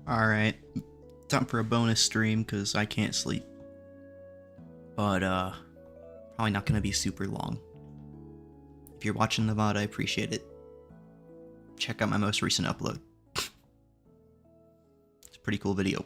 Alright, time for a bonus stream because I can't sleep. But, probably not gonna be super long. If you're watching the VOD, I appreciate it. Check out my most recent upload. It's a pretty cool video.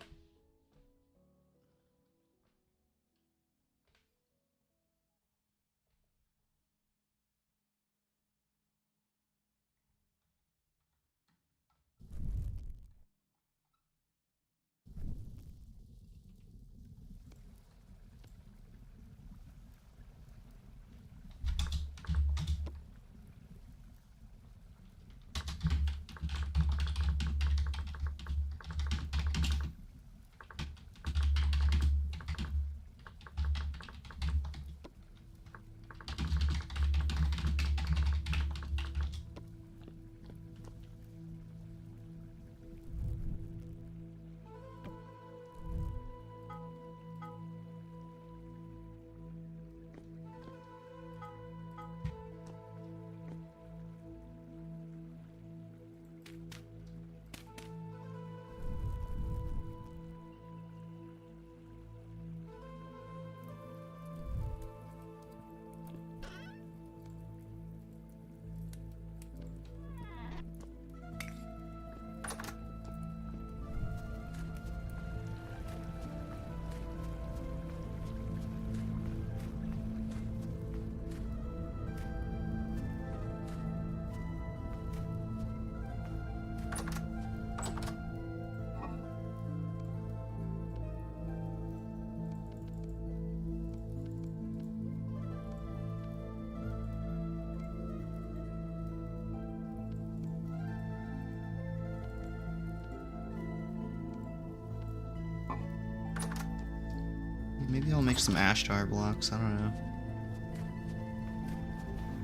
Maybe I'll make some ash tar blocks, I don't know.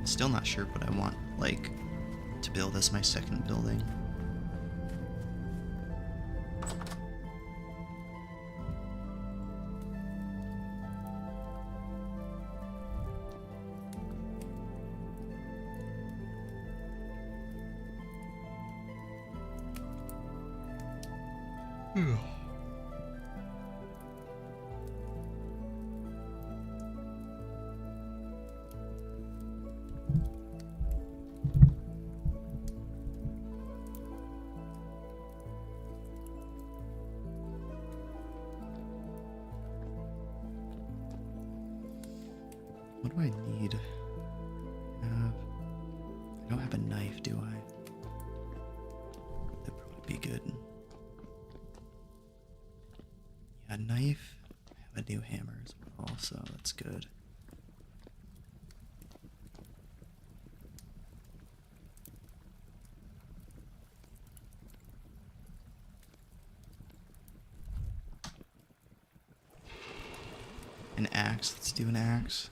Still not sure what I want, like, to build as my second building. What do I need? I don't have a knife, do I? That'd probably be good. Yeah, a knife. I have a new hammer as well, so that's good. An axe. Let's do an axe.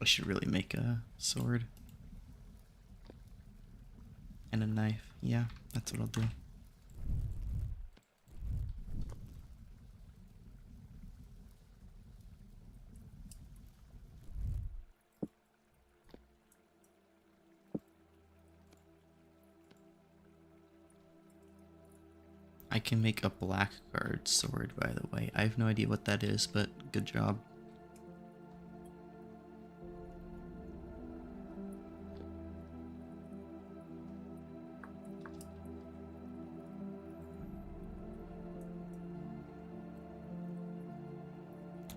I should really make a sword. And a knife. Yeah, that's what I'll do. I can make a blackguard sword, by the way. I have no idea what that is, but good job.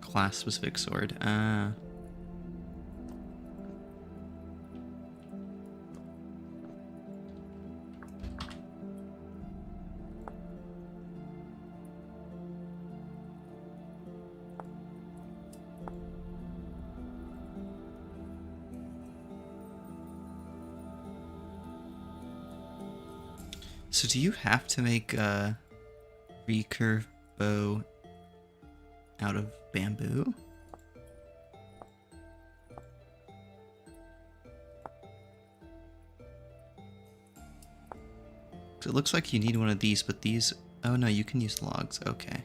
Class-specific sword. Ah. So do you have to make a recurve bow out of bamboo? It looks like you need one of these, but these... Oh no, you can use logs. Okay.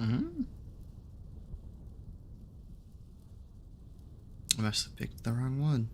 Mm-hmm. I must have picked the wrong one.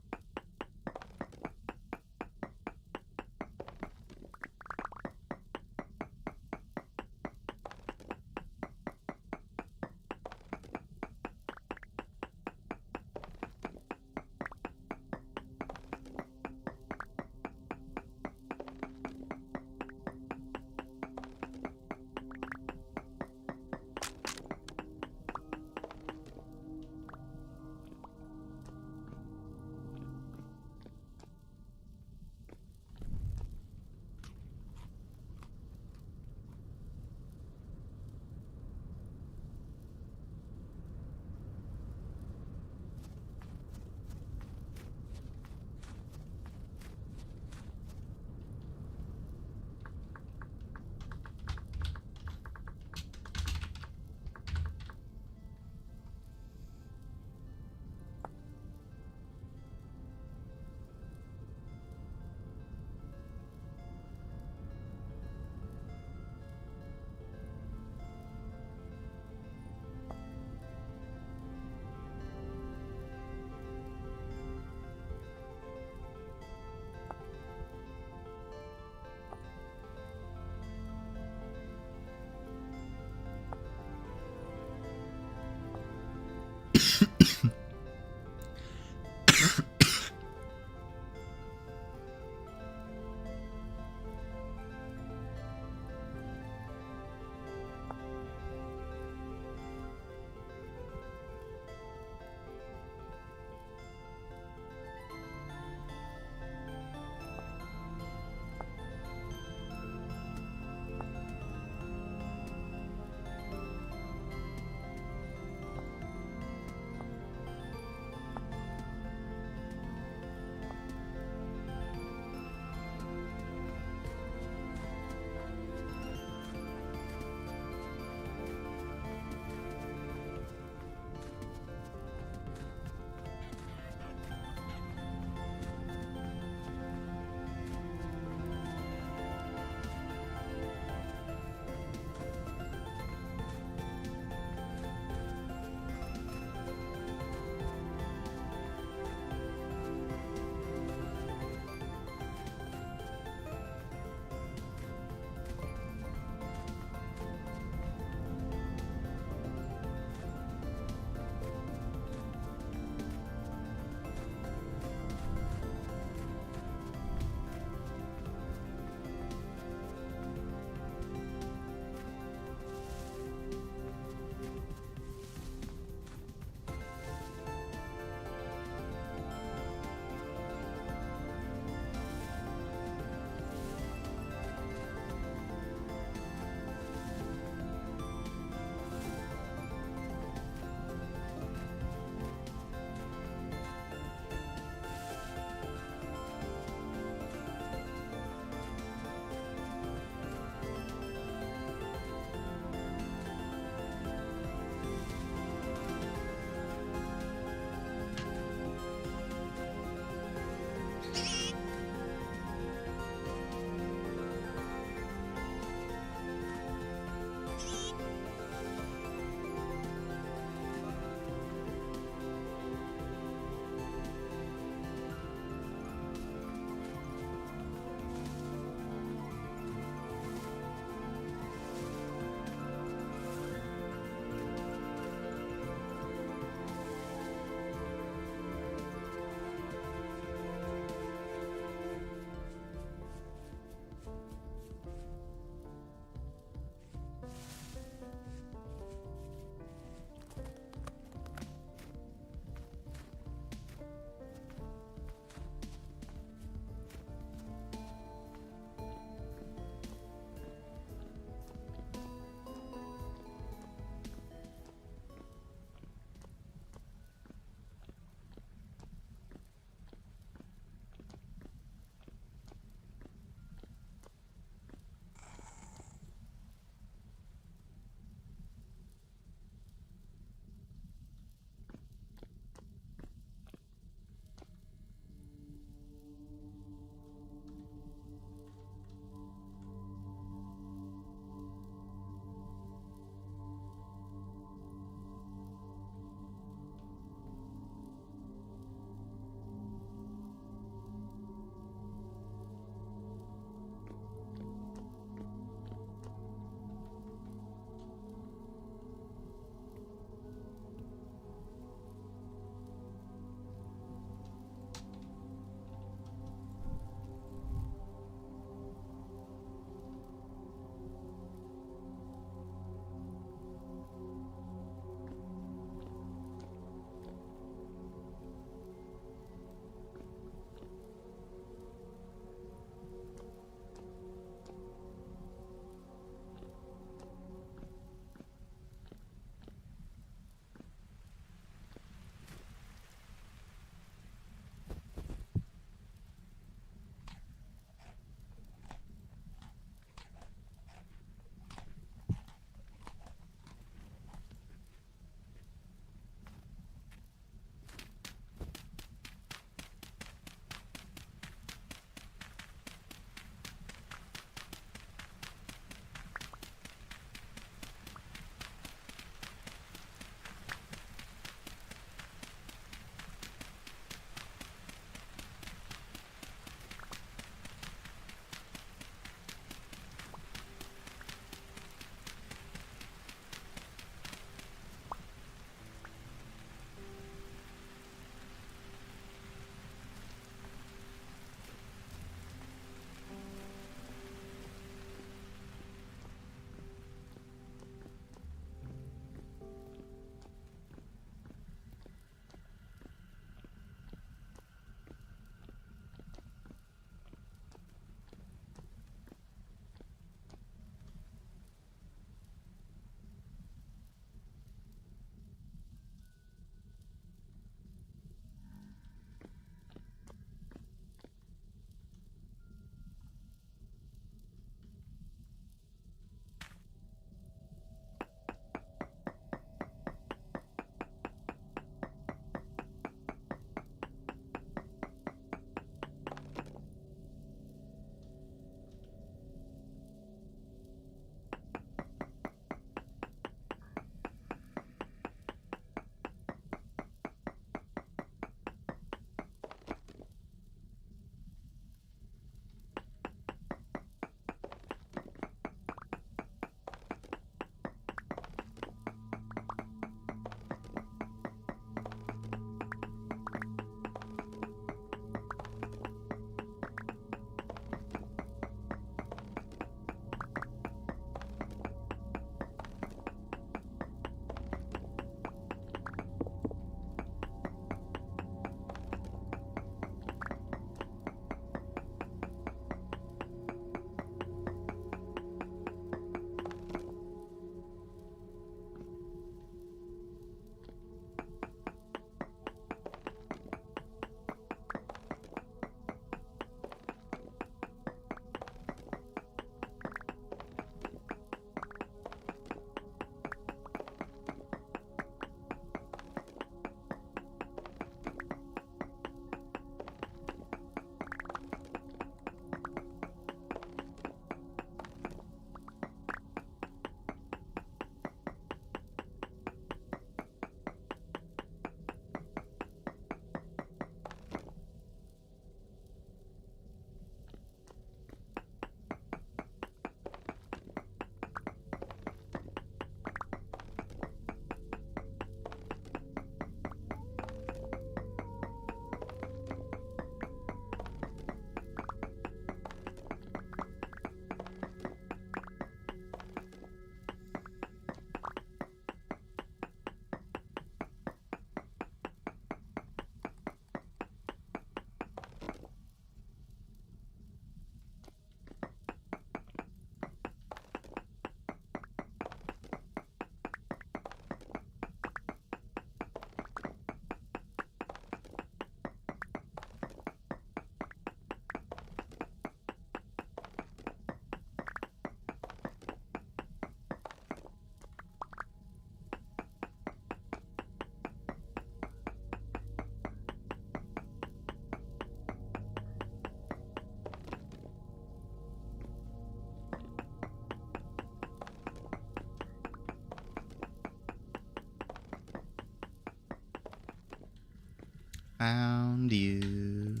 Found you.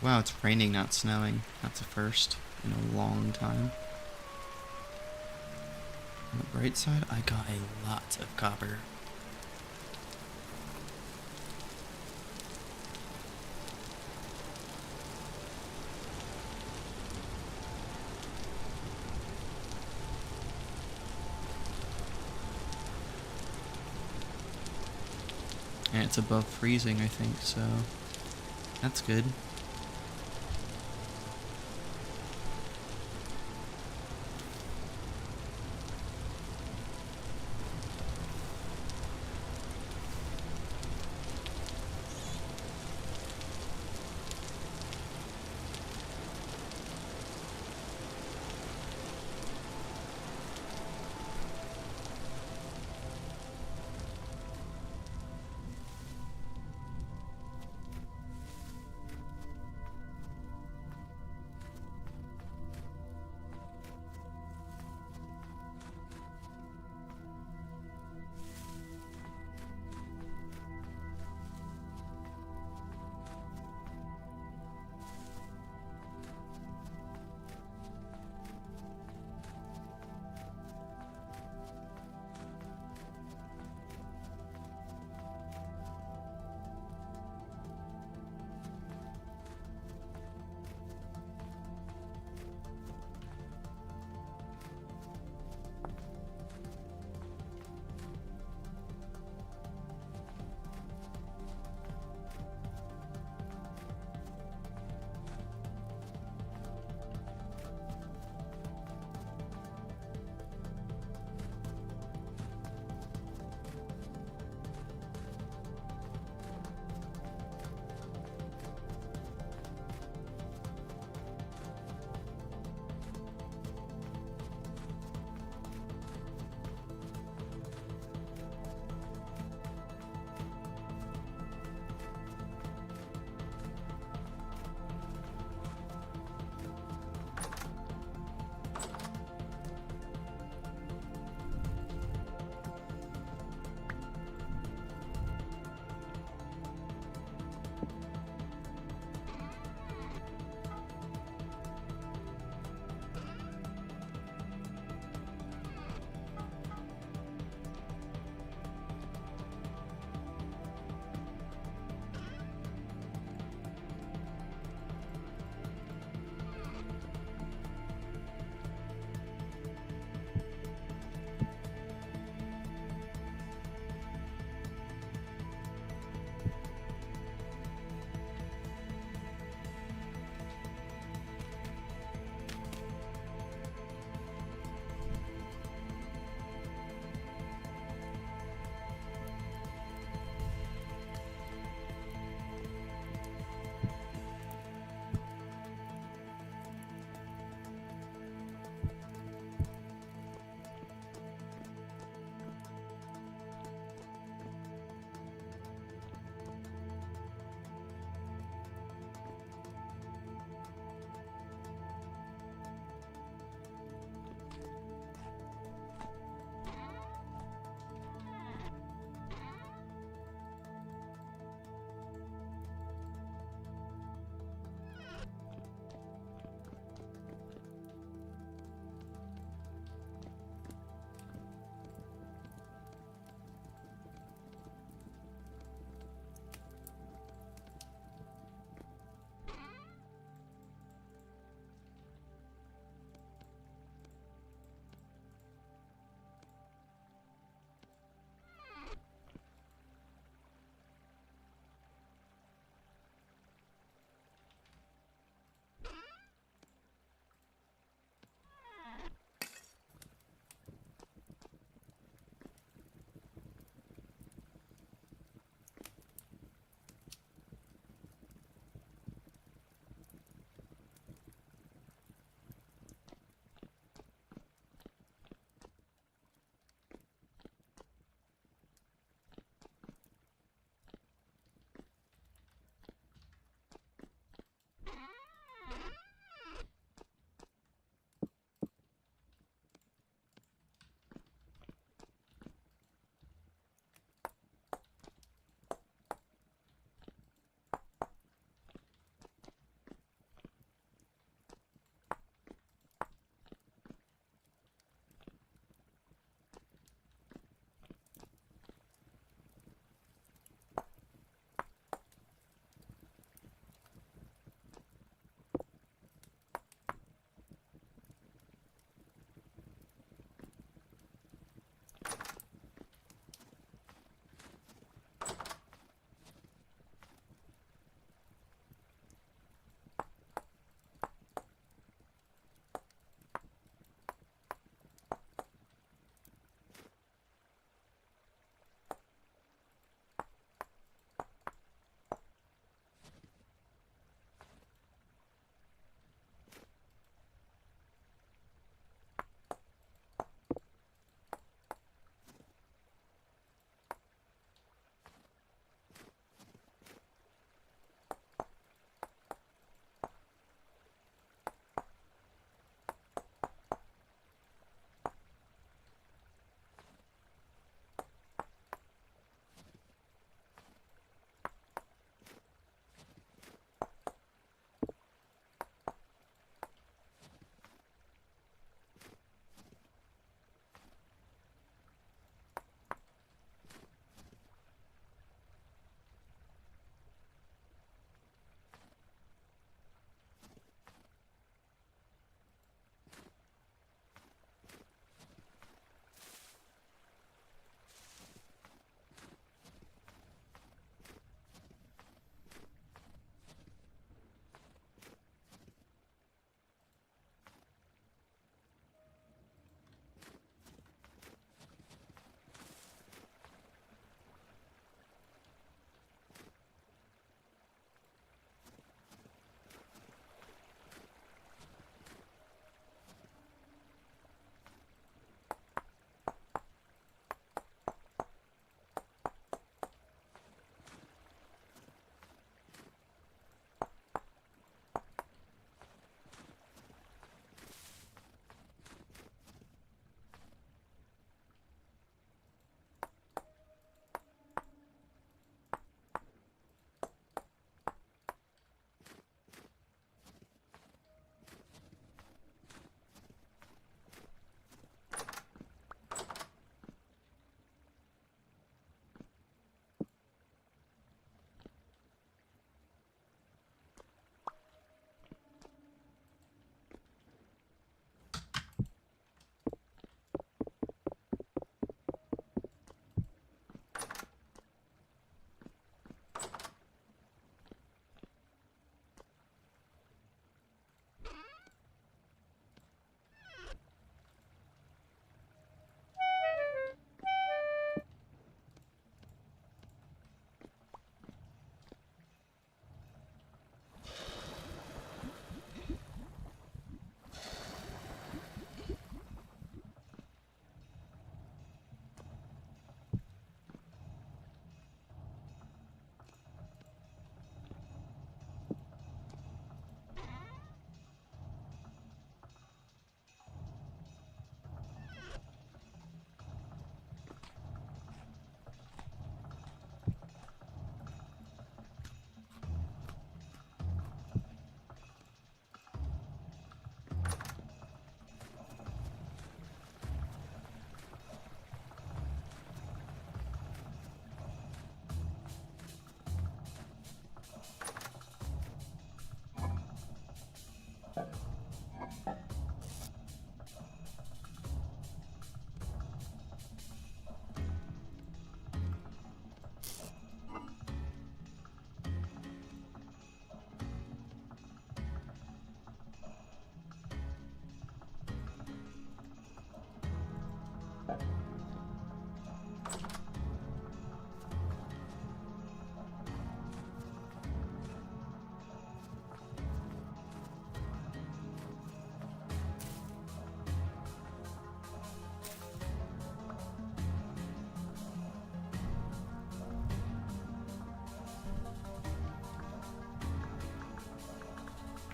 Wow, it's raining, not snowing. That's a first in a long time. On the bright side, I got a lot of copper. And it's above freezing, I think, so that's good.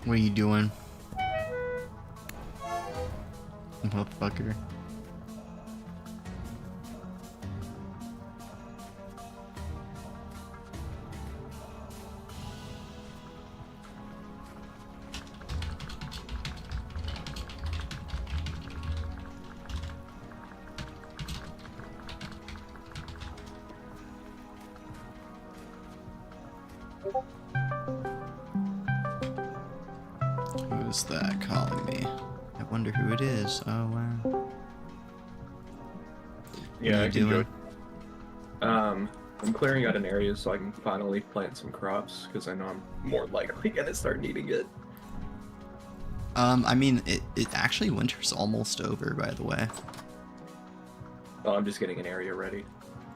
What are you doing? Motherfucker. Who's that calling me? I wonder who it is. Oh wow. Yeah, What are I you can doing? I'm clearing out an area so I can finally plant some crops because I know I'm more likely gonna start needing it. I mean, it actually winter's almost over, by the way. Oh, I'm just getting an area ready.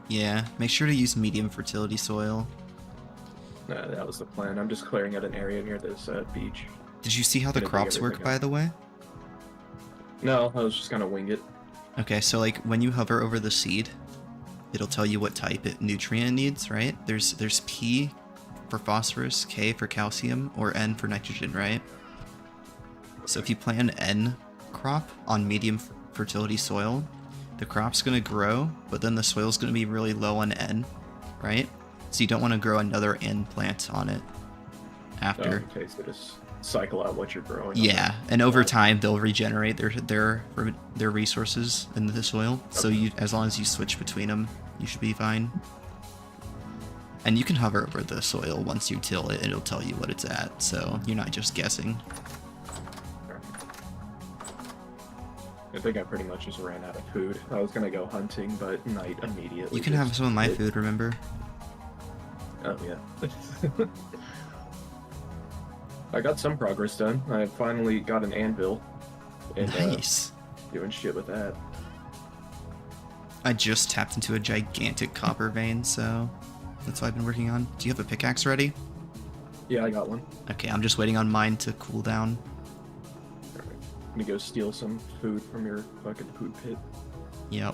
Yeah, make sure to use medium fertility soil. That was the plan. I'm just clearing out an area near this beach. Did you see how the Gonna dig crops work, everything by up. the way? No, I was just gonna wing it. Okay, so like when you hover over the seed, it'll tell you what type nutrient it needs, right? There's P for phosphorus, K for calcium, or N for nitrogen, right? So if you plant an N crop on medium fertility soil, the crop's gonna grow, but then the soil's gonna be really low on N, right? So you don't want to grow another N plant on it after. Oh, okay, so just cycle out what you're growing. Yeah, and over time they'll regenerate their resources in the soil. So you, as long as you switch between them, you should be fine. And you can hover over the soil once you till it, and it'll tell you what it's at. So you're not just guessing. I think I pretty much just ran out of food. I was gonna go hunting, but night immediately. You can have some of my food, remember? Oh yeah. I got some progress done. I finally got an anvil. And, Nice. Doing shit with that. I just tapped into a gigantic copper vein, so that's what I've been working on. Do you have a pickaxe ready? Yeah, I got one. Okay, I'm just waiting on mine to cool down. Alright. I'm gonna go steal some food from your fucking food pit. Yep.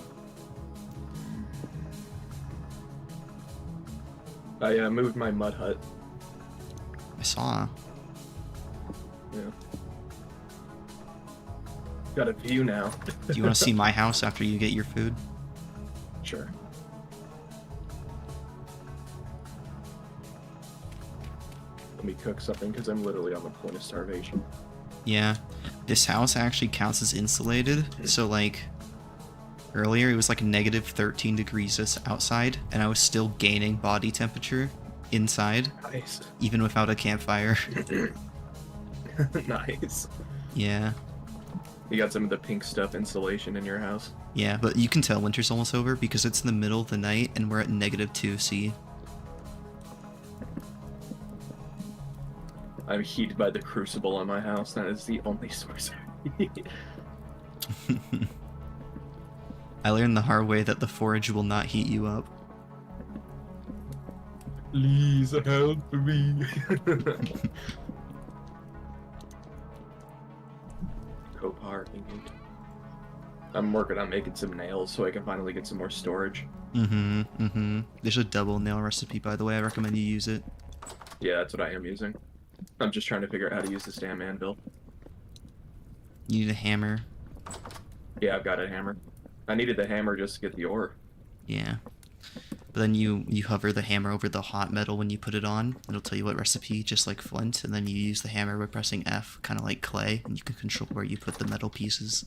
I moved my mud hut. I saw. Yeah. Got a view now. Do you want to see my house after you get your food? Sure. Let me cook something because I'm literally on the point of starvation. Yeah. This house actually counts as insulated, so like earlier it was like negative 13 degrees outside, and I was still gaining body temperature inside, Nice. even without a campfire. Nice. Yeah. You got some of the pink stuff insulation in your house? Yeah, but you can tell winter's almost over because it's in the middle of the night and we're at -2°C. I'm heated by the crucible in my house. That is the only source of heat. I learned the hard way that the forage will not heat you up. Please help me. Copar ingot. I'm working on making some nails so I can finally get some more storage. There's a double nail recipe, by the way. I recommend you use it. Yeah, that's what I am using. I'm just trying to figure out how to use this damn anvil. You need a hammer. Yeah, I've got a hammer. I needed the hammer just to get the ore. Yeah. But then you hover the hammer over the hot metal when you put it on. It'll tell you what recipe, just like flint. And then you use the hammer by pressing F, kind of like clay. And you can control where you put the metal pieces.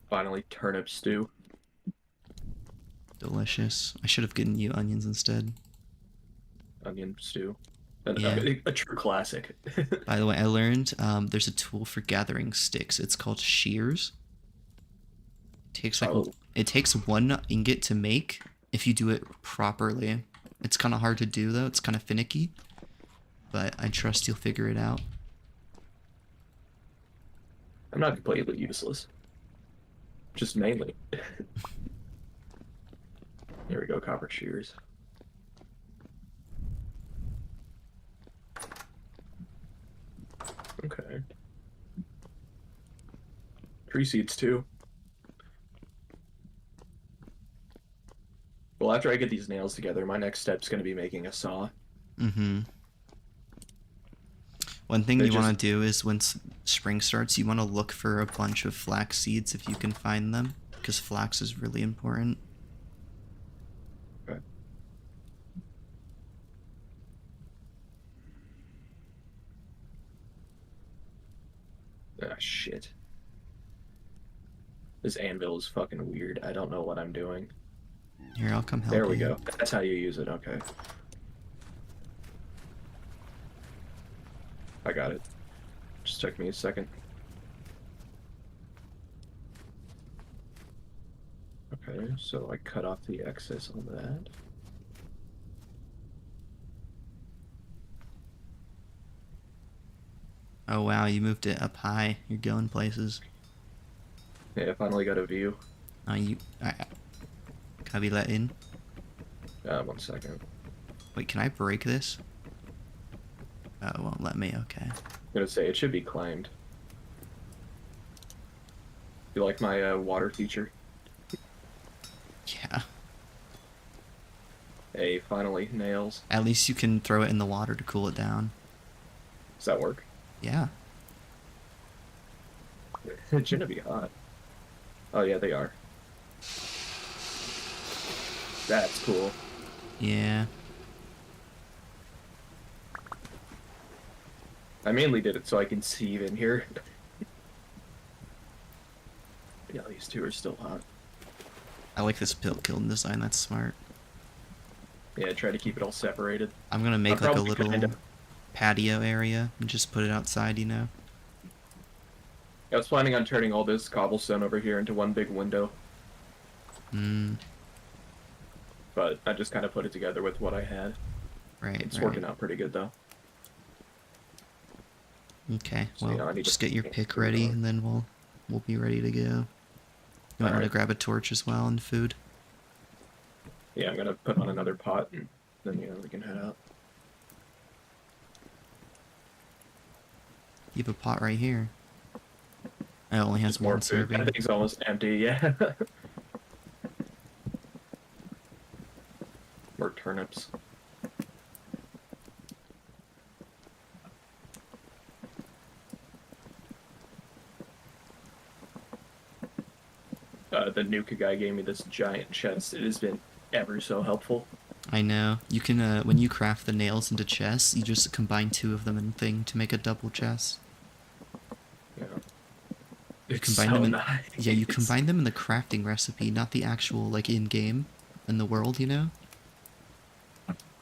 Finally, turnip stew. Delicious. I should have given you onions instead. Onion stew. Yeah. A true classic. By the way, I learned there's a tool for gathering sticks. It's called shears. It takes 1 ingot to make if you do it properly. It's kind of hard to do though. It's kind of finicky, but I trust you'll figure it out. I'm not completely useless. Just mainly. Here we go, copper shears. Okay. Tree seeds too. Well, Well, after I get these nails together, my next step's gonna be making a saw. Mm-hmm. One thing They you want just- to do is when spring starts, you want to look for a bunch of flax seeds if you can find them, because flax is really important. Okay. Ah, shit. This anvil is fucking weird. I don't know what I'm doing. Here, I'll come help There we you. go. That's how you use it. Okay. I got it. Just took me a second. Okay, so I cut off the excess on that. Oh wow, you moved it up high. You're going places. Yeah, I finally got a view. Can I be let in? 1 second. Wait, can I break this? Oh, it won't let me. Okay. I'm gonna say it should be claimed. You like my water feature? Yeah. Hey, finally, nails. At least you can throw it in the water to cool it down. Does that work? Yeah. It shouldn't be hot. Oh yeah, they are. That's cool. Yeah. I mainly did it so I can see in here. Yeah, these two are still hot. I like this pill kiln design. That's smart. Yeah, try to keep it all separated. I'm gonna make I'll like a probably little kinda- patio area and just put it outside, you know? I was planning on turning all this cobblestone over here into one big window, Hmm. but I just kind of put it together with what I had. Right, It's right. working out pretty good though. Okay, So, well, you know, I need just to- get your pick ready and then we'll be ready to go. You might want to Alright. grab a torch as well and food. Yeah, I'm gonna put on another pot and then we can head out. You have a pot right here. It only has Just more one food. serving. That thing's almost empty, yeah. More turnips. The Nuka guy gave me this giant chest. It has been ever so helpful. I know. You can, when you craft the nails into chests, you just combine two of them in thing to make a double chest. Yeah. You It's combine so them in, nice. yeah, you combine them in the crafting recipe, not the actual, like, in-game, in the world, you know?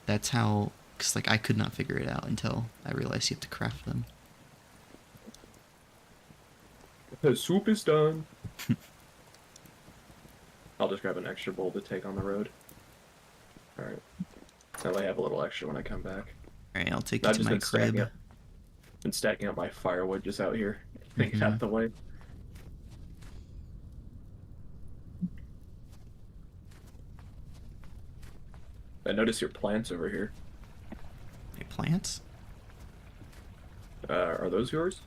That's how, because, like, I could not figure it out until I realized you have to craft them. The soup is done. I'll just grab an extra bowl to take on the road. Alright. That way I have a little extra when I come back. Alright, I'll take you I've to just my been stacking crib. up. Been stacking up my firewood just out here. Think it Mhm. out the way. I notice your plants over here. My plants? Are those yours?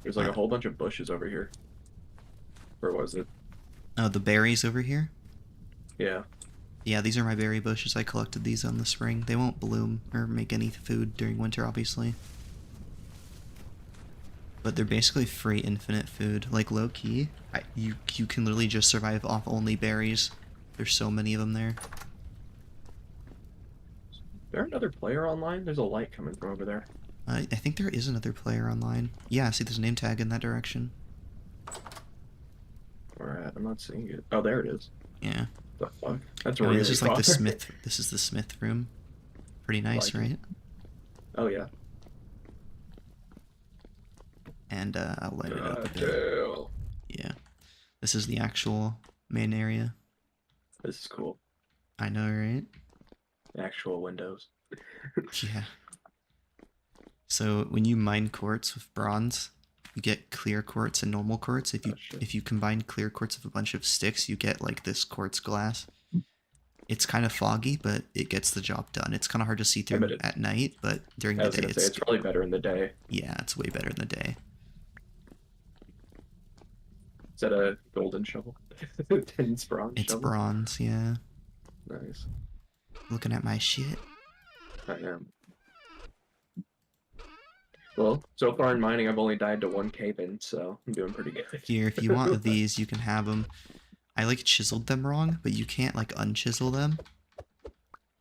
There's like a Uh, whole bunch of bushes over here. Where was it? Oh, the berries over here? Yeah. Yeah, these are my berry bushes. I collected these on the spring. They won't bloom or make any food during winter, obviously. But they're basically free infinite food. Like, low-key, you can literally just survive off only berries. There's so many of them there. Is there another player online? There's a light coming from over there. I think there is another player online. Yeah, see, there's a name tag in that direction. Alright, I'm not seeing it. Oh, there it is. Yeah. The fuck? That's Oh, really this is like the far. smith. This is the smith room. Pretty nice, Like it. right? Oh, yeah. And I'll light it up a bit. Damn. Yeah. This is the actual main area. This is cool. I know, right? Actual windows. Yeah. So when you mine quartz with bronze, you get clear quartz and normal quartz. Oh, shit. If you combine clear quartz with a bunch of sticks, you get like this quartz glass. It's kind of foggy, but it gets the job done. It's kind of hard to see through bet it- at night, but during I the was day, gonna say, it's probably better in the day. yeah, it's way better in the day. Is that a golden shovel? It's bronze It's shovel? bronze, yeah. Nice. Looking at my shit. I am. Well, so far in mining, I've only died to one cave-in, so I'm doing pretty good. Here, if you want these, you can have them. I like chiseled them wrong, but you can't like unchisel them.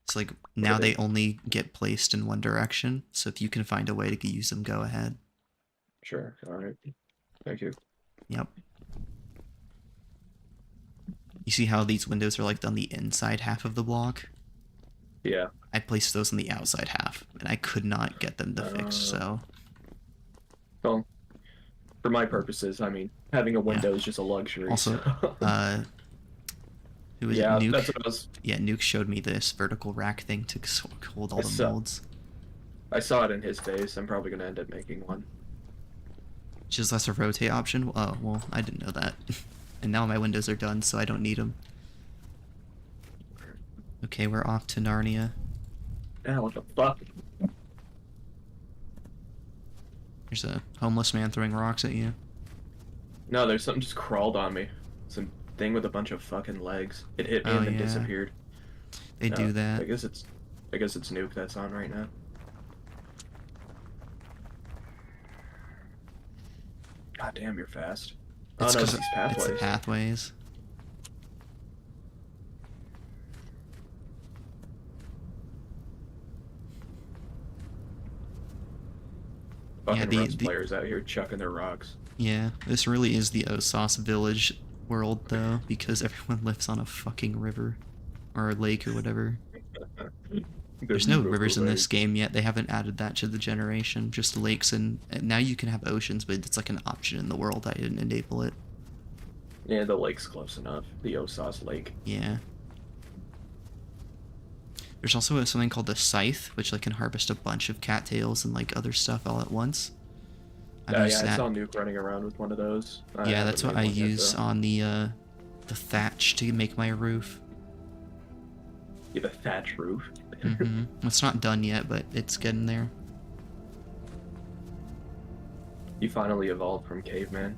It's like now they only get placed in one direction. So if you can find a way to use them, go ahead. Sure. All right. Thank you. Yep. You see how these windows are like on the inside half of the block? Yeah. I placed those on the outside half, and I could not get them to fix, so... Well, for my purposes, I mean, having a window is just a luxury. Also, so. Who is Yeah, it? Nuke? that's what I was... Yeah, Nuke showed me this vertical rack thing to hold all the molds. I saw it in his face. I'm probably going to end up making one. Just less a rotate option? Oh, well, I didn't know that. And now my windows are done, so I don't need them. Okay, we're off to Narnia. Yeah, what the fuck? There's a homeless man throwing rocks at you. No, there's something just crawled on me. Some thing with a bunch of fucking legs. It hit me and then disappeared. They do that. I guess it's Nuke that's on right now. God damn, you're fast. It's oh no, it's it's pathways. the pathways. Fucking Rust players out here chucking their rocks. Yeah, this really is the Osas village world though, because everyone lives on a fucking river. Or a lake or whatever. There's no rivers in this game yet. They haven't added that to the generation. Just lakes, and now you can have oceans, but it's like an option in the world. I didn't enable it. Yeah, the lake's close enough. The Osas Lake. Yeah. There's also something called the Scythe, which like can harvest a bunch of cattails and like other stuff all at once. Yeah, I saw Nuke running around with one of those. Yeah, that's what I use on the thatch to make my roof. Yeah, the thatch roof. It's not done yet, but it's getting there. You finally evolved from caveman.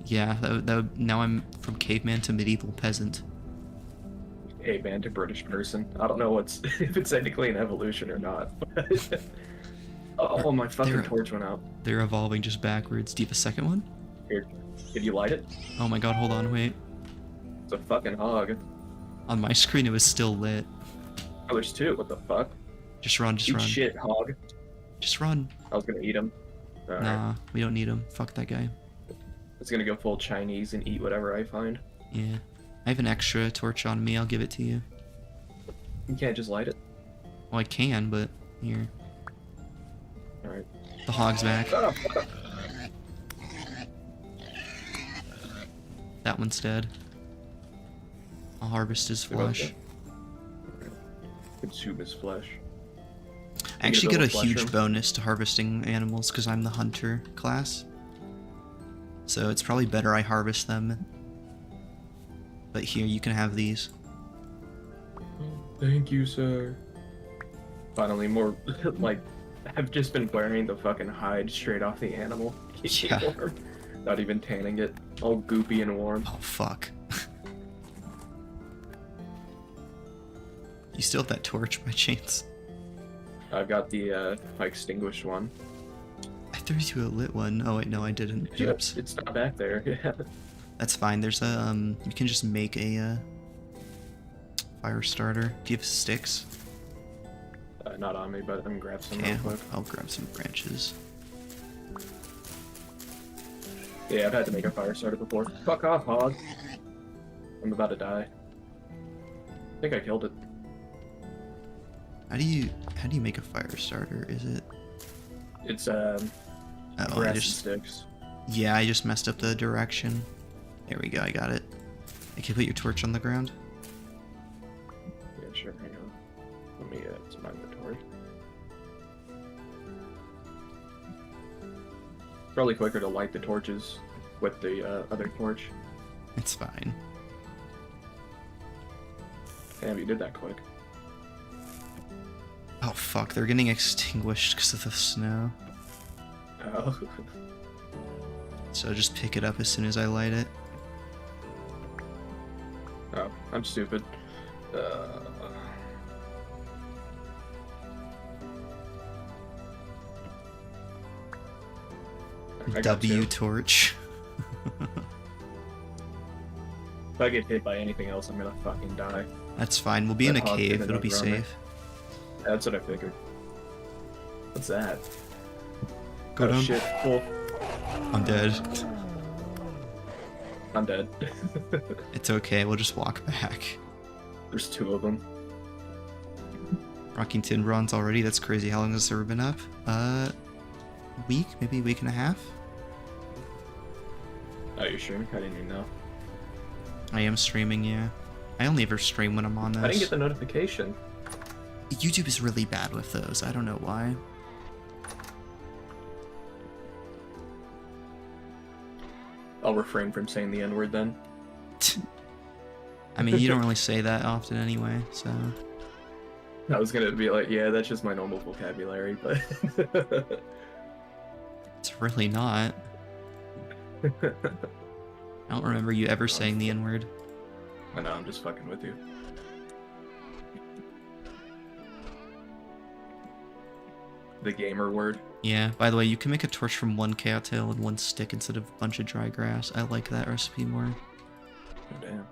Yeah, now I'm from caveman to medieval peasant. Caveman to British person. I don't know if it's technically an evolution or not. Oh, my fucking torch went out. They're evolving just backwards. Do you have a second one? Here, did you light it? Oh my god, hold on, wait. It's a fucking hog. On my screen, it was still lit. Oh, there's two. What the fuck? Just run, just Eat run. shit, hog. Just run. I was gonna eat him. Nah, we don't need him. Fuck that guy. I was gonna go full Chinese and eat whatever I find. Yeah. I have an extra torch on me. I'll give it to you. You can't just light it? Well, I can, but here. Alright. The hog's back. Oh, That one's dead. I'll harvest his flesh. Consume his flesh. I actually get a huge bonus to harvesting animals because I'm the hunter class. So it's probably better I harvest them. But here, you can have these. Thank you, sir. Finally, more, like, I've just been wearing the fucking hide straight off the animal. Keep it warm. Not even tanning it. All goopy and warm. Oh, fuck. You still have that torch by chance? I've got the extinguished one. I threw you a lit one. Oh wait, no, I didn't. Oops. It's not back there. Yeah. That's fine. There's a you can just make a fire starter. Do you have sticks? Not on me, but I'm gonna grab some Okay, real quick. I'll grab some branches. Yeah, I've had to make a fire starter before. Fuck off, hog. I'm about to die. I think I killed it. How do you make a fire starter? Is it? It's Oh, grass and sticks. Yeah, I just messed up the direction. There we go. I got it. I can put your torch on the ground. Yeah, sure. Hang on. Let me it's my inventory. Probably quicker to light the torches with the other torch. It's fine. Damn, you did that quick. Oh fuck, they're getting extinguished because of the snow. Oh. So just pick it up as soon as I light it. Oh, I'm stupid. Uh, I got W two. torch. If I get hit by anything else, I'm gonna fucking die. That's fine. We'll be in a That hog cave. didn't It'll be overrun me. safe. That's what I figured. What's that? Go Oh down. shit, wolf. I'm dead. I'm dead. It's okay. We'll just walk back. There's two of them. Rockington bronze already. That's crazy. How long has the server been up? Week? Maybe a week and a half? Oh, you sure? I didn't even know. I am streaming, yeah. I only ever stream when I'm on this. I didn't get the notification. YouTube is really bad with those. I don't know why. I'll refrain from saying the N-word then. I mean, you don't really say that often anyway, so... I was gonna be like, yeah, that's just my normal vocabulary, but... It's really not. I don't remember you ever saying the N-word. I know, I'm just fucking with you. The gamer word. Yeah, by the way, you can make a torch from one cattail and one stick instead of a bunch of dry grass. I like that recipe more. Oh, damn.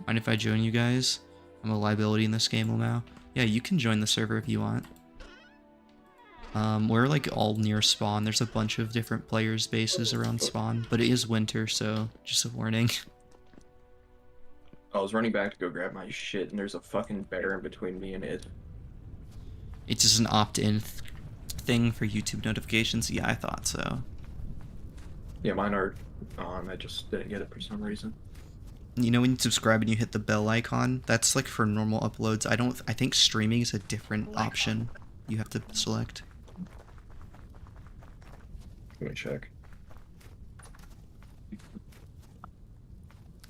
Mind if I join you guys? I'm a liability in this game now. Yeah, you can join the server if you want. We're like all near spawn. There's a bunch of different players' bases around spawn, but it is winter, so just a warning. I was running back to go grab my shit, and there's a fucking bear in between me and it. It's just an opt-in thing for YouTube notifications. Yeah, I thought so. Yeah, mine are on. I just didn't get it for some reason. You know when you subscribe and you hit the bell icon? That's like for normal uploads. I think streaming is a different option you have to select. Let me check.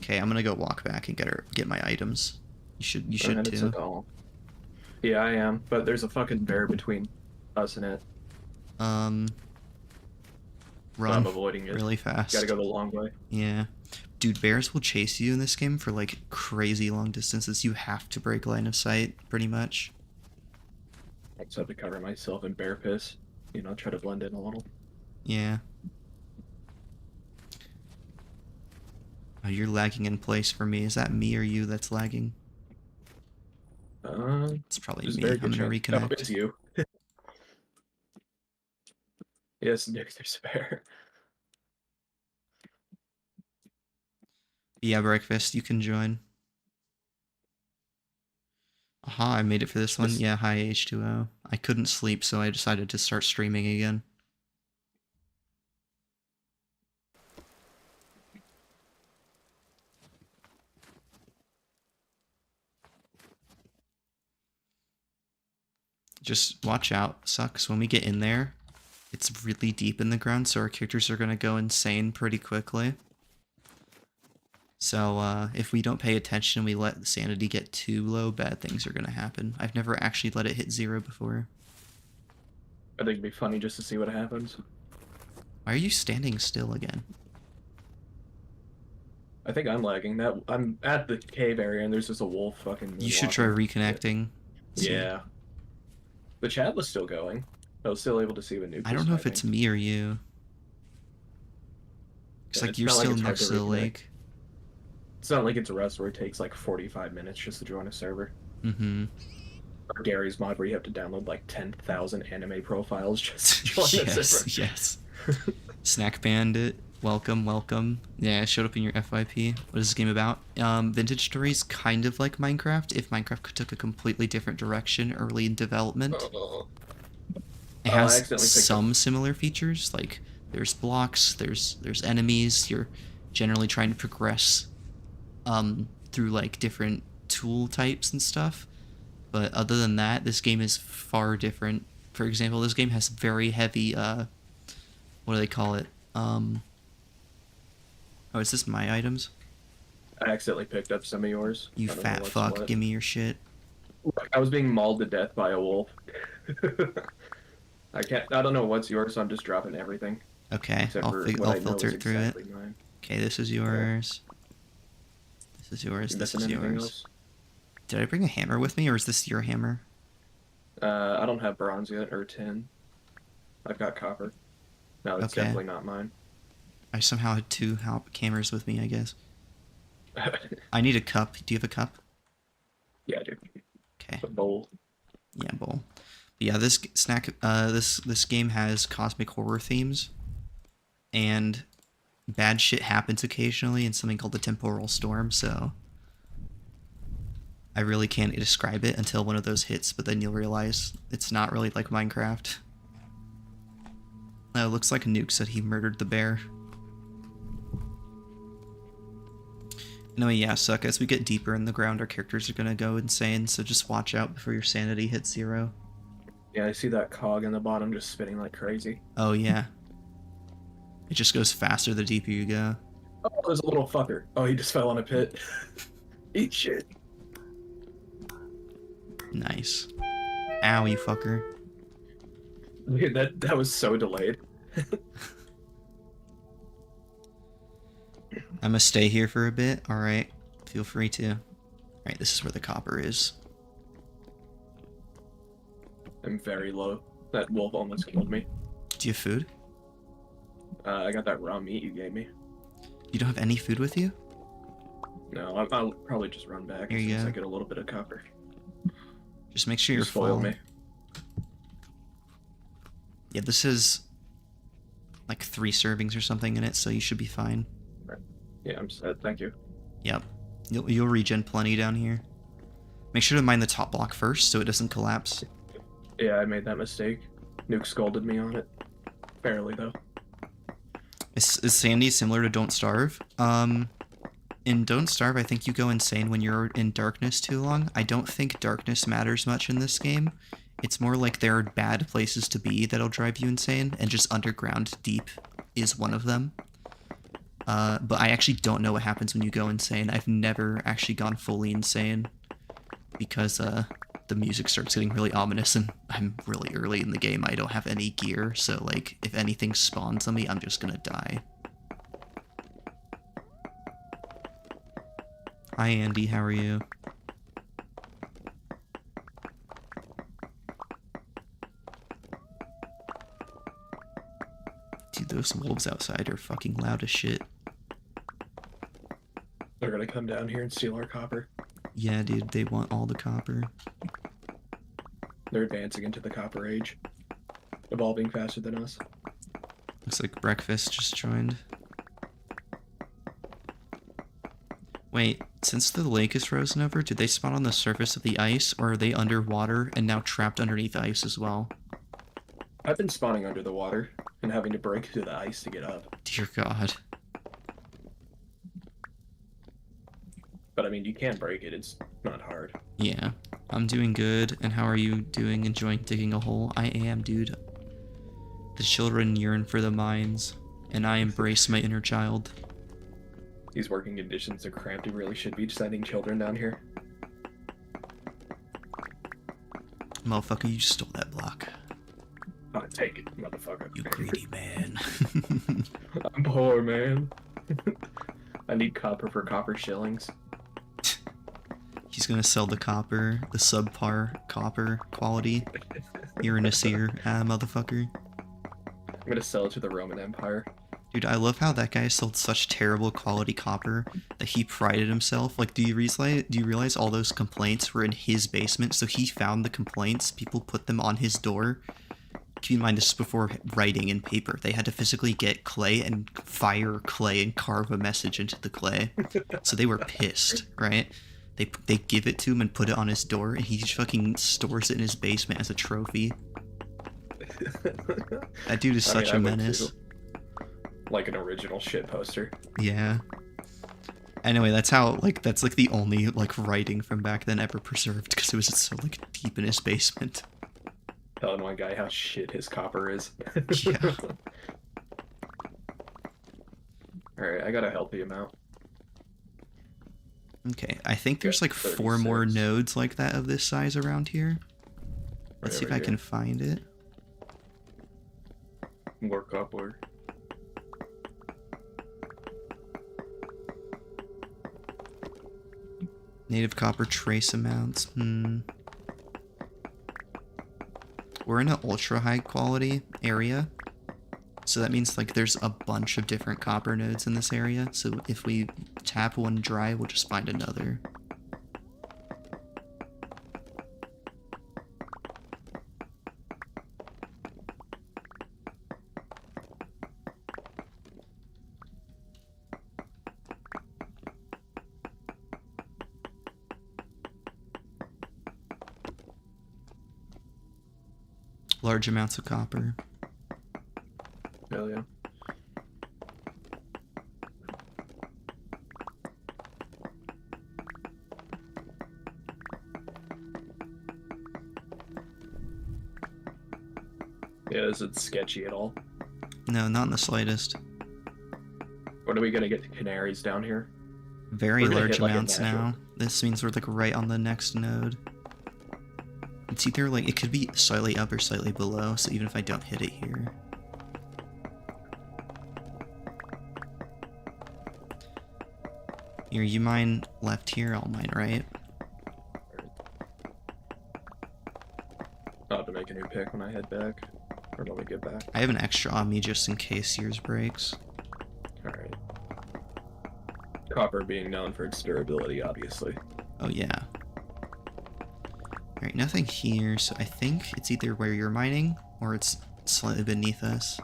Okay, I'm gonna go walk back and get my items. You should Go ahead, it's a too. call. Yeah, I am, but there's a fucking bear between us and it. So Run I'm avoiding it. really fast. Gotta go the long way. Yeah. Dude, bears will chase you in this game for like crazy long distances. You have to break line of sight, pretty much. I just have to cover myself in bear piss. You know, try to blend in a little. Yeah. Oh, you're lagging in place for me. Is that me or you that's lagging? It's probably There's a me. very I'm good gonna chance. reconnect. Oh, it's you. Yes, Nick, there's a bear. Yeah, breakfast, you can join. Aha, I made it for this one. Yes. Yeah, hi H2O. I couldn't sleep, so I decided to start streaming again. Just watch out, sucks. When we get in there, it's really deep in the ground, so our characters are gonna go insane pretty quickly. So, if we don't pay attention and we let the sanity get too low, bad things are gonna happen. I've never actually let it hit 0 before. I think it'd be funny just to see what happens. Why are you standing still again? I think I'm lagging. That I'm at the cave area and there's just a wolf fucking. You should try walking. reconnecting. See. Yeah. The chat was still going. I was still able to see the new. I don't know if it's me or you. It's Yeah, like it's you're not like still it's hard next to to the reconnect. lake. It's not like it's Rust where it takes like 45 minutes just to join a server. Mm-hmm. Or Gary's mod where you have to download like 10,000 anime profiles just to join a server. Yes. Snack Bandit, welcome, welcome. Yeah, it showed up in your FYP. What is this game about? Vintage Stories, kind of like Minecraft, if Minecraft took a completely different direction early in development. It I has accidentally picked some similar features, like there's blocks, there's enemies, you're generally trying to progress through like different tool types and stuff. But other than that, this game is far different. For example, this game has very heavy, what do they call it? Oh, is this my items? I accidentally picked up some of yours. You I don't know fat what's fuck, what. give me your shit. I was being mauled to death by a wolf. I don't know what's yours, so I'm just dropping everything. Okay, Except I'll for what I know filter is it through exactly it. mine. Okay, this is yours. This is yours. You This missing is anything yours. else? Did I bring a hammer with me, or is this your hammer? I don't have bronze yet, or tin. I've got copper. No, it's Okay. definitely not mine. I somehow had two hammers with me, I guess. I need a cup. Do you have a cup? Yeah, dude. Okay. A bowl. Yeah, bowl. But yeah, this game has cosmic horror themes, and bad shit happens occasionally in something called the temporal storm. So I really can't describe it until one of those hits, but then you'll realize it's not really like Minecraft. It looks like Nuke said he murdered the bear. Anyway, yeah, so as we get deeper in the ground, our characters are gonna go insane, so just watch out before your sanity hits 0. Yeah, I see that cog in the bottom just spinning like crazy. Oh, yeah. It just goes faster the deeper you go. Oh, there's a little fucker. Oh, he just fell in a pit. Eat shit. Nice. Ow, you fucker. Dude, that was so delayed. I'm gonna stay here for a bit. Alright. Feel free to. Alright, this is where the copper is. I'm very low. That wolf almost killed me. Do you have food? I got that raw meat you gave me. You don't have any food with you? No, I'll probably just run back Here as you soon as go. I get a little bit of copper. Just make sure you're You spoiled full. me. Yeah, this is like 3 servings or something in it, so you should be fine. Yeah, I'm set. Thank you. Yep. You'll regen plenty down here. Make sure to mine the top block first so it doesn't collapse. Yeah, I made that mistake. Nuke scolded me on it. Barely, though. Is Sandy similar to Don't Starve? In Don't Starve, I think you go insane when you're in darkness too long. I don't think darkness matters much in this game. It's more like there are bad places to be that'll drive you insane, and just underground deep is one of them. But I actually don't know what happens when you go insane. I've never actually gone fully insane because the music starts getting really ominous and I'm really early in the game. I don't have any gear, so like if anything spawns on me, I'm just gonna die. Hi Andy, how are you? Dude, those wolves outside are fucking loud as shit. They're gonna come down here and steal our copper. Yeah, dude, they want all the copper. They're advancing into the copper age. Evolving faster than us. Looks like breakfast just joined. Wait, since the lake is frozen over, did they spawn on the surface of the ice, or are they underwater and now trapped underneath ice as well? I've been spawning under the water and having to break through the ice to get up. Dear God. But I mean, you can break it. It's not hard. Yeah, I'm doing good. And how are you doing? Enjoying digging a hole? I am, dude. The children yearn for the mines, and I embrace my inner child. These working conditions are cramped. We really should be sending children down here. Motherfucker, you just stole that block. Oh, take it, motherfucker. You greedy man. I'm poor, man. I need copper for copper shillings. He's gonna sell the copper, the subpar copper quality. You're a Nasir, motherfucker. I'm gonna sell it to the Roman Empire. Dude, I love how that guy sold such terrible quality copper that he prided himself. Like, do you realize all those complaints were in his basement? So he found the complaints, people put them on his door. Keep in mind, this is before writing in paper. They had to physically get clay and fire clay and carve a message into the clay. So they were pissed, right? They give it to him and put it on his door, and he just fucking stores it in his basement as a trophy. That dude is such a menace. Like an original shit poster. Yeah. Anyway, that's like the only like writing from back then ever preserved because it was so like deep in his basement. Telling one guy how shit his copper is. Yeah. Alright, I gotta help him out. Okay, I think there's like 4 36. more nodes like that of this size around here. Let's Right see if over I here. can find it. Work upward. Native copper trace amounts. We're in an ultra high quality area. So that means like there's a bunch of different copper nodes in this area. So if we tap one dry, we'll just find another. Large amounts of copper. Hell yeah. Yeah, is it sketchy at all? No, not in the slightest. When are we gonna get the canaries down here? Very We're gonna large hit, like, a amounts natural. now. This means we're like right on the next node. It's either like, it could be slightly up or slightly below, so even if I don't hit it here. Here, you mine left here, I'll mine right. I'll have to make a new pick when I head back. Or when we get back. I have an extra on me just in case yours breaks. Alright. Copper being known for its durability, obviously. Oh yeah. Alright, nothing here, so I think it's either where you're mining, or it's slightly beneath us.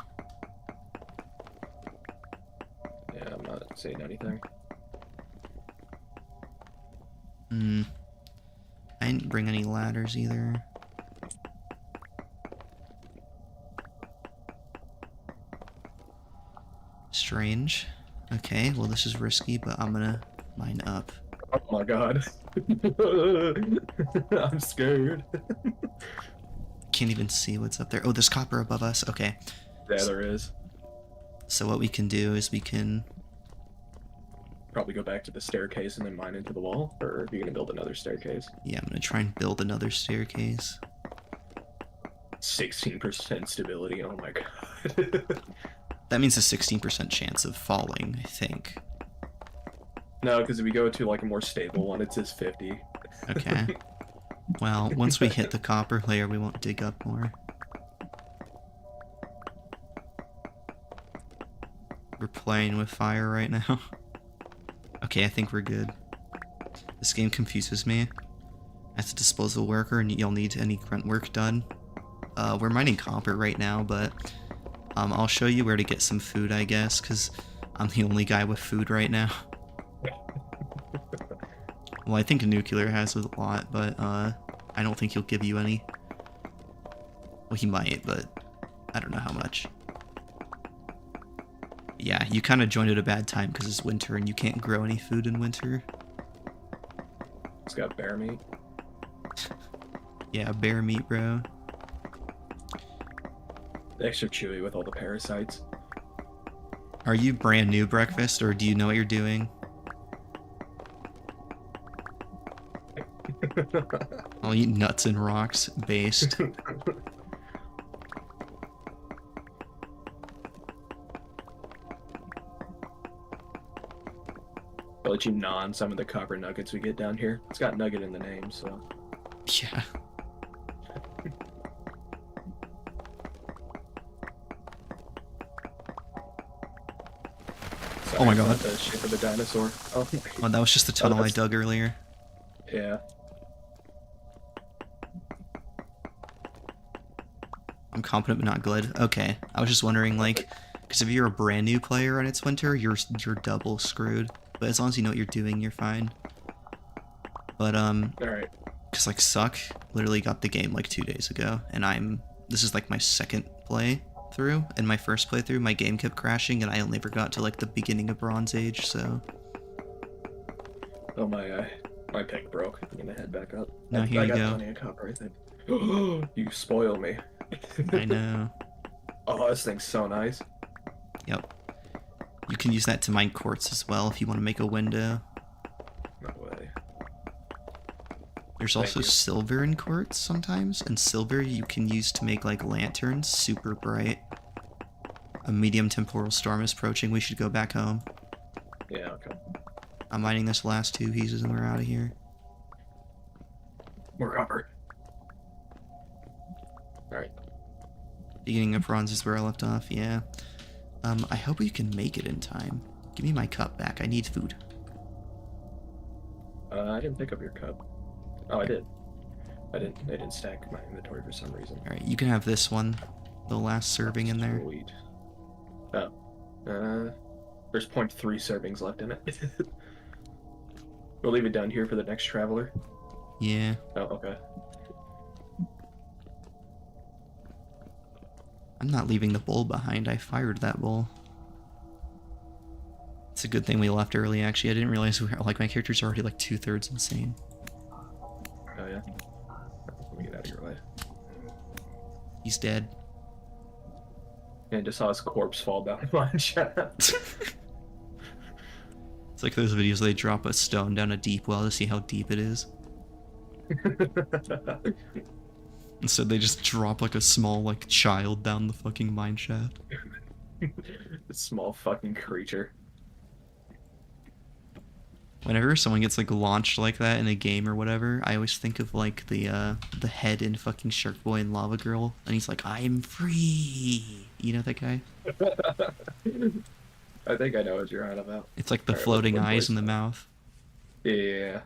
Yeah, I'm not saying anything. I didn't bring any ladders either. Strange. Okay, well this is risky, but I'm gonna mine up. Oh my god. I'm scared. Can't even see what's up there. Oh, there's copper above us. Okay. Yeah, there is. So what we can do is we can... Probably go back to the staircase and then mine into the wall? Or are you gonna build another staircase? Yeah, I'm gonna try and build another staircase. 16% stability, oh my god. That means a 16% chance of falling, I think. No, because if we go to like a more stable one, it says 50. Okay. Well, once we hit the copper layer, we won't dig up more. We're playing with fire right now. Okay, I think we're good. This game confuses me. As a disposal worker, and you'll need any grunt work done. We're mining copper right now, but I'll show you where to get some food, I guess, because I'm the only guy with food right now. Well, I think Nuclear has a lot, but I don't think he'll give you any. Well, he might, but I don't know how much. Yeah, you kind of joined at a bad time because it's winter and you can't grow any food in winter. It's got bear meat. Yeah, bear meat, bro. Extra chewy with all the parasites. Are you brand new, Breakfast, or do you know what you're doing? I'll eat nuts and rocks, based. I'll let you gnaw on some of the copper nuggets we get down here. It's got nugget in the name, so. Yeah. Sorry, Oh my it's god. not the shape of a dinosaur. Oh my Oh, that was just the tunnel I that's- dug earlier. Yeah. I'm competent but not good. Okay, I was just wondering, like, because if you're a brand new player and it's winter, you're double screwed. But as long as you know what you're doing, you're fine. But Alright. because like Suck literally got the game like 2 days ago, and this is like my second play through, and my first playthrough my game kept crashing, and I only ever got to like the beginning of Bronze Age, so. Oh my pick broke. I'm gonna head back up. No, here I you got go. plenty of copper, I think. You spoil me. I know. Oh, this thing's so nice. Yep. You can use that to mine quartz as well if you want to make a window. No way. There's Thank also you. silver in quartz sometimes, and silver you can use to make like lanterns, super bright. A medium temporal storm is approaching, we should go back home. Yeah, okay. I'm mining this last 2 pieces and we're out of here. More copper. Alright. Beginning of bronze is where I left off, yeah. I hope we can make it in time. Give me my cup back. I need food. I didn't pick up your cup. Oh, I did. I didn't stack my inventory for some reason. Alright, you can have this one. The last serving in there. Sweet. Oh. There's 0.3 servings left in it. We'll leave it down here for the next traveler. Yeah. Oh, okay. I'm not leaving the bull behind. I fired that bull. It's a good thing we left early, actually. I didn't realize we were, like, my character's already like 2/3 insane. Oh, yeah. Let me get out of your way. He's dead. Yeah, I just saw his corpse fall down the mine shaft. It's like those videos they drop a stone down a deep well to see how deep it is. Instead they just drop like a small like child down the fucking mine shaft. This small fucking creature. Whenever someone gets like launched like that in a game or whatever, I always think of like the head in fucking Shark Boy and Lava Girl, and he's like, "I'm free." You know that guy? I think I know what you're on about. It's like the Alright, floating what eyes voice in the now? mouth. Yeah.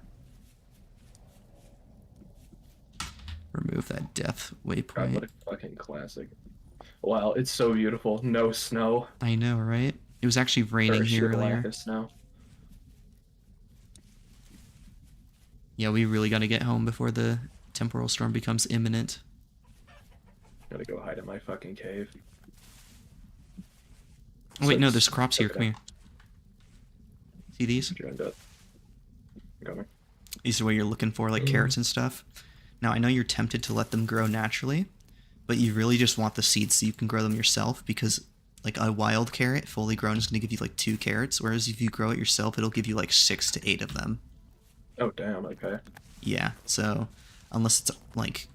Remove that death God, waypoint. what a fucking classic. Wow, it's so beautiful. No snow. I know, right? It was actually raining Or here sheer earlier. lack of snow. Yeah, we really gotta get home before the temporal storm becomes imminent. Gotta go hide in my fucking cave. Oh wait, no, So- there's crops here. okay. Come here. See these? Joined up. Coming. These are what you're looking for, like carrots and stuff. Now, I know you're tempted to let them grow naturally, but you really just want the seeds so you can grow them yourself, because like a wild carrot, fully grown, is going to give you like 2 carrots, whereas if you grow it yourself, it'll give you like 6 to 8 of them. Oh, damn, okay. Yeah, so unless it's like,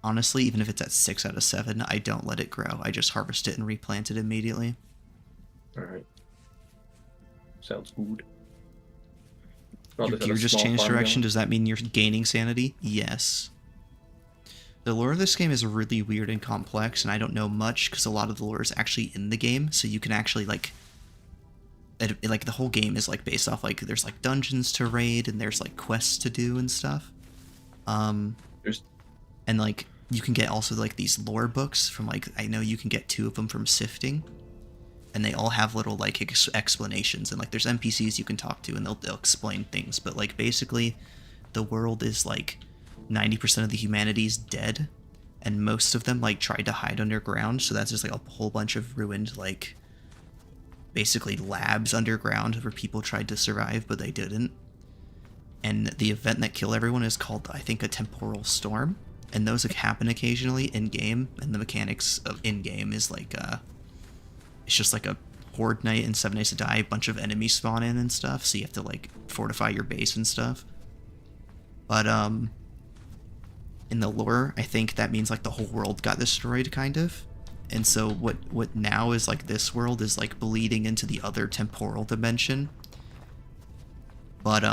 honestly, even if it's at 6 out of 7, I don't let it grow. I just harvest it and replant it immediately. Alright. Sounds good. Your is that a gear just small changed farm direction. going? Does that mean you're gaining sanity? Yes. The lore of this game is really weird and complex, and I don't know much because a lot of the lore is actually in the game, so you can actually like the whole game is like based off like there's like dungeons to raid and there's like quests to do and stuff. There's And like you can get also like these lore books from like, I know you can get 2 of them from Sifting, and they all have little like explanations, and like there's NPCs you can talk to and they'll explain things, but like basically the world is like 90% of the humanity's dead, and most of them like tried to hide underground, so that's just like a whole bunch of ruined like basically labs underground where people tried to survive but they didn't. And the event that killed everyone is called, I think, a temporal storm, and those like happen occasionally in game, and the mechanics of in game is like it's just like a horde night in 7 Days to Die, a bunch of enemies spawn in and stuff, so you have to like fortify your base and stuff. But in the lore, I think that means like the whole world got destroyed, kind of. And so what now is like this world is like bleeding into the other temporal dimension. But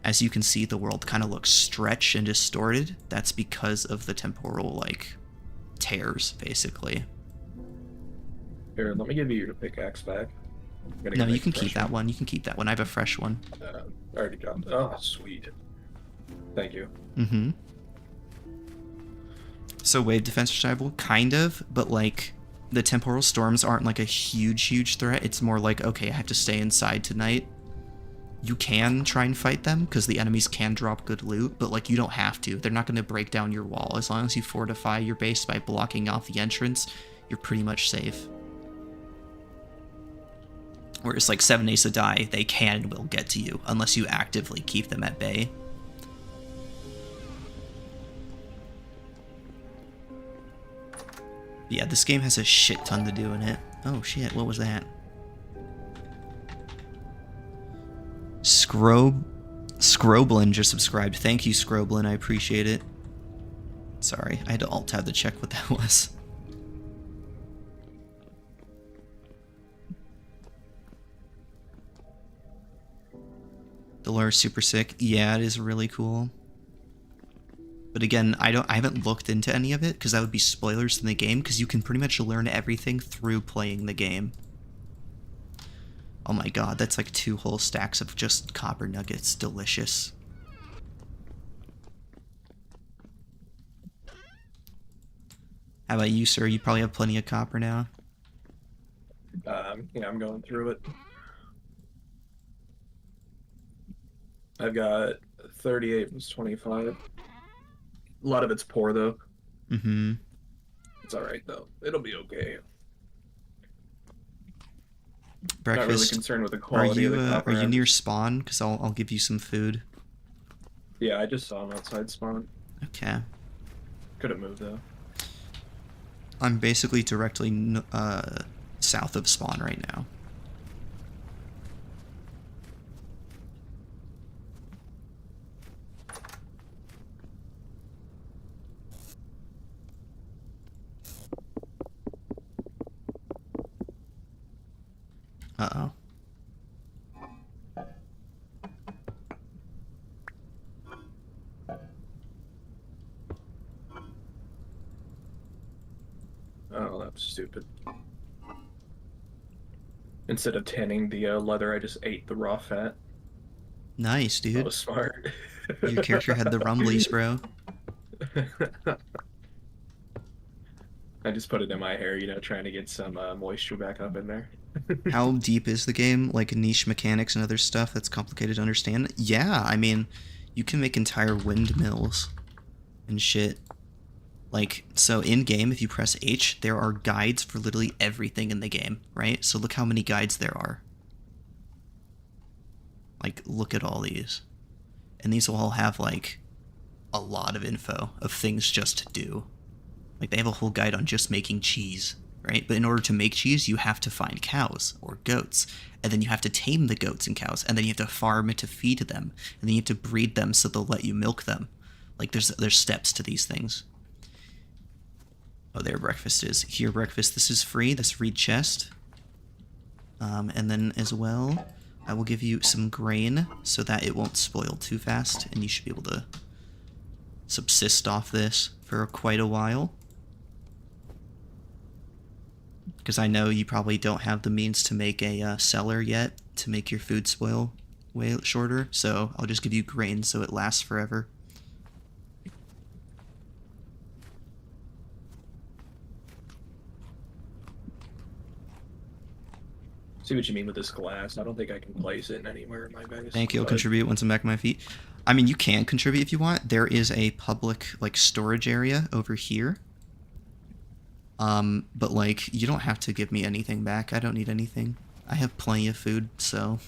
as you can see, the world kind of looks stretched and distorted. That's because of the temporal like tears, basically. Here, let me give you your pickaxe back. No, you can keep that one. You can keep that one. I have a fresh one. I already dropped it. Oh, sweet. Thank you. Mm-hmm. So wave defense survival, kind of, but like the temporal storms aren't like a huge threat. It's more like, okay, I have to stay inside tonight. You can try and fight them because the enemies can drop good loot, but like you don't have to. They're not going to break down your wall. As long as you fortify your base by blocking off the entrance, you're pretty much safe. Whereas like 7 Days to Die, they can and will get to you unless you actively keep them at bay. Yeah, this game has a shit ton to do in it. Oh shit, what was that? Scroblin just subscribed. Thank you, Scroblin, I appreciate it. Sorry, I had to alt-tab to check what that was. The lore is super sick. Yeah, it is really cool. But again, I haven't looked into any of it because that would be spoilers in the game, because you can pretty much learn everything through playing the game. Oh my god, that's like 2 whole stacks of just copper nuggets. Delicious. How about you, sir? You probably have plenty of copper now. Yeah, I'm going through it. I've got 38 plus 25. A lot of it's poor though. Mm-hmm. It's all right though. It'll be okay. Breakfast. Not really concerned with the quality of the copper. Are you near spawn? Because I'll give you some food. Yeah, I just saw him outside spawn. Okay. Couldn't move though. I'm basically directly south of spawn right now. Uh-oh. Oh, that's stupid. Instead of tanning the leather, I just ate the raw fat. Nice, That dude. was smart. Your character had the rumblies, bro. I just put it in my hair, you know, trying to get some moisture back up in there. How deep is the game? Like niche mechanics and other stuff that's complicated to understand? Yeah, I mean, you can make entire windmills and shit. Like, so in-game, if you press H, there are guides for literally everything in the game, right? So look how many guides there are. Like, look at all these. And these will all have, like, a lot of info of things just to do. Like, they have a whole guide on just making cheese, right? But in order to make cheese, you have to find cows or goats. And then you have to tame the goats and cows. And then you have to farm it to feed them. And then you have to breed them so they'll let you milk them. Like, there's steps to these things. Oh, there breakfast is. Here, breakfast. This is free. This read chest. And then as well, I will give you some grain so that it won't spoil too fast. And you should be able to subsist off this for quite a while. Because I know you probably don't have the means to make a cellar yet to make your food spoil way shorter. So I'll just give you grain so it lasts forever. See what you mean with this glass. I don't think I can place it anywhere in my base. Thank you. I'll but- contribute once I'm back on my feet. I mean, you can contribute if you want. There is a public, like, storage area over here. But, like, you don't have to give me anything back. I don't need anything. I have plenty of food, so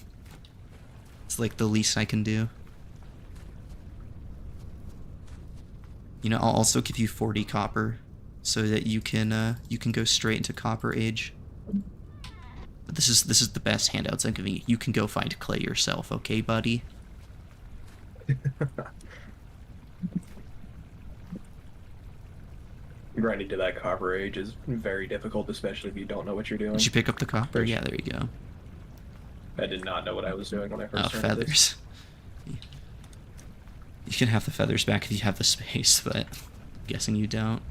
it's, like, the least I can do. You know, I'll also give you 40 copper so that you can go straight into Copper Age. But this is the best handouts I'm giving you. You can go find clay yourself, okay, buddy? Grinding to that copper age is very difficult, especially if you don't know what you're doing. Did you pick up the copper? Yeah, there you go. I did not know what I was doing when I first Oh, started this. feathers. You can have the feathers back if you have the space, but I'm guessing you don't.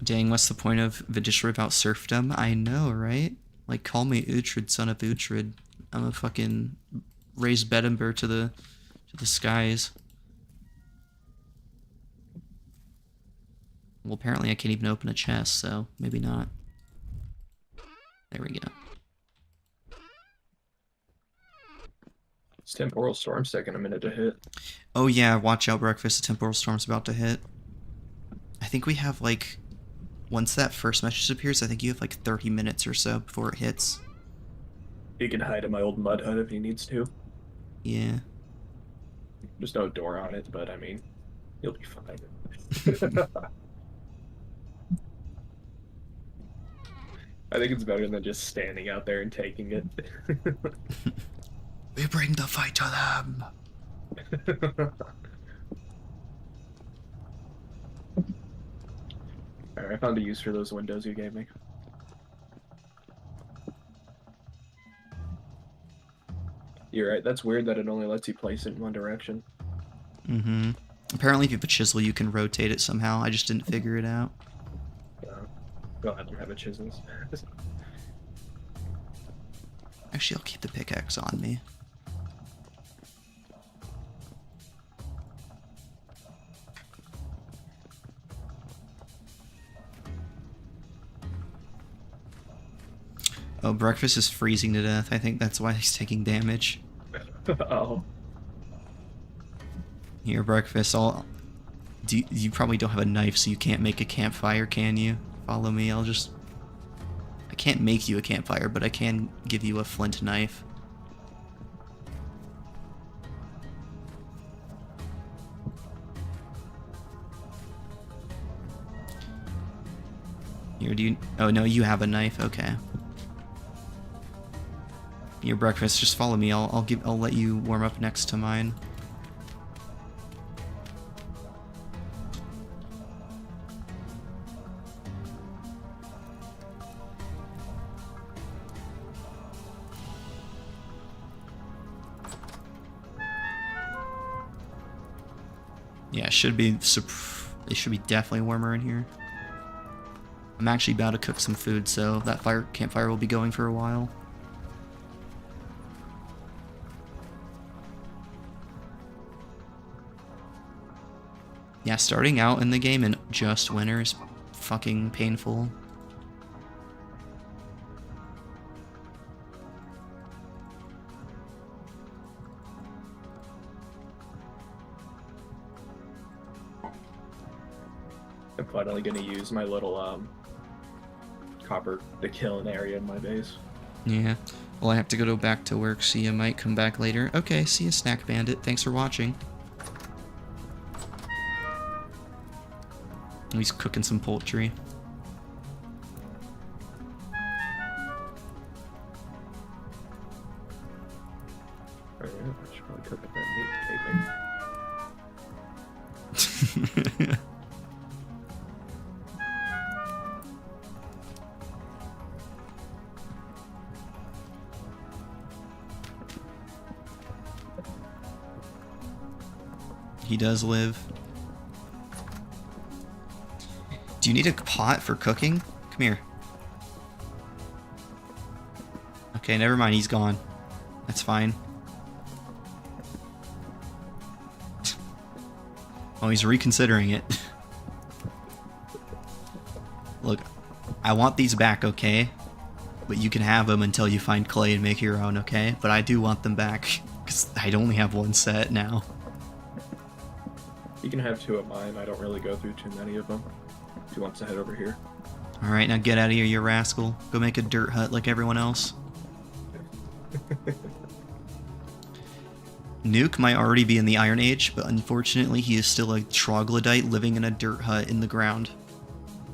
Dang, what's the point of Vidishra about serfdom? I know, right? Like, call me Uhtred, son of Uhtred. I'm a fucking raise Bedember to the skies. Well, apparently I can't even open a chest, so maybe not. There we go. This temporal storm's taking a minute to hit. Oh yeah, watch out, breakfast. The temporal storm's about to hit. I think we have, like, once that first message appears, I think you have like 30 minutes or so before it hits. He can hide in my old mud hut if he needs to. Yeah. There's no door on it, but I mean, he'll be fine. I think it's better than just standing out there and taking it. We bring the fight to them. Alright, I found a use for those windows you gave me. You're right. That's weird that it only lets you place it in one direction. Mm-hmm. Apparently, if you have a chisel, you can rotate it somehow. I just didn't figure it out. Well, I don't have a chisel. Actually, I'll keep the pickaxe on me. Oh, breakfast is freezing to death. I think that's why he's taking damage. Oh. Here, breakfast. You probably don't have a knife, so you can't make a campfire, can you? Follow me. I can't make you a campfire, but I can give you a flint knife. Here, oh no, you have a knife. Okay. Your breakfast. Just follow me. I'll let you warm up next to mine. Yeah, it should be definitely warmer in here. I'm actually about to cook some food, so that campfire will be going for a while. Yeah, starting out in the game in just winter is fucking painful. I'm finally gonna use my little copper to kill an area in my base. Yeah. Well, I have to go back to work, so you might come back later. Okay, see you, Snack Bandit. Thanks for watching. He's cooking some poultry. Oh, yeah, I should probably cook up that meat. He does live. Do you need a pot for cooking? Come here. Okay, never mind. He's gone. That's fine. Oh, he's reconsidering it. Look, I want these back, okay? But you can have them until you find clay and make your own, okay? But I do want them back, because I only have one set now. You can have two of mine. I don't really go through too many of them. If he wants to head over here. Alright, now get out of here, you rascal. Go make a dirt hut like everyone else. Nuke might already be in the Iron Age, but unfortunately he is still a troglodyte living in a dirt hut in the ground.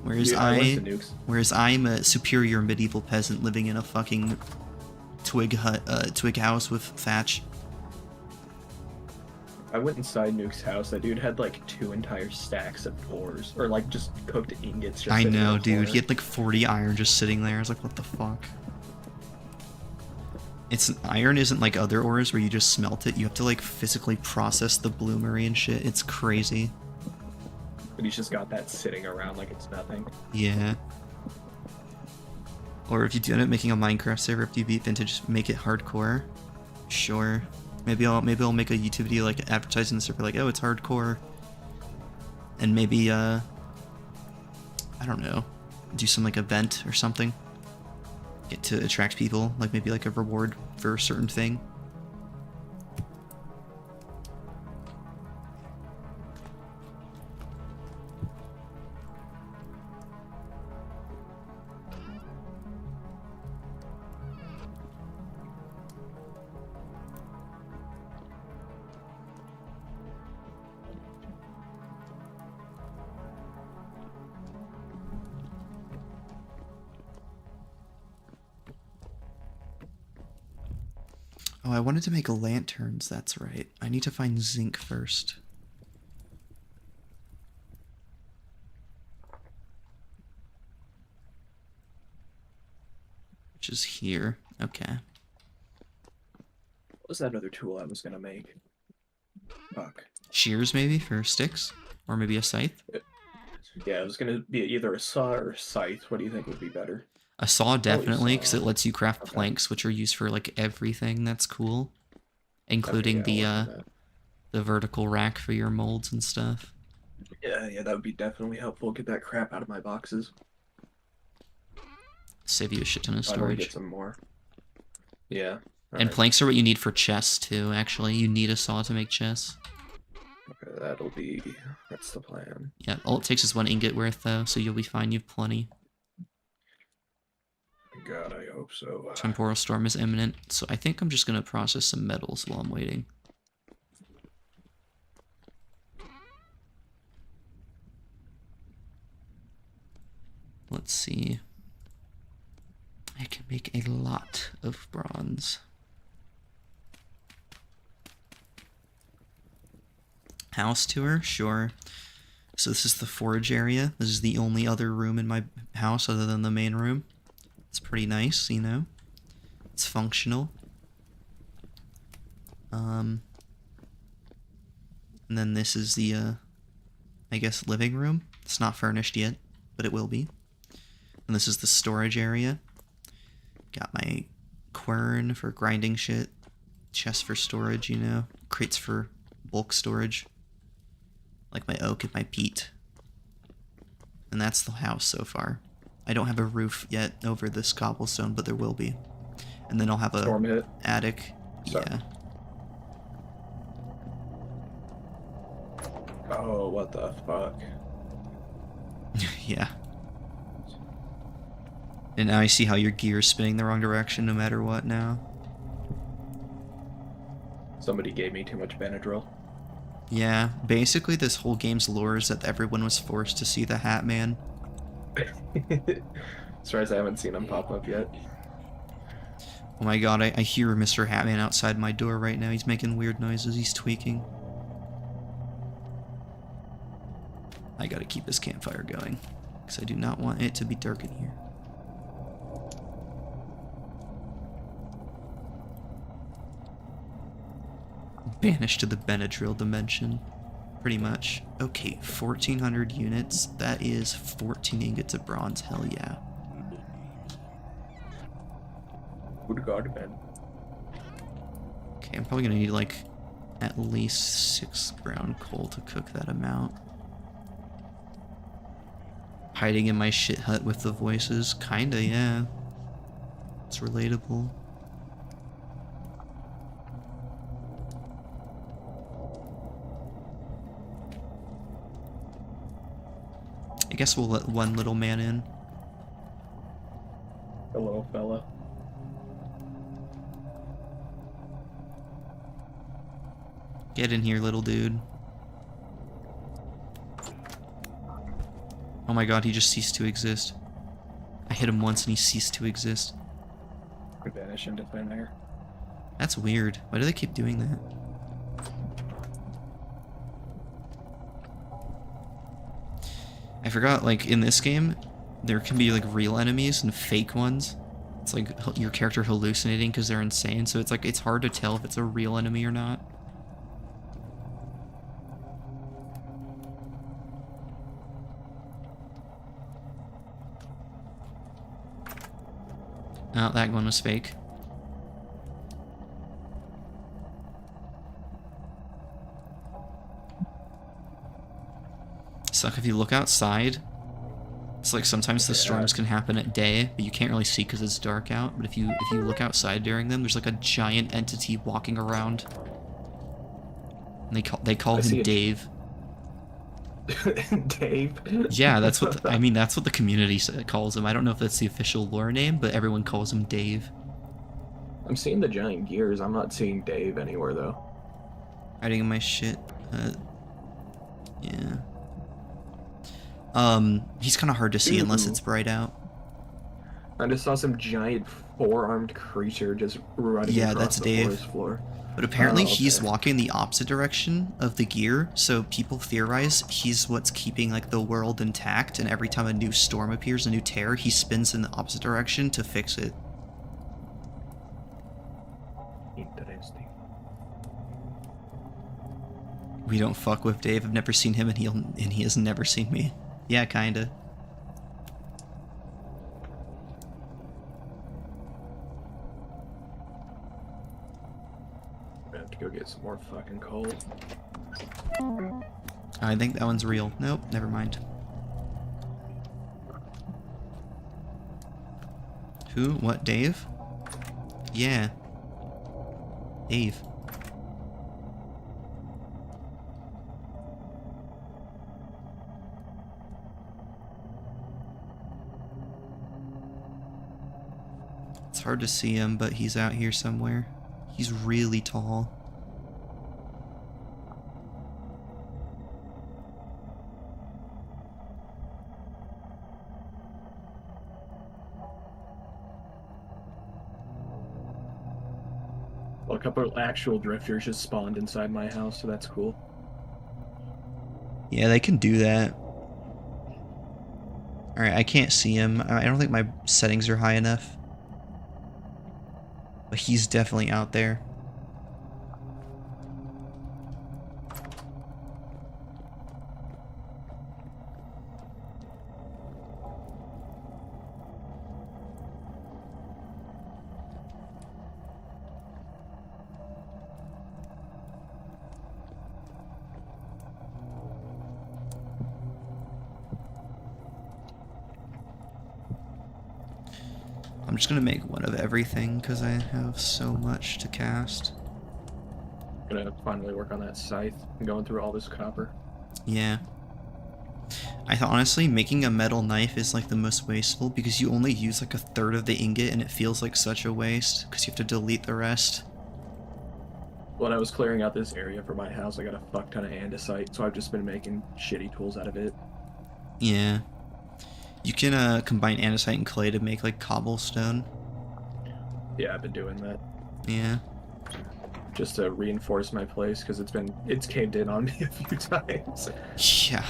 Whereas Dude, I'm a superior medieval peasant living in a fucking twig house with thatch. I went inside Nuke's house. That dude had like 2 entire stacks of ores, or like just cooked ingots. Just I sitting in know, the dude. corner. He had like 40 iron just sitting there. I was like, what the fuck? Iron isn't like other ores where you just smelt it. You have to like physically process the bloomery and shit. It's crazy. But he's just got that sitting around like it's nothing. Yeah. Or if you do end up making a Minecraft server after you beat Vintage, make it hardcore. Sure. Maybe I'll make a YouTube video like advertising the server like, oh, it's hardcore. And maybe I don't know, do some like event or something. Get to attract people, like maybe like a reward for a certain thing. Oh, I wanted to make lanterns, that's right. I need to find zinc first. Which is here. Okay. What was that other tool I was gonna make? Fuck. Shears maybe for sticks, or maybe a scythe. Yeah, it was gonna be either a saw or a scythe. What do you think would be better? A saw definitely, because saw. it lets you craft Okay. planks, which are used for like everything. That's cool, including Okay, yeah, I'll work on the vertical rack for your molds and stuff. that. Yeah, that would be definitely helpful. Get that crap out of my boxes. Save you a shit ton of I want to get storage. some more. Yeah. And alright. planks are what you need for chests too. Actually, you need a saw to make chests. Okay, that's the plan. Yeah, all it takes is 1 ingot worth though, so you'll be fine. You've plenty. God, I hope so. Temporal storm is imminent, so I think I'm just gonna process some metals while I'm waiting. Let's see. I can make a lot of bronze. House tour? Sure. So this is the forge area. This is the only other room in my house other than the main room. It's pretty nice, you know. It's functional. And then this is the, I guess, living room. It's not furnished yet, but it will be. And this is the storage area. Got my quern for grinding shit. Chest for storage, you know. Crates for bulk storage. Like my oak and my peat. And that's the house so far. I don't have a roof yet over this cobblestone, but there will be. And then I'll have a Storm hit. attic. Sorry. Yeah. Oh, what the fuck? Yeah. And now I see how your gear is spinning the wrong direction no matter what now. Somebody gave me too much Benadryl. Yeah, basically this whole game's lore is that everyone was forced to see the Hat Man. Surprised I haven't seen him pop up yet. Oh my god, I hear Mr. Hatman outside my door right now. He's making weird noises, he's tweaking. I gotta keep this campfire going, because I do not want it to be dark in here. Banished to the Benadryl dimension. Pretty much. Okay, 1,400 units. That is 14 ingots of bronze. Hell yeah. Would God Ben. Okay, I'm probably gonna need like at least 6 brown coal to cook that amount. Hiding in my shit hut with the voices. Kinda, yeah. It's relatable. I guess we'll let one little man in. The little fella. Get in here, little dude. Oh my god, he just ceased to exist. I hit him once and he ceased to exist. Could vanish into thin air. That's weird. Why do they keep doing that? I forgot, like, in this game, there can be, like, real enemies and fake ones. It's like your character hallucinating because they're insane, so it's like, it's hard to tell if it's a real enemy or not. Oh, that one was fake. Suck if you look outside. It's like sometimes the storms can happen at day, but you can't really see because it's dark out. But if you look outside during them, there's like a giant entity walking around. And they call him Dave. Dave? Yeah, that's what I mean. That's what the community calls him. I don't know if that's the official lore name, but everyone calls him Dave. I'm seeing the giant gears. I'm not seeing Dave anywhere though. Hiding in my shit. Yeah. He's kind of hard to see unless it's bright out. I just saw some giant four-armed creature just running Yeah, across that's the Dave. forest floor. But apparently Oh, okay. he's walking the opposite direction of the gear, so people theorize he's what's keeping like the world intact, and every time a new storm appears, a new terror, he spins in the opposite direction to fix it. Interesting. We don't fuck with Dave. I've never seen him, and he has never seen me. Yeah, kinda. I have to go get some more fucking coal. I think that one's real. Nope, never mind. Who? What? Dave? Yeah. Dave. It's hard to see him, but he's out here somewhere. He's really tall. Well, a couple of actual drifters just spawned inside my house, so that's cool. Yeah, they can do that. Alright, I can't see him. I don't think my settings are high enough. But he's definitely out there. I'm just gonna make one of everything because I have so much to cast. Gonna finally work on that scythe and going through all this copper. Yeah. I thought honestly making a metal knife is like the most wasteful because you only use like a third of the ingot and it feels like such a waste because you have to delete the rest. When I was clearing out this area for my house, I got a fuck ton of andesite, so I've just been making shitty tools out of it. Yeah. You can combine andesite and clay to make like cobblestone. Yeah, I've been doing that. Yeah. Just to reinforce my place, because it's caved in on me a few times. Yeah.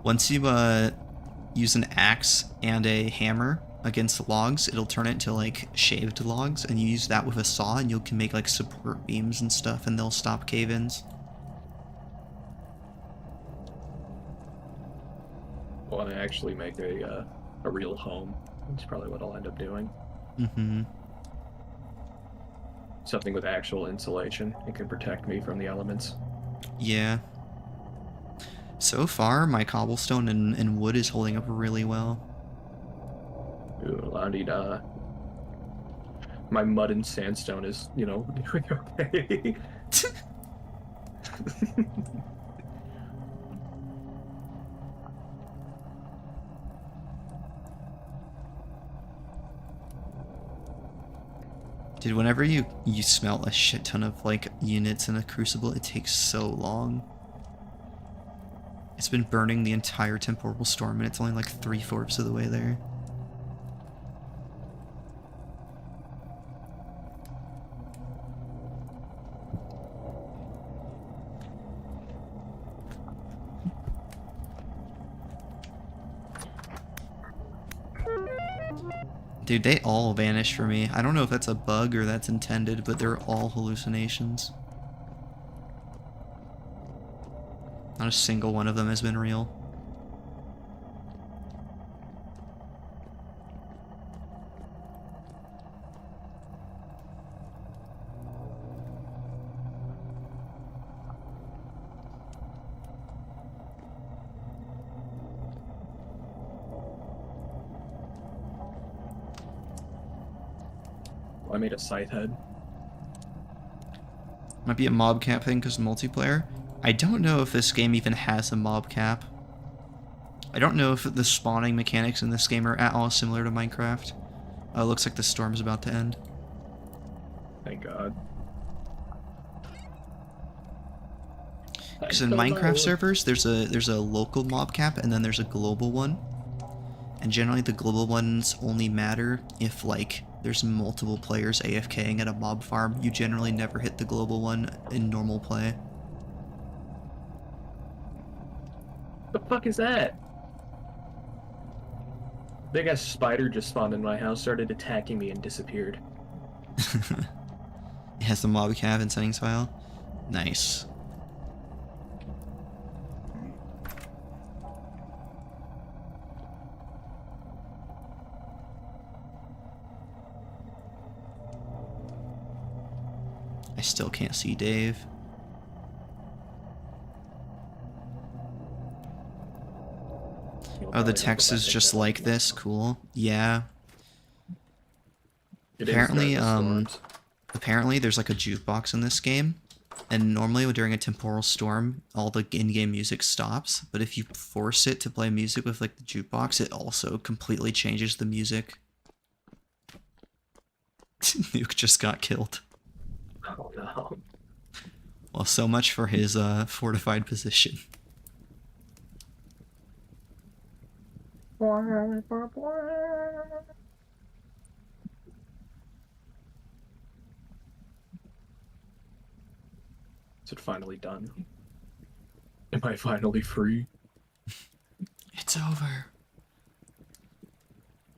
Once you use an axe and a hammer against logs, it'll turn it into like shaved logs, and you use that with a saw and you can make like support beams and stuff and they'll stop cave-ins. Well, and I actually make a real home. That's probably what I'll end up doing. Mm-hmm. Something with actual insulation. It can protect me from the elements. Yeah. So far, my cobblestone and wood is holding up really well. Ooh, I need, my mud and sandstone is, you know, doing okay. Dude, whenever you smelt a shit ton of like units in a crucible, it takes so long. It's been burning the entire temporal storm and it's only like 3/4 of the way there. Dude, they all vanish for me. I don't know if that's a bug or that's intended, but they're all hallucinations. Not a single one of them has been real. I made a scythe head. Might be a mob cap thing because multiplayer. I don't know if this game even has a mob cap. I don't know if the spawning mechanics in this game are at all similar to Minecraft. Looks like the storm's about to end. Thank God. Because in Minecraft servers, there's a local mob cap and then there's a global one. And generally the global ones only matter if like there's multiple players AFKing at a mob farm. You generally never hit the global one in normal play. The fuck is that? Big ass spider just spawned in my house, started attacking me, and disappeared. It has the mob cap and settings file. Nice. I still can't see Dave. Oh, the text is just like this. Cool. Yeah. Apparently, apparently there's like a jukebox in this game, and normally during a temporal storm, all the in-game music stops. But if you force it to play music with like the jukebox, it also completely changes the music. Nuke just got killed. Oh no. Well, so much for his fortified position. Is it finally done? Am I finally free? It's over.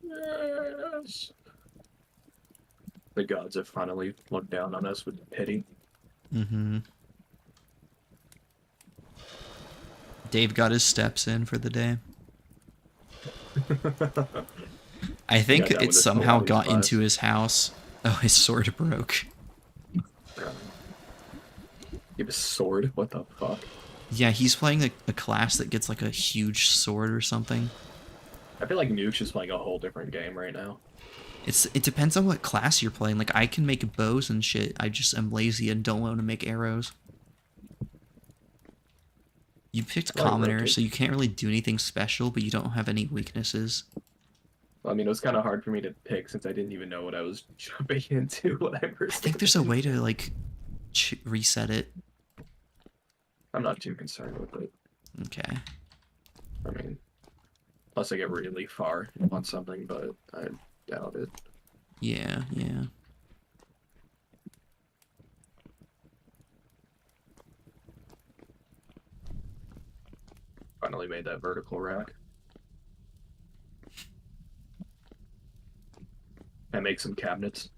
Yes. The gods have finally looked down on us with pity. Mm-hmm. Dave got his steps in for the day. I think it somehow got into his house. Oh, his sword broke. You have a sword? What the fuck? Yeah, he's playing a class that gets like a huge sword or something. I feel like Nuke's just playing a whole different game right now. It depends on what class you're playing. Like, I can make bows and shit. I just am lazy and don't want to make arrows. You picked commoner, so you can't really do anything special, but you don't have any weaknesses. Well, I mean, it was kind of hard for me to pick since I didn't even know what I was jumping into when I first. I think there's a way to like reset it. I'm not too concerned with it. Okay. I mean, unless I get really far on something, but I doubt it. Yeah, yeah. Finally made that vertical rack. I make some cabinets.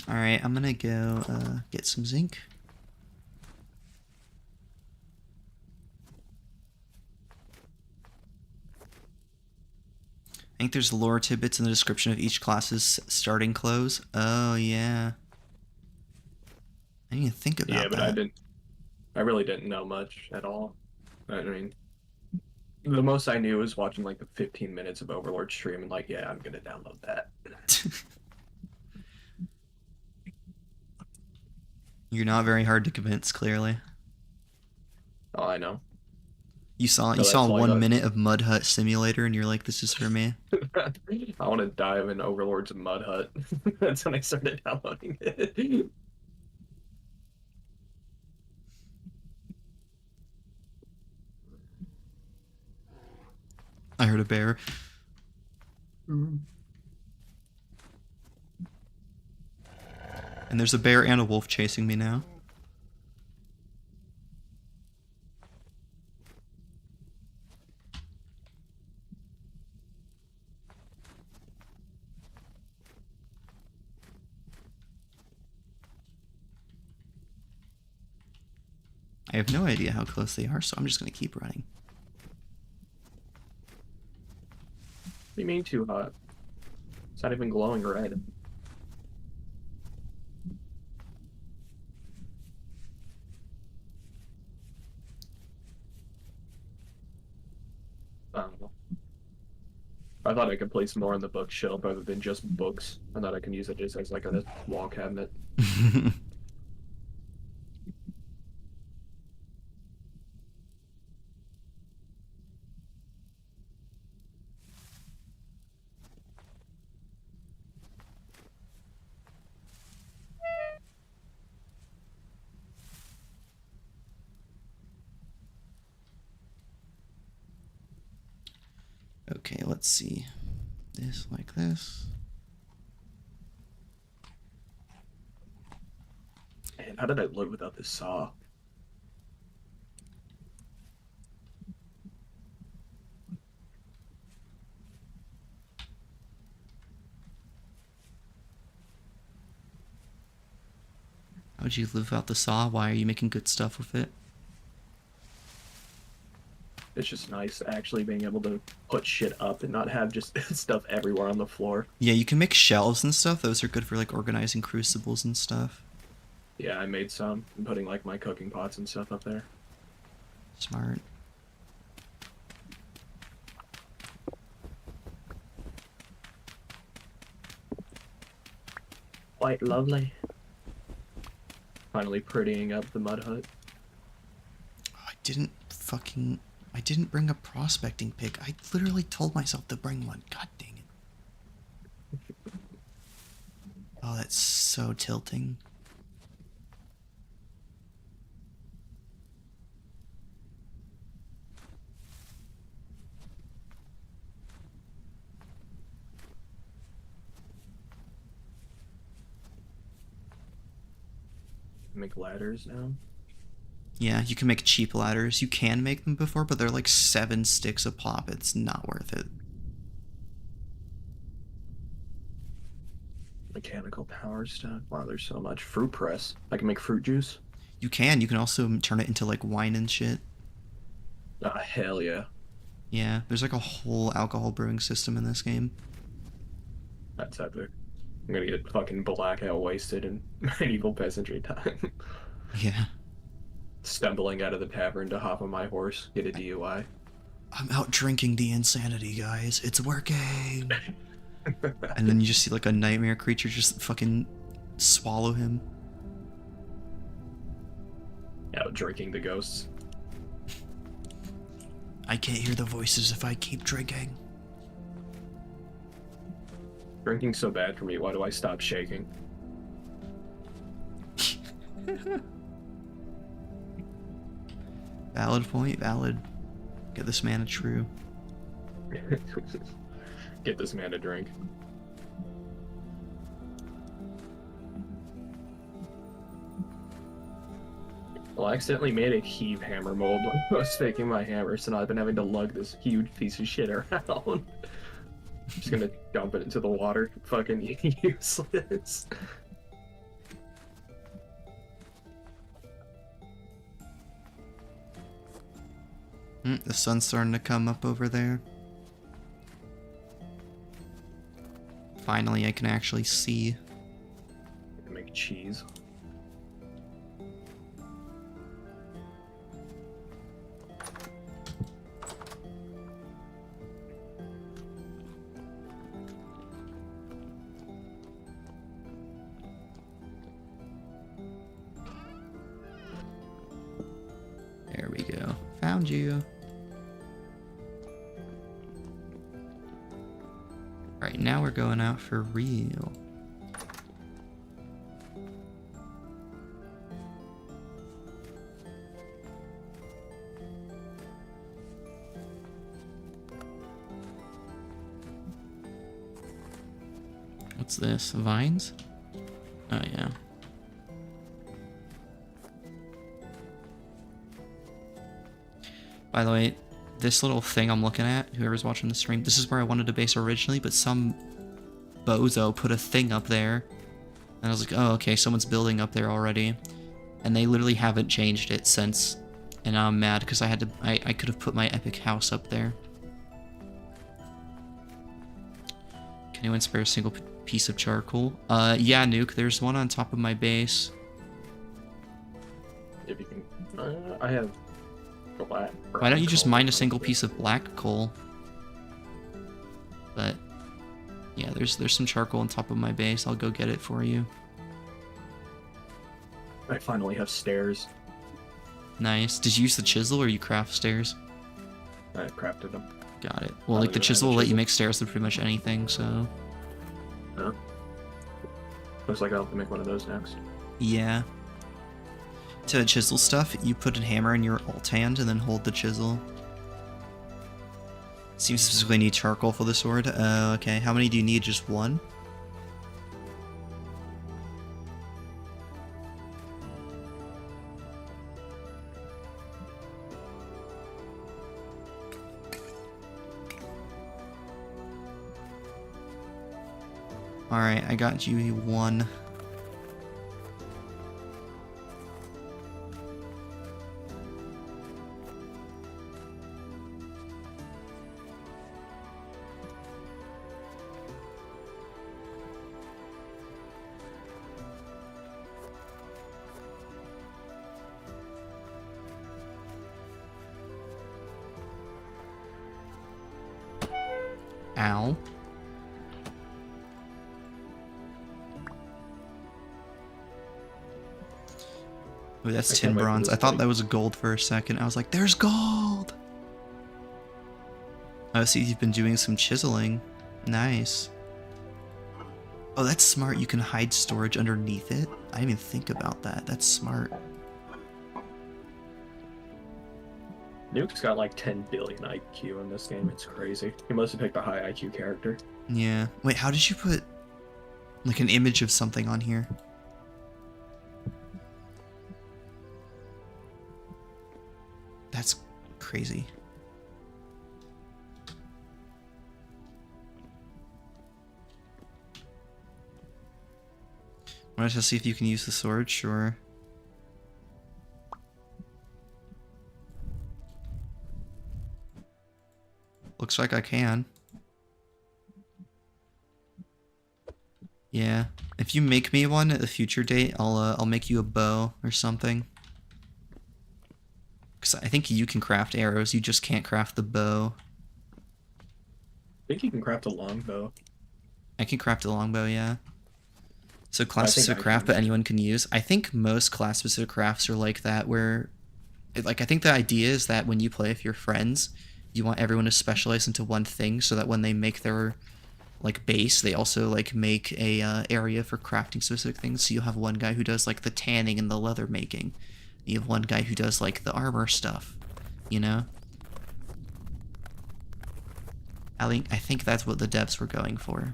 Alright, I'm gonna go get some zinc. I think there's lore tidbits in the description of each class's starting clothes. Oh, yeah. I didn't even think about that. Yeah, but I really didn't know much at all. I mean, the most I knew was watching like the 15 minutes of Overlord stream and like, yeah, I'm gonna download that. You're not very hard to convince, clearly. Oh, I know. You saw 1 minute of Mud Hut Simulator and you're like, this is for me. I want to dive in Overlord's Mud Hut. That's when I started downloading it. I heard a bear. And there's a bear and a wolf chasing me now. I have no idea how close they are, so I'm just going to keep running. What do you mean too hot? It's not even glowing red. I don't know. I thought I could place more on the bookshelf other than just books. I thought I could use it just as like a wall cabinet. Okay, let's see. This like this. Man, how did I live without this saw? How'd you live out the saw? Why are you making good stuff with it? It's just nice actually being able to put shit up and not have just stuff everywhere on the floor. Yeah, you can make shelves and stuff. Those are good for like organizing crucibles and stuff. Yeah, I made some. I'm putting like my cooking pots and stuff up there. Smart. Quite lovely. Finally prettying up the mud hut. I didn't bring a prospecting pick. I literally told myself to bring one. God dang it. Oh, that's so tilting. Make ladders now. Yeah, you can make cheap ladders. You can make them before, but they're like 7 sticks a pop. It's not worth it. Mechanical power stuff. Wow, there's so much. Fruit press. I can make fruit juice. You can. You can also turn it into like wine and shit. Ah, hell yeah. Yeah, there's like a whole alcohol brewing system in this game. That's epic. I'm gonna get fucking blackout wasted in medieval peasantry time. Yeah. Stumbling out of the tavern to hop on my horse, get a DUI. I'm out drinking the insanity, guys. It's working. And then you just see like a nightmare creature just fucking swallow him. Out drinking the ghosts. I can't hear the voices if I keep drinking. Drinking's so bad for me, why do I stop shaking? Valid point, valid. Get this man a true. Get this man a drink. Well, I accidentally made a heave hammer mold when I was faking my hammer, so now I've been having to lug this huge piece of shit around. Just gonna dump it into the water. Fucking useless. The sun's starting to come up over there. Finally, I can actually see. Make cheese. There we go. Found you. Right, now we're going out for real. What's this? Vines? Oh, yeah. By the way, this little thing I'm looking at, whoever's watching the stream, this is where I wanted to base originally, but some bozo put a thing up there. And I was like, oh, okay, someone's building up there already. And they literally haven't changed it since. And now I'm mad because I could have put my epic house up there. Can anyone spare a single piece of charcoal? Yeah, Nuke, there's one on top of my base. If you can, I have black. Why don't you just mine a single piece of black coal? But yeah, there's some charcoal on top of my base. I'll go get it for you. I finally have stairs. Nice. Did you use the chisel or you craft stairs? I crafted them. Got it. Well, like the chisel will let you make stairs with pretty much anything, so. Huh? Looks like I'll have to make one of those next. Yeah. To chisel stuff, you put a hammer in your alt hand and then hold the chisel. Seems specifically need charcoal for the sword. Okay. How many do you need? Just one? Alright, I got you one. Ow. Oh, that's I tin can't wait for bronze. this I thought fight. that was gold for a second. I was like, there's gold! Oh, see, you've been doing some chiseling. Nice. Oh, that's smart. You can hide storage underneath it. I didn't even think about that. That's smart. Nuke's got like 10 billion IQ in this game. It's crazy. He must have picked a high IQ character. Yeah. Wait, how did you put like an image of something on here? That's crazy. Wanted to see if you can use the sword? Sure. Looks like I can. Yeah. If you make me one at a future date, I'll make you a bow or something. Cause I think you can craft arrows, you just can't craft the bow. I think you can craft a longbow. I can craft a longbow, yeah. So I class-specific think I craft, can. but anyone can use. I think most class-specific crafts are like that, where, like, I think the idea is that when you play with your friends, you want everyone to specialize into one thing, so that when they make their, like, base, they also, like, make a area for crafting specific things. So you'll have one guy who does, like, the tanning and the leather making. You have one guy who does, like, the armor stuff, you know? I think that's what the devs were going for.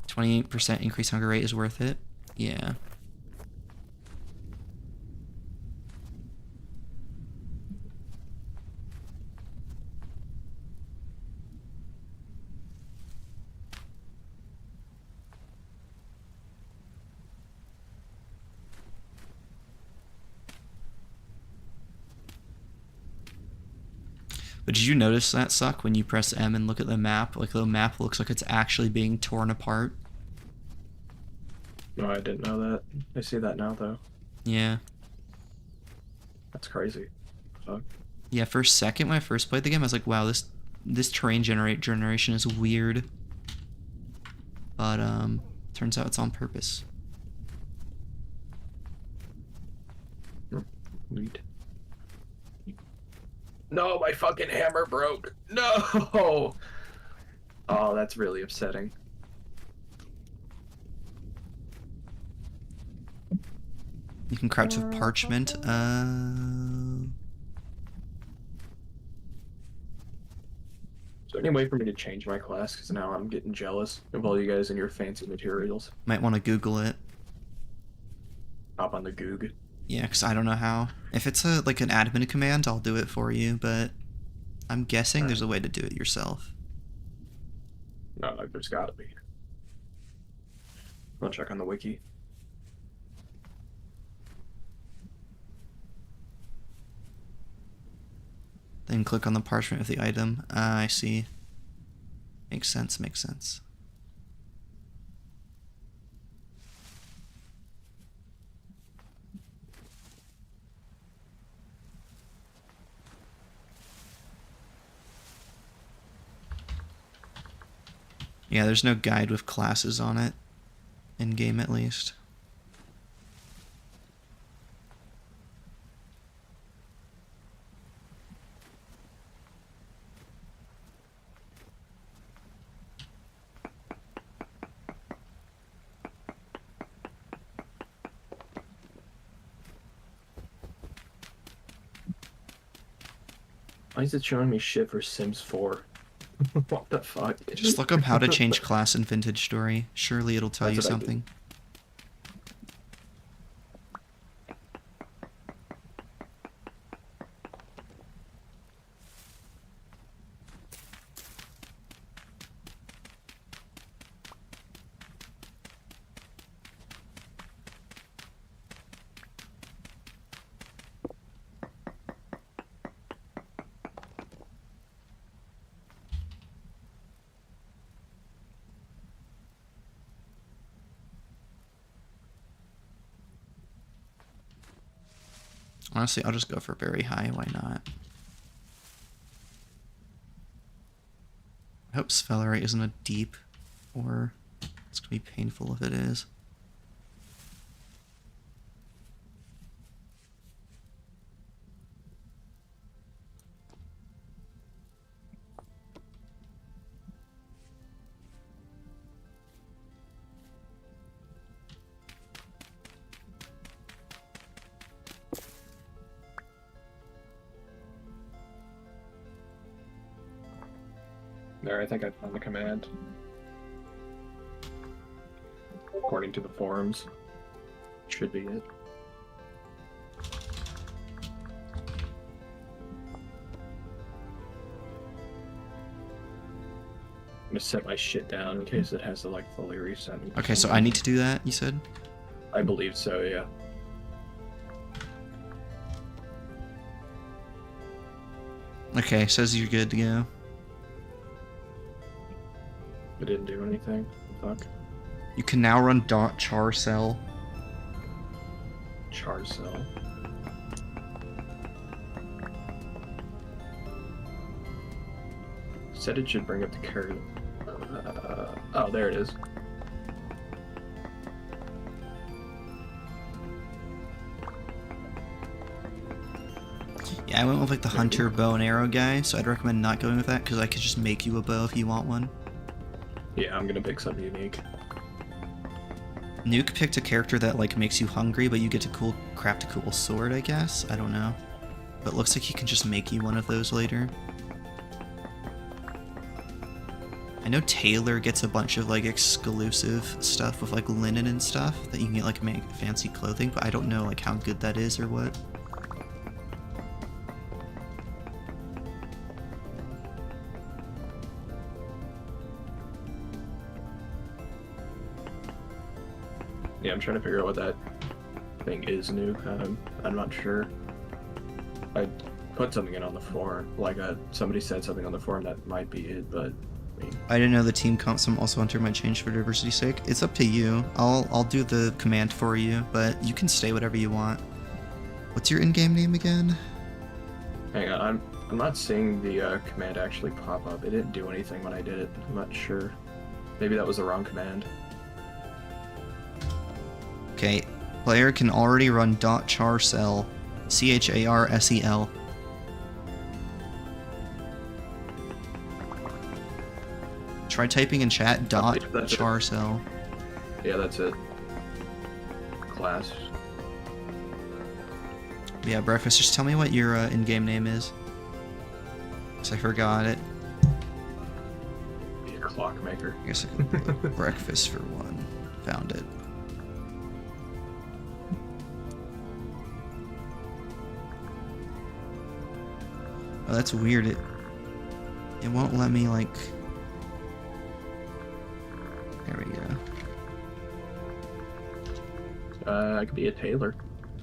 %28 increase hunger rate is worth it. Yeah. But did you notice that, Suck, when you press M and look at the map? Like, the map looks like it's actually being torn apart. No, I didn't know that. I see that now, though. Yeah. That's crazy. Fuck. Yeah, for a second when I first played the game, I was like, wow, this terrain generation is weird. But, turns out it's on purpose. Neat. No, my fucking hammer broke. No! Oh, that's really upsetting. You can crouch with parchment. Is there any way for me to change my class? Because now I'm getting jealous of all you guys and your fancy materials. Might want to Google it. Hop on the Goog. Yeah, because I don't know how. If it's like an admin command, I'll do it for you, but I'm guessing there's a way to do it yourself. No, like, there's gotta be. I'll check on the wiki. Then click on the parchment of the item. I see. Makes sense, makes sense. Yeah, there's no guide with classes on it. In-game, at least. Why is it showing me shit for Sims 4? What the fuck? Just look up how to change class in Vintage Story. Surely it'll tell you That's what I did. something. Honestly, I'll just go for very high. Why not? I hope Sphelerite isn't a deep, or it's gonna be painful if it is. There, I think I found the command. According to the forums. Should be it. I'm gonna set my shit down in case it has to like fully reset. Okay, so I need to do that, you said? I believe so, yeah. Okay, says you're good to go. It didn't do anything. Fuck. You can now run .char cell. Char cell. Said it should bring up the carry. Oh, there it is. Yeah, I went with like the hunter bow and arrow guy, so I'd recommend not going with that because I could just make you a bow if you want one. Yeah, I'm gonna pick something unique. Nuke picked a character that like makes you hungry, but you get to craft a cool sword, I guess. I don't know, but it looks like he can just make you one of those later. I know Taylor gets a bunch of like exclusive stuff with like linen and stuff that you can get like make fancy clothing, but I don't know like how good that is or what. Yeah, I'm trying to figure out what that thing is new. I'm not sure. I put something in on the forum, like somebody said something on the forum that might be it, but I mean, I didn't know the team comp some also hunter might change for diversity's sake. It's up to you. I'll do the command for you, but you can stay whatever you want. What's your in-game name again? hang on, I'm not seeing the command actually pop up. It didn't do anything when I did it. I'm not sure. Maybe that was the wrong command. Okay, player can already run .charcel, CHARSEL. Try typing in chat .charcel. Yeah, that's it. Class. Yeah, Breakfast, just tell me what your in-game name is. Because I forgot it. Be a clockmaker. I guess I can put Breakfast for one. Found it. Oh, that's weird. It won't let me, like... There we go. I could be a tailor.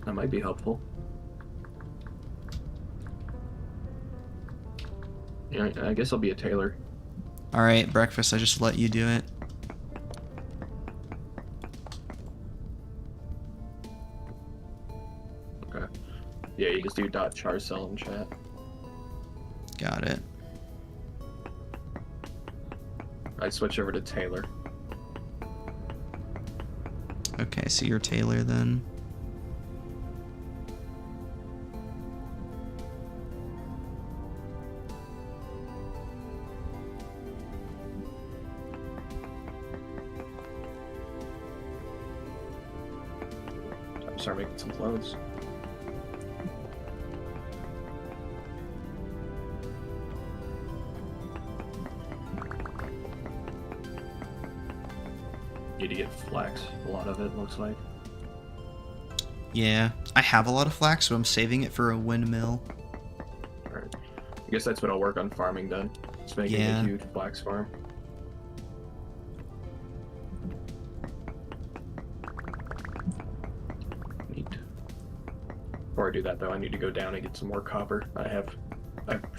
That might be helpful. Yeah, I guess I'll be a tailor. Alright, Breakfast, I just let you do it. Okay. Yeah, you just do .charcel in chat. Got it. I'd switch over to tailor. Okay, so you're Taylor then. Time to start making some clothes. Need to get flax. A lot of it looks like. Yeah, I have a lot of flax, but I'm saving it for a windmill. Alright. I guess that's what I'll work on farming then. Just making Yeah. a huge flax farm. Neat. Before I do that though, I need to go down and get some more copper. I've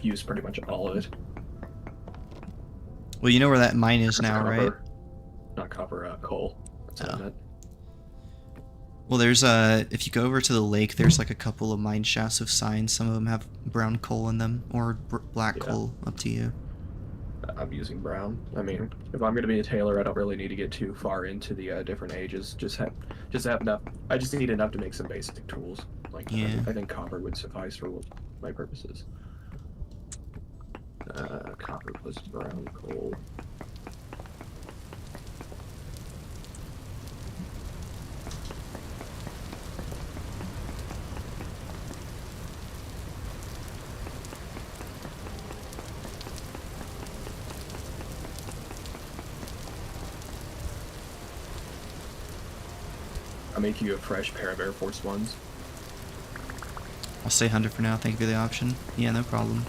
used pretty much all of it. Well, you know where that mine is now, Copper. right? Not copper, coal. That's what I Oh. meant. Well, there's if you go over to the lake, there's like a couple of mine shafts with signs. Some of them have brown coal in them, or black Yeah. coal, up to you. I'm using brown. I mean, if I'm gonna be a tailor, I don't really need to get too far into the different ages. Just have enough. I just need enough to make some basic tools. Like Yeah. I think copper would suffice for what my purposes. Copper plus brown coal. I'll make you a fresh pair of Air Force Ones. I'll say 100 for now. Thank you for the option. Yeah, no problem.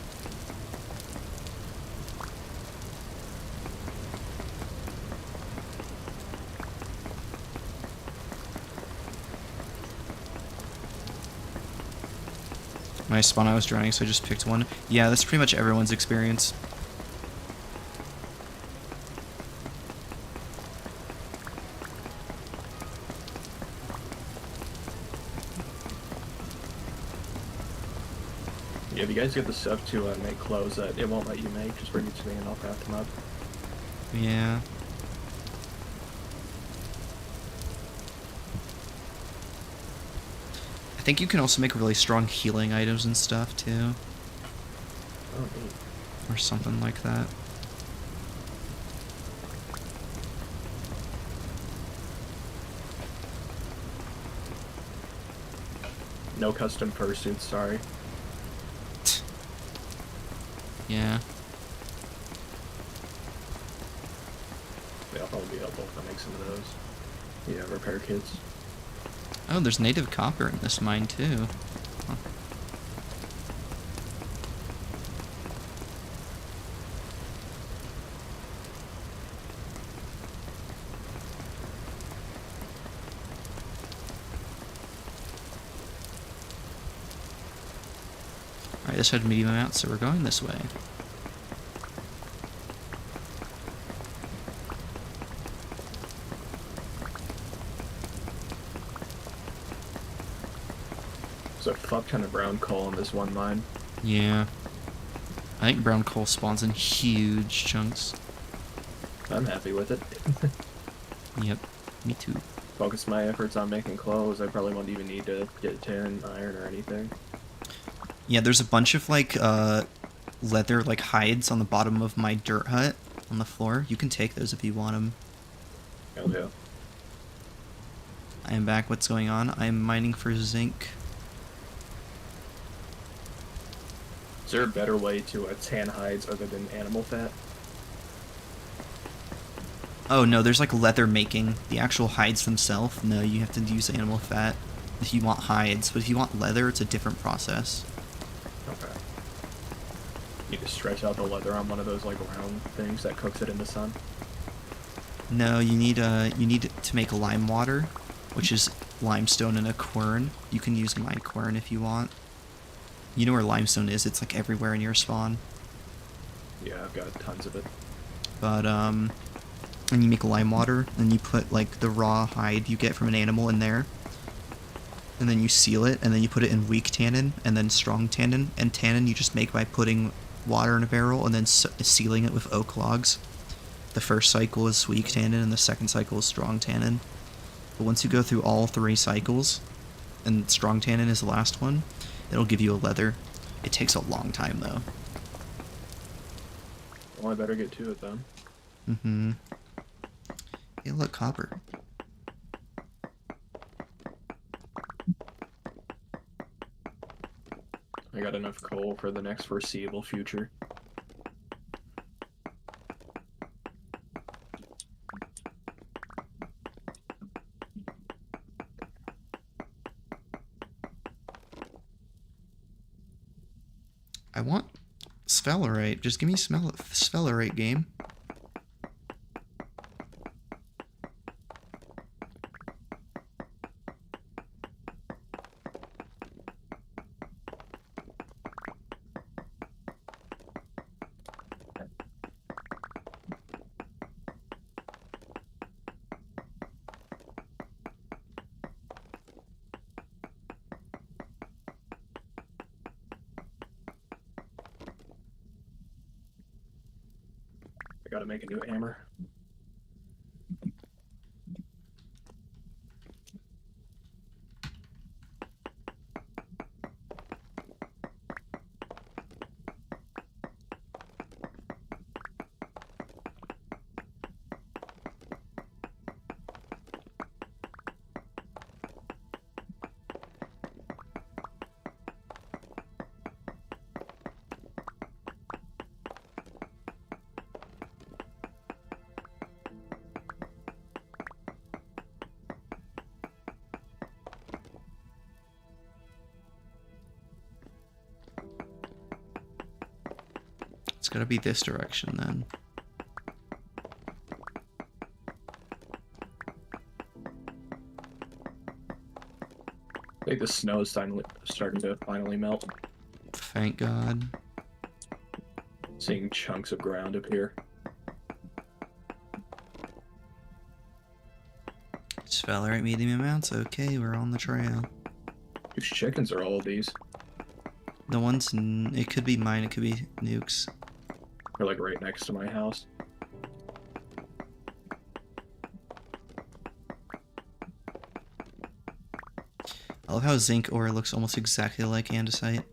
My spawn I was drowning, so I just picked one. Yeah, that's pretty much everyone's experience. Yeah, if you guys get the stuff to make clothes that it won't let you make, just bring it to me and I'll craft them up. Yeah. I think you can also make really strong healing items and stuff too, Oh, neat. or something like that. No custom fursuits, sorry. Yeah. Yeah, I'll probably be helpful if I make some of those. Yeah, repair kits. Oh, there's native copper in this mine too. Huh. Alright, this had medium amount, so we're going this way. There's a fuck ton of brown coal in this one mine. Yeah. I think brown coal spawns in huge chunks. I'm happy with it. Yep, me too. Focus my efforts on making clothes. I probably won't even need to get tin, iron, or anything. Yeah, there's a bunch of like leather like hides on the bottom of my dirt hut on the floor. You can take those if you want them. Hell yeah. I am back. What's going on? I am mining for zinc. Is there a better way to tan hides other than animal fat? Oh no, there's like leather making. The actual hides themselves, no, you have to use animal fat if you want hides. But if you want leather, it's a different process. Okay. You just stretch out the leather on one of those like round things that cooks it in the sun. No, you need to make lime water, which is limestone and a quern. You can use my quern if you want. You know where limestone is? It's like everywhere in your spawn. Yeah, I've got tons of it. But and you make lime water, and you put like the raw hide you get from an animal in there, and then you seal it, and then you put it in weak tannin and then strong tannin. And tannin you just make by putting water in a barrel and then sealing it with oak logs. The first cycle is weak tannin, and the second cycle is strong tannin. But once you go through all 3 cycles, and strong tannin is the last one, it'll give you a leather. It takes a long time though. Well, I better get to it then. Mm-hmm. Hey, look, copper. I got enough coal for the next foreseeable future. I want sphelerite. Just give me sphelerite, game. gotta make a new hammer. It's gotta be this direction then. I think the snow is starting to finally melt. Thank God. Seeing chunks of ground appear. Just fell right medium amounts. Okay, we're on the trail. Whose chickens are all of these? The ones, it could be mine, it could be Nuke's. They're like right next to my house. I love how zinc ore looks almost exactly like andesite.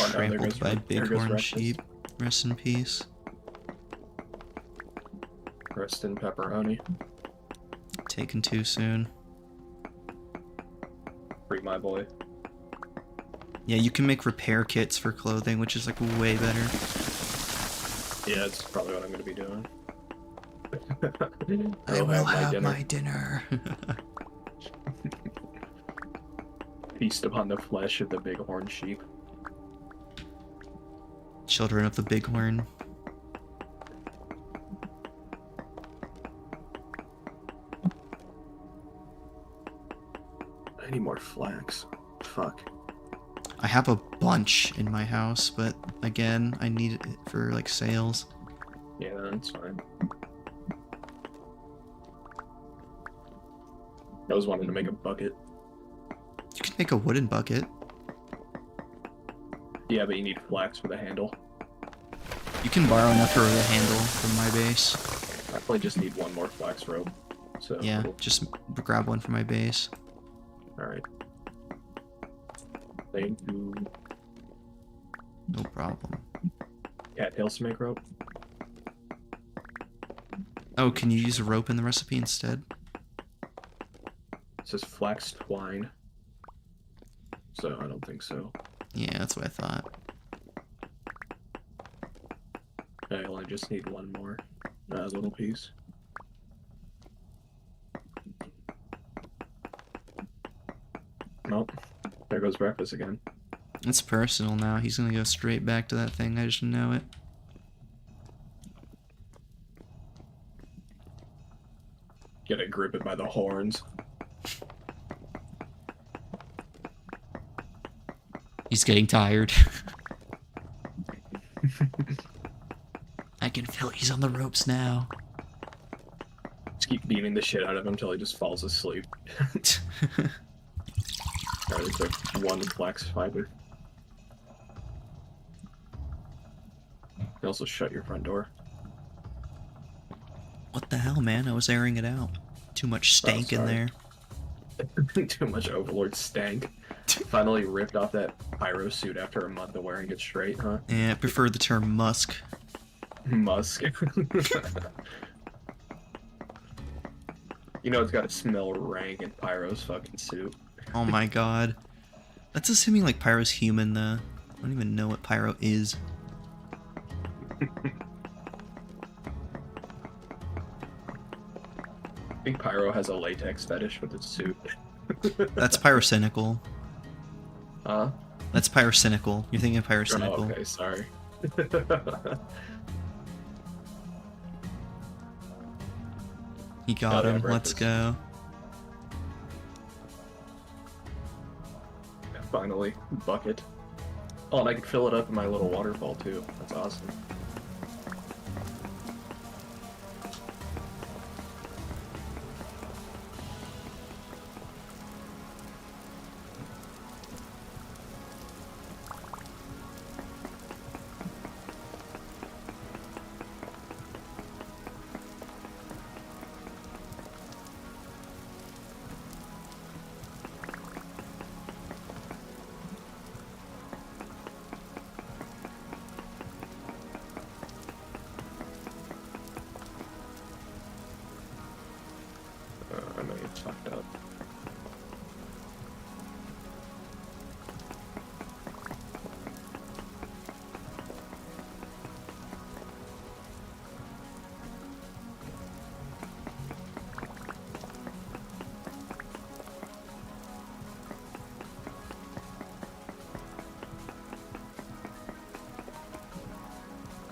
Oh, no, there Trampled goes- by there goes bighorn Restus. sheep. Rest in peace. Rest in pepperoni. Taken too soon. Free my boy. Yeah, you can make repair kits for clothing, which is like way better. Yeah, it's probably what I'm gonna be doing. I I'll will my have dinner. my dinner. Feast upon the flesh of the bighorn sheep. Children of the bighorn. I need more flax. Fuck. I have a bunch in my house, but again, I need it for like sales. Yeah, that's fine. I was wanting to make a bucket. You can make a wooden bucket. Yeah, but you need flax for the handle. You can borrow enough for the handle from my base. I probably just need one more flax rope. So Yeah, just grab one from my base. Alright. Thank you. No problem. Cattails to make rope. Oh, can you use a rope in the recipe instead? It says flax twine. So I don't think so. Yeah, that's what I thought. I only just need one more little piece. Nope. There goes breakfast again. It's personal now. He's gonna go straight back to that thing. I just know it. Gotta grip it by the horns. He's getting tired. I can feel he's on the ropes now. Just keep beating the shit out of him until he just falls asleep. Alright, it's like one flax fiber. You also shut your front door. What the hell, man? I was airing it out. Too much stank in sorry. there. Too much overlord stank. Finally ripped off that pyro suit after a month of wearing it straight, huh? Yeah, I prefer the term musk. Musk. You know it's gotta smell rank in Pyro's fucking suit. Oh my god. That's assuming like Pyro's human though. I don't even know what Pyro is. I think Pyro has a latex fetish with his suit. That's Pyrocynical. Huh? That's Pyrocynical. You're thinking of Pyrocynical. Oh, okay, sorry. You got Gotta him. have Let's breakfast. go. Finally, bucket. Oh, and I can fill it up in my little waterfall too. That's awesome. I know it's fucked up.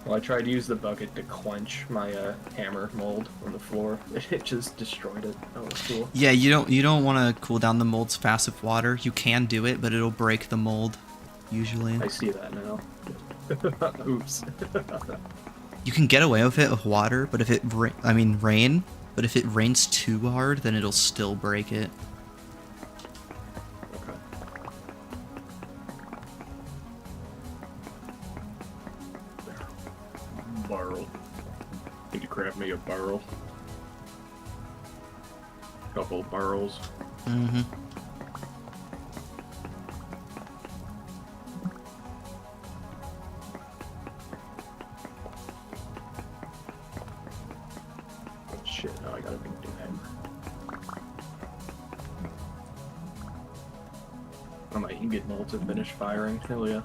Well, I tried to use the bucket to quench my hammer mold on the floor. It just destroyed it. That was cool. Yeah, you don't want to cool down the molds fast with water. You can do it, but it'll break the mold. Usually. I see that now. Oops. You can get away with it with water, but if it rain, but if it rains too hard, then it'll still break it. Okay. Barrel. Need to grab me a barrel. Couple barrels. Mm-hmm. Oh shit, now I gotta make a new hammer. Oh, my ingot molds have finished firing. Hell yeah.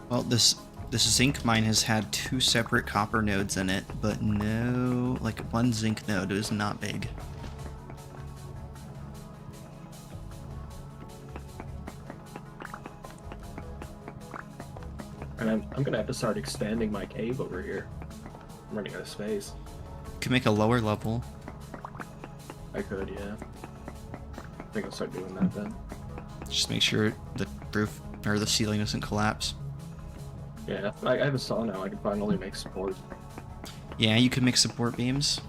Well, this zinc mine has had 2 separate copper nodes in it, but no, like one zinc node is not big. And I'm gonna have to start expanding my cave over here. I'm running out of space. Could make a lower level. I could, yeah. I think I'll start doing that then. Just make sure the roof or the ceiling doesn't collapse. Yeah, I have a saw now. I can finally make support. Yeah, you can make support beams.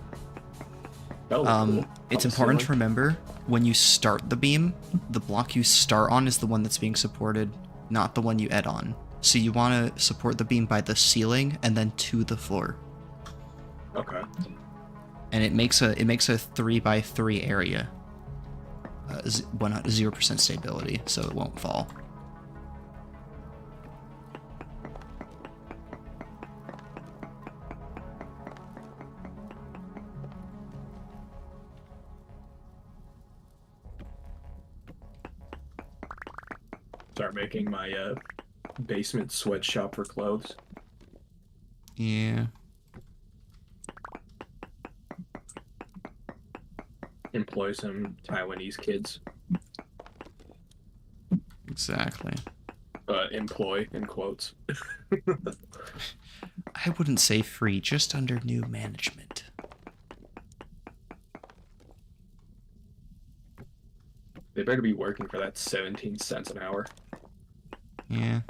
That was cool. It's On the important to ceiling. remember when you start the beam, the block you start on is the one that's being supported, not the one you add on. So you want to support the beam by the ceiling and then to the floor. Okay. And it makes a 3x3 area. 0% stability, so it won't fall. Start making my basement sweatshop for clothes. Yeah. Employ some Taiwanese kids. Exactly. Employ in quotes. I wouldn't say free, just under new management. They better be working for that 17 cents an hour. Yeah.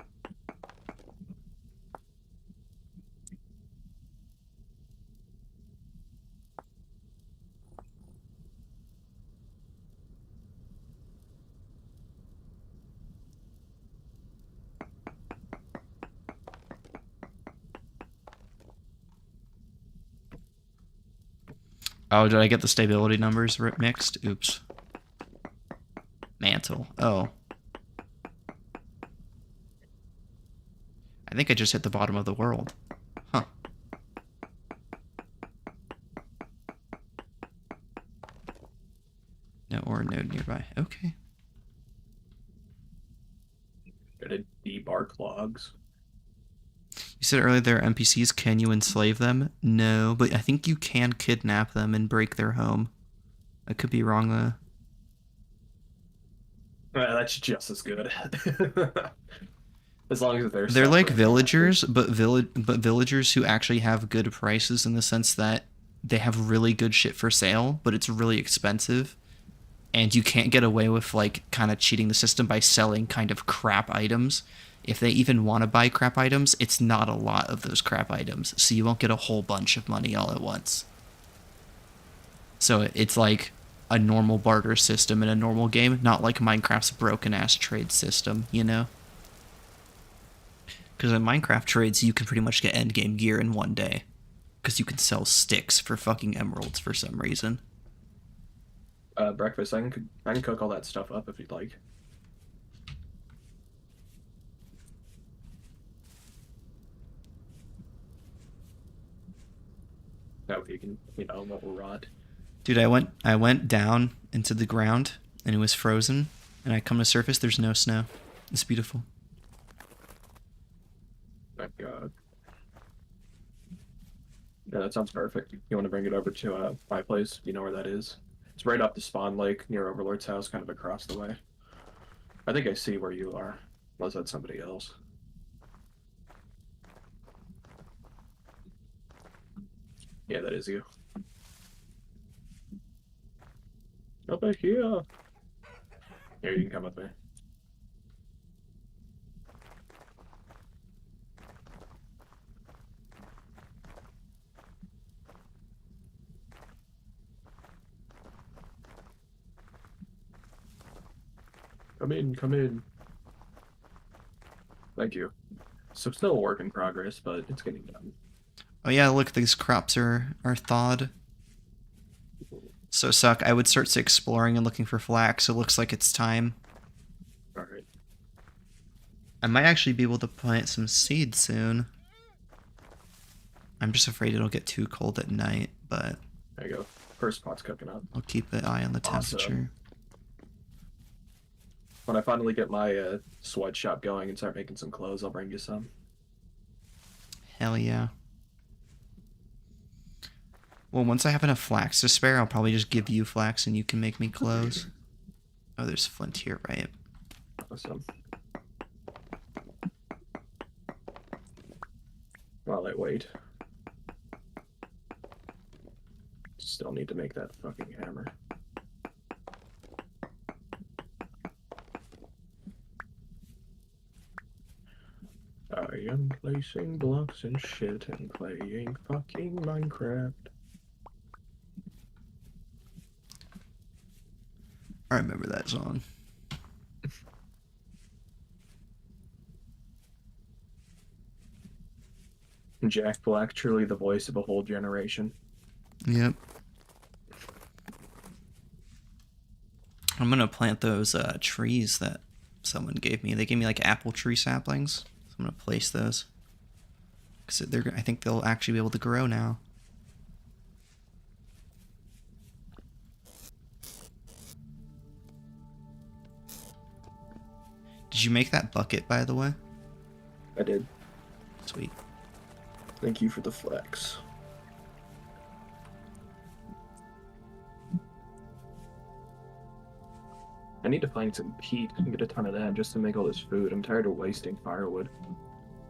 Oh, did I get the stability numbers mixed? Oops. Mantle. Oh. I think I just hit the bottom of the world. Huh. No ore node nearby. Okay. Gotta debark logs. You said earlier there are NPCs. Can you enslave them? No, but I think you can kidnap them and break their home. I could be wrong though. That's just as good. As long as they're like villagers, but villagers who actually have good prices in the sense that they have really good shit for sale, but it's really expensive. And you can't get away with like kind of cheating the system by selling kind of crap items. If they even want to buy crap items, it's not a lot of those crap items, so you won't get a whole bunch of money all at once. So it's like a normal barter system in a normal game, not like Minecraft's broken ass trade system, you know? Because in Minecraft trades, you can pretty much get endgame gear in one day. Because you can sell sticks for fucking emeralds for some reason. Breakfast, I can cook all that stuff up if you'd like. That way you can, won't rot. Dude, I went down into the ground and it was frozen, and I come to surface, there's no snow. It's beautiful. My God. Yeah, that sounds perfect. You want to bring it over to my place? You know where that is? It's right up the spawn lake near Overlord's house, kind of across the way. I think I see where you are, unless that's somebody else. Yeah, that is you. Over here. Here, you can come with me. Come in, come in. Thank you. So still a work in progress, but it's getting done. Oh yeah, look, these crops are thawed. So suck, I would start exploring and looking for flax, so it looks like it's time. Alright. I might actually be able to plant some seeds soon. I'm just afraid it'll get too cold at night, but... There you go. First pot's cooking up. I'll keep an eye on the temperature. Awesome. When I finally get my sweatshop going and start making some clothes, I'll bring you some. Hell yeah. Well, once I have enough flax to spare, I'll probably just give you flax and you can make me clothes. Oh, there's flint here, right? Awesome. While I wait. Still need to make that fucking hammer. I am placing blocks and shit and playing fucking Minecraft. I remember that song. Jack Black, truly the voice of a whole generation. Yep. I'm gonna plant those trees that someone gave me. They gave me like apple tree saplings. So I'm gonna place those. Cause I think they'll actually be able to grow now. Did you make that bucket, by the way? I did. Sweet. Thank you for the flex. I need to find some peat and get a ton of that just to make all this food. I'm tired of wasting firewood.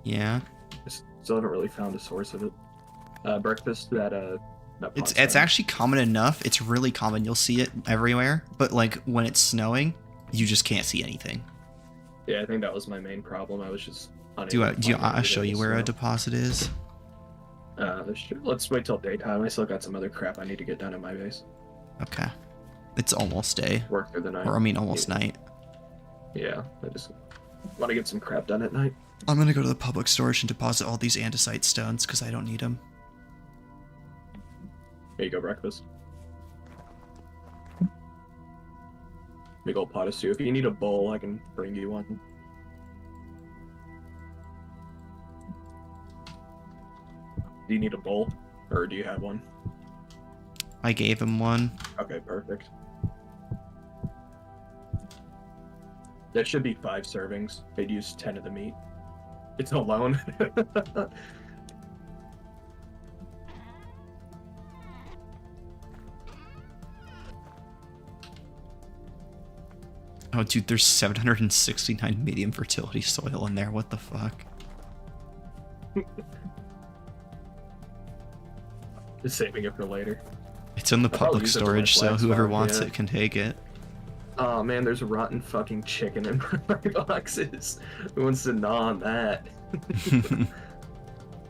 Yeah. I still haven't really found a source of it. Breakfast, that It's actually common enough. It's really common. You'll see it everywhere. But like when it's snowing, you just can't see anything. Yeah, I think that was my main problem. I was just I'll show you where a deposit is. Sure. Let's wait till daytime. I still got some other crap I need to get done in my base. Okay. It's almost day. Work through the night. Or, I mean, almost night. Yeah, I just want to get some crap done at night. I'm gonna go to the public storage and deposit all these andesite stones, because I don't need them. Here you go, breakfast. Big old pot of stew. If you need a bowl, I can bring you one. Do you need a bowl? Or do you have one? I gave him one. Okay, perfect. That should be 5 servings. They'd use 10 of the meat. It's alone. Oh, dude, there's 769 medium fertility soil in there. What the fuck? Just saving it for later. It's in the I'll probably public use it for my storage, so flex whoever farm, wants yeah. it can take it. Oh man, there's rotten fucking chicken in my boxes. Who wants to gnaw on that?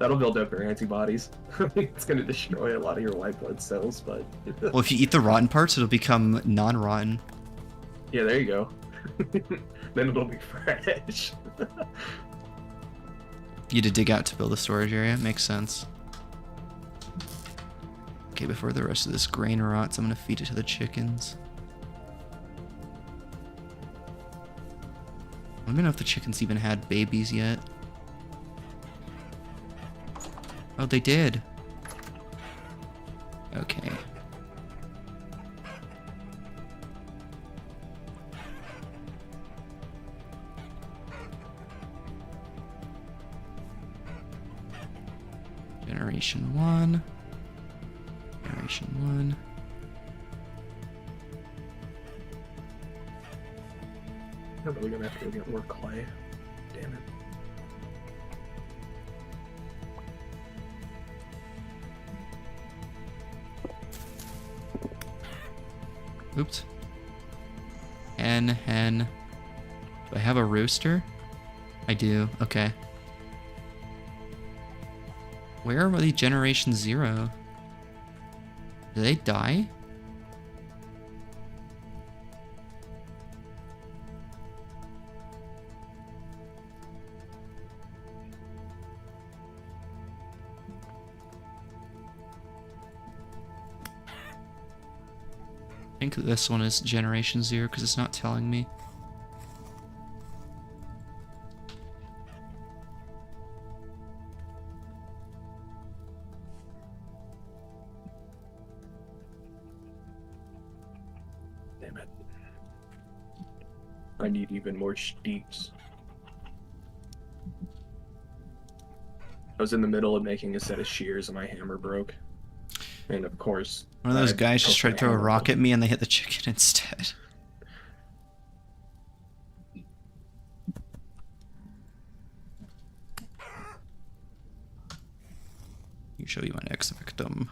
That'll build up your antibodies. It's gonna destroy a lot of your white blood cells, but Well, if you eat the rotten parts, it'll become non-rotten. yeah, there you go. Then it'll be fresh. You had to dig out to build a storage area. Makes sense. Okay, before the rest of this grain rots, I'm gonna feed it to the chickens. I don't even know if the chickens even had babies yet. Oh, they did. Okay. Generation 1. Generation 1. I'm really gonna have to go get more clay. Damn it. Oops. Hen. Do I have a rooster? I do. Okay. Where are the Generation 0? Do they die? I think this one is Generation 0 because it's not telling me. Damn it. I need even more steaks. I was in the middle of making a set of shears and my hammer broke. And of course... One of those I guys just tried broke to throw a my rock hammer. at me and they hit the chicken instead. You show you my next victim.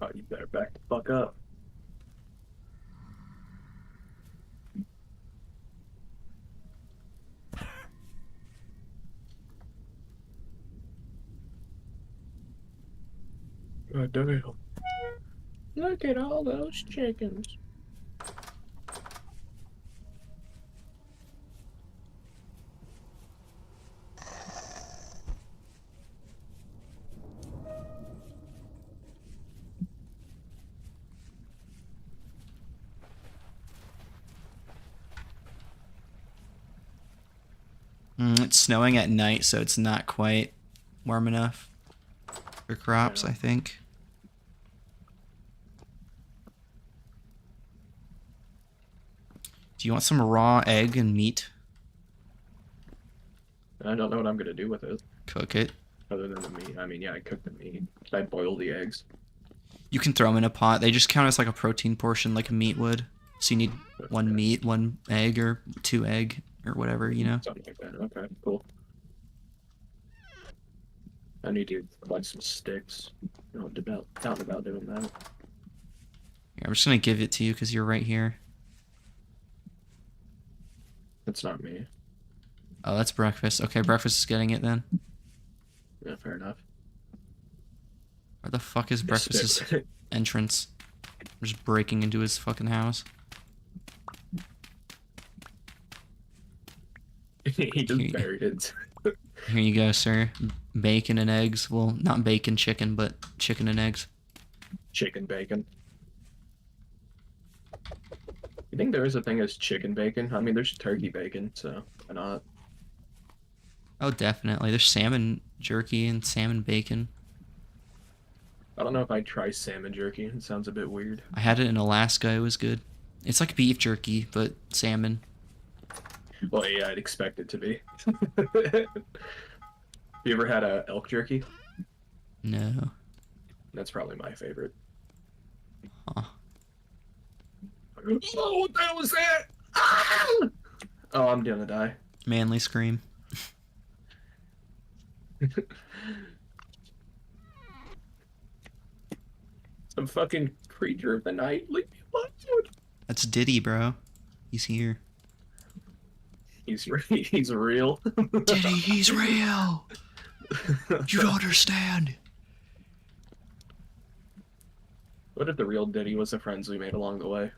Oh, you better back the fuck up. God damn. Look at all those chickens. It's snowing at night, so it's not quite warm enough for crops, Yeah. I think. Do you want some raw egg and meat? I don't know what I'm gonna do with it, Cook it. other than the meat. I mean, yeah, I cook the meat. I boil the eggs. You can throw them in a pot. They just count as like a protein portion, like a meat would. So you need one Okay. meat, one egg, or 2 egg, or whatever, you know? Something like that. Okay, cool. I need to find some sticks. No, doubt about doing that. Here, I'm just gonna give it to you because you're right here. That's not me. Oh, that's breakfast. Okay, breakfast is getting it then. Where the fuck is Just Breakfast's spit- entrance? I'm just breaking into his fucking house. He just Here, buried it. here you go, sir. Bacon and eggs. Well, not bacon, chicken, but chicken and eggs. Chicken bacon. You think there is a thing as chicken bacon? I mean, there's turkey bacon, so why not? Oh, definitely. There's salmon jerky and salmon bacon. I don't know if I'd try salmon jerky. It sounds a bit weird. I had it in Alaska. It was good. It's like beef jerky, but salmon. Well, yeah, I'd expect it to be. You ever had a elk jerky? No. That's probably my favorite. Huh. Oh, what the hell was that? Ah! Oh, I'm gonna die. Manly scream. Some fucking creature of the night. Leave me alone, dude. That's Diddy, bro. He's here. He's real. Diddy, he's real. You don't understand. What if the real Diddy was the friends we made along the way?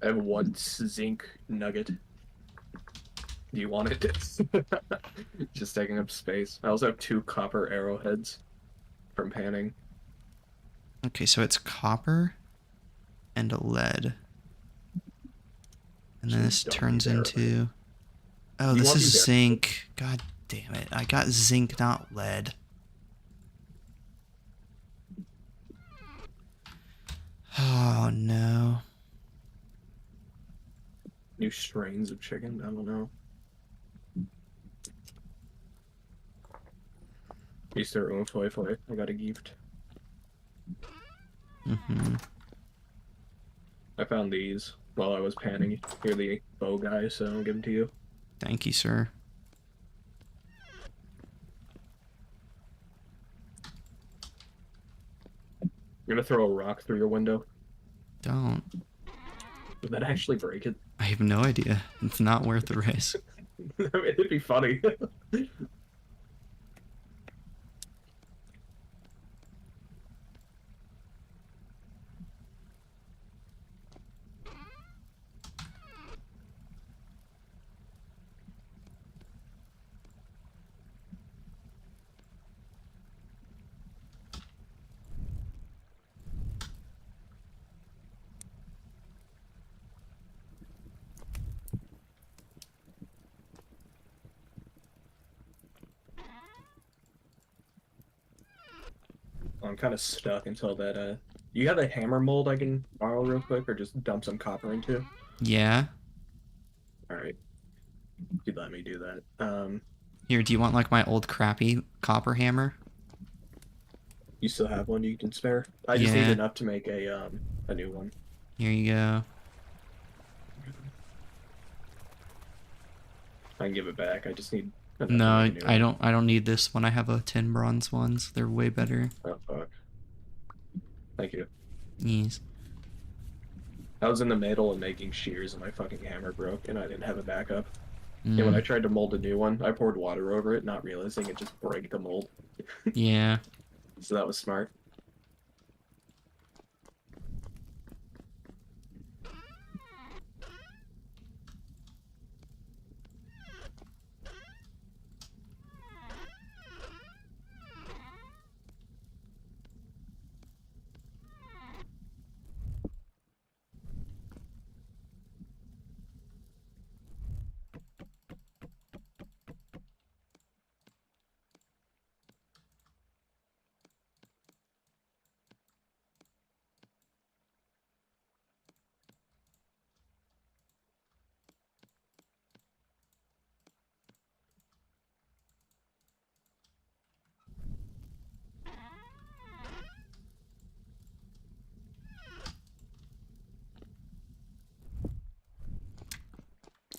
I have one zinc nugget. Do you want it? Just taking up space. I also have 2 copper arrowheads from panning. Okay, so it's copper and a lead. And then this Don't turns need into... Oh, You this want is these zinc. God damn it. I got zinc, not lead. Oh, no. New strains of chicken? I don't know. Easter Foy Foy. I got a gift. Mm-hmm. I found these while I was panning. You're the bow guy, so I'll give them to you. Thank you, sir. You're gonna throw a rock through your window? Don't. Would that actually break it? I have no idea. It's not worth the risk. I mean, it'd be funny. I'm kind of stuck until that, You have a hammer mold I can borrow real quick, or just dump some copper into? Yeah? Alright. You'd let me do that. Here, do you want like my old crappy copper hammer? You still have one you can spare? I just need Yeah. enough to make a new one. Here you go. I can give it back. I just need enough to No, make a new I one. don't need this one. I have a tin bronze ones. They're way better. Oh, fuck. Thank you. Yes. I was in the middle of making shears and my fucking hammer broke and I didn't have a backup. And when I Mm, tried to mold a new one, I poured water over it, not realizing it just break the mold. yeah. So that was smart.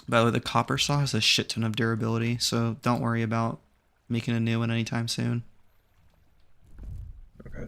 By the way, the copper saw has a shit ton of durability, so don't worry about making a new one anytime soon. Okay.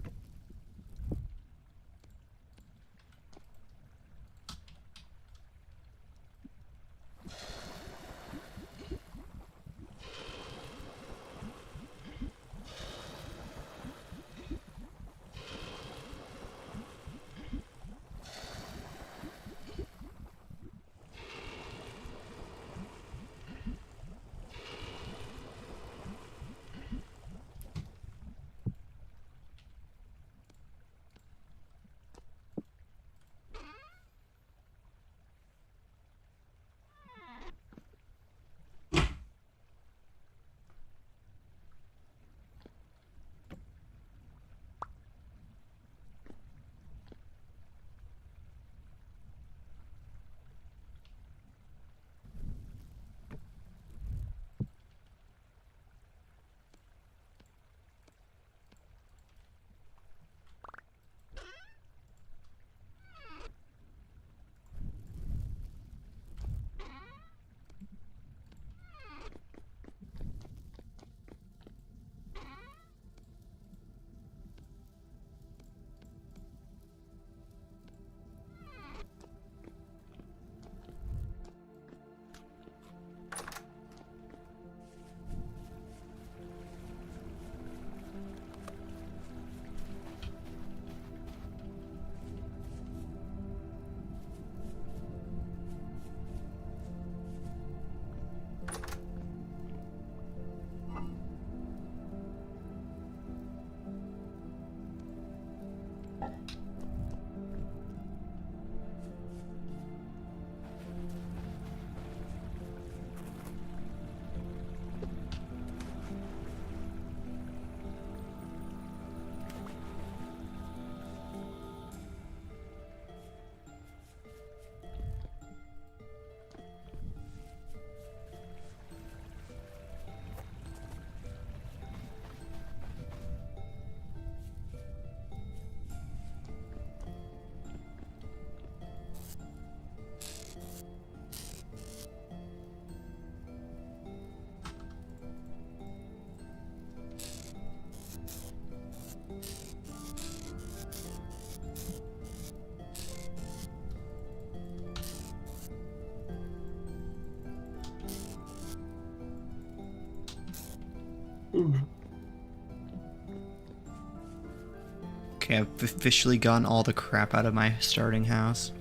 Okay, I've officially gotten all the crap out of my starting house.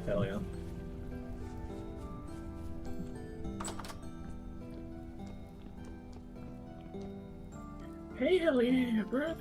Hell yeah. Hell yeah, brother.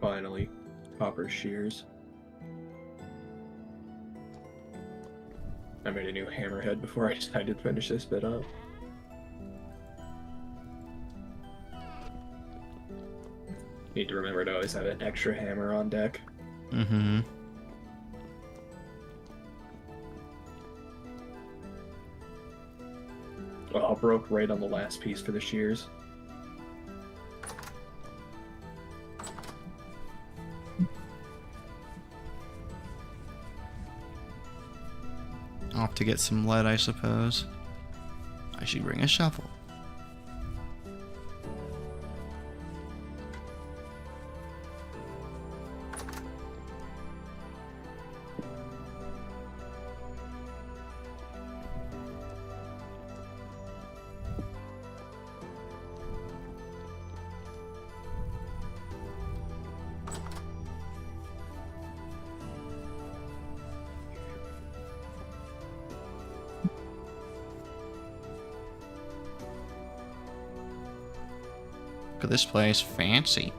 Finally, copper shears. I made a new hammerhead before I decided to finish this bit up. Need to remember to always have an extra hammer on deck. Mm-hmm. Well, I broke right on the last piece for the shears. I'll have to get some lead, I suppose. I should bring a shovel. Look at this place, fancy.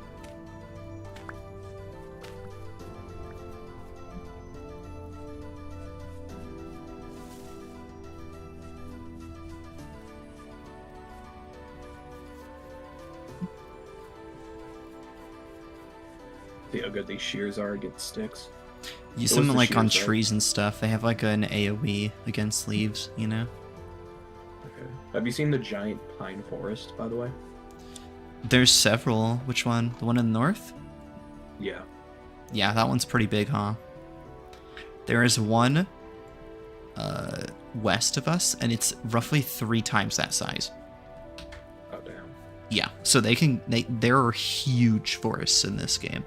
See how good these shears are against sticks. Use What was them the like on shears like? trees and stuff. They have like an AoE against leaves, you know? Okay. Have you seen the giant pine forest, by the way? There's several. Which one? The one in the north? Yeah. Yeah, that one's pretty big, huh? There is one west of us, and it's roughly 3 times that size. Oh damn. Yeah, so there are huge forests in this game.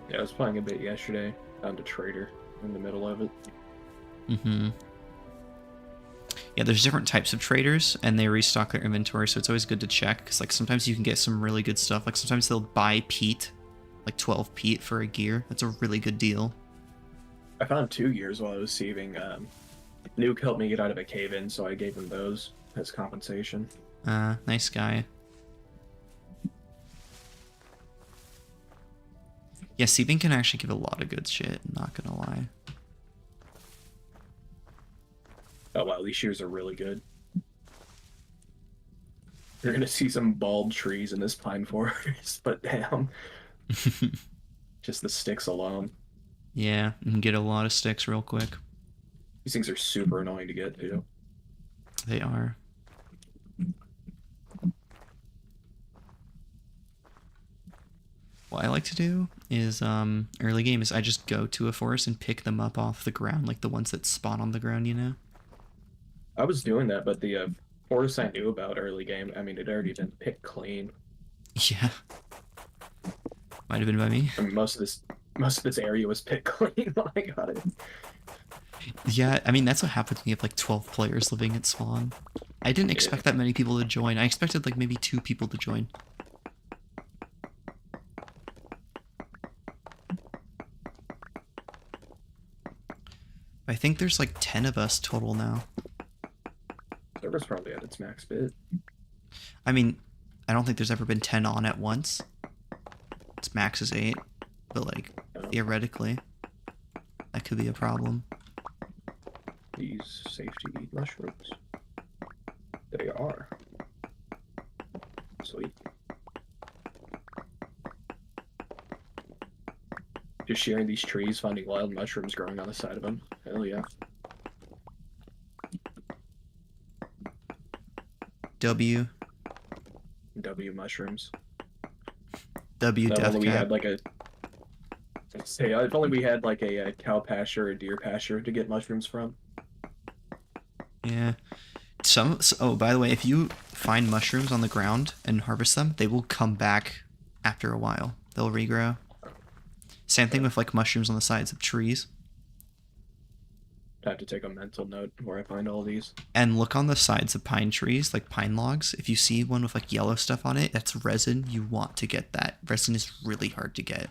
Yeah, I was playing a bit yesterday. Found a trader in the middle of it. Mm-hmm. Yeah, there's different types of traders, and they restock their inventory, so it's always good to check, because like sometimes you can get some really good stuff. Like sometimes they'll buy peat, like 12 peat for a gear. That's a really good deal. I found 2 gears while I was sieving. Nuke helped me get out of a cave-in, so I gave him those as compensation. Nice guy. Yeah, sieving can actually give a lot of good shit, not gonna lie. Oh wow, these shears are really good. You're gonna see some bald trees in this pine forest, but damn, just the sticks alone. Yeah, you can get a lot of sticks real quick. These things are super annoying to get to. They are. What I like to do is, early game is I just go to a forest and pick them up off the ground, like the ones that spawn on the ground, you know? I was doing that, but the forest I knew about early game, I mean, it already been picked clean. Yeah. Might have been by me. I mean, most of this area was picked clean when I got it. Yeah, I mean, that's what happens when you have like 12 players living at spawn. I didn't expect that many people to join. I expected like maybe 2 people to join. I think there's like 10 of us total now. Server's probably at its max bit. I mean, I don't think there's ever been 10 on at once. Its max is 8, but like, theoretically, that could be a problem. These safety mushrooms. They are. Sweet. Just sharing these trees, finding wild mushrooms growing on the side of them. Hell yeah. W mushrooms. W If death only we cap. had like a. Say, if only we had like a cow pasture or deer pasture to get mushrooms from. Yeah. Oh, by the way, if you find mushrooms on the ground and harvest them, they will come back after a while. They'll regrow. Same thing with like mushrooms on the sides of trees. I have to take a mental note where I find all these. And look on the sides of pine trees, like pine logs. If you see one with like yellow stuff on it, that's resin. You want to get that. Resin is really hard to get.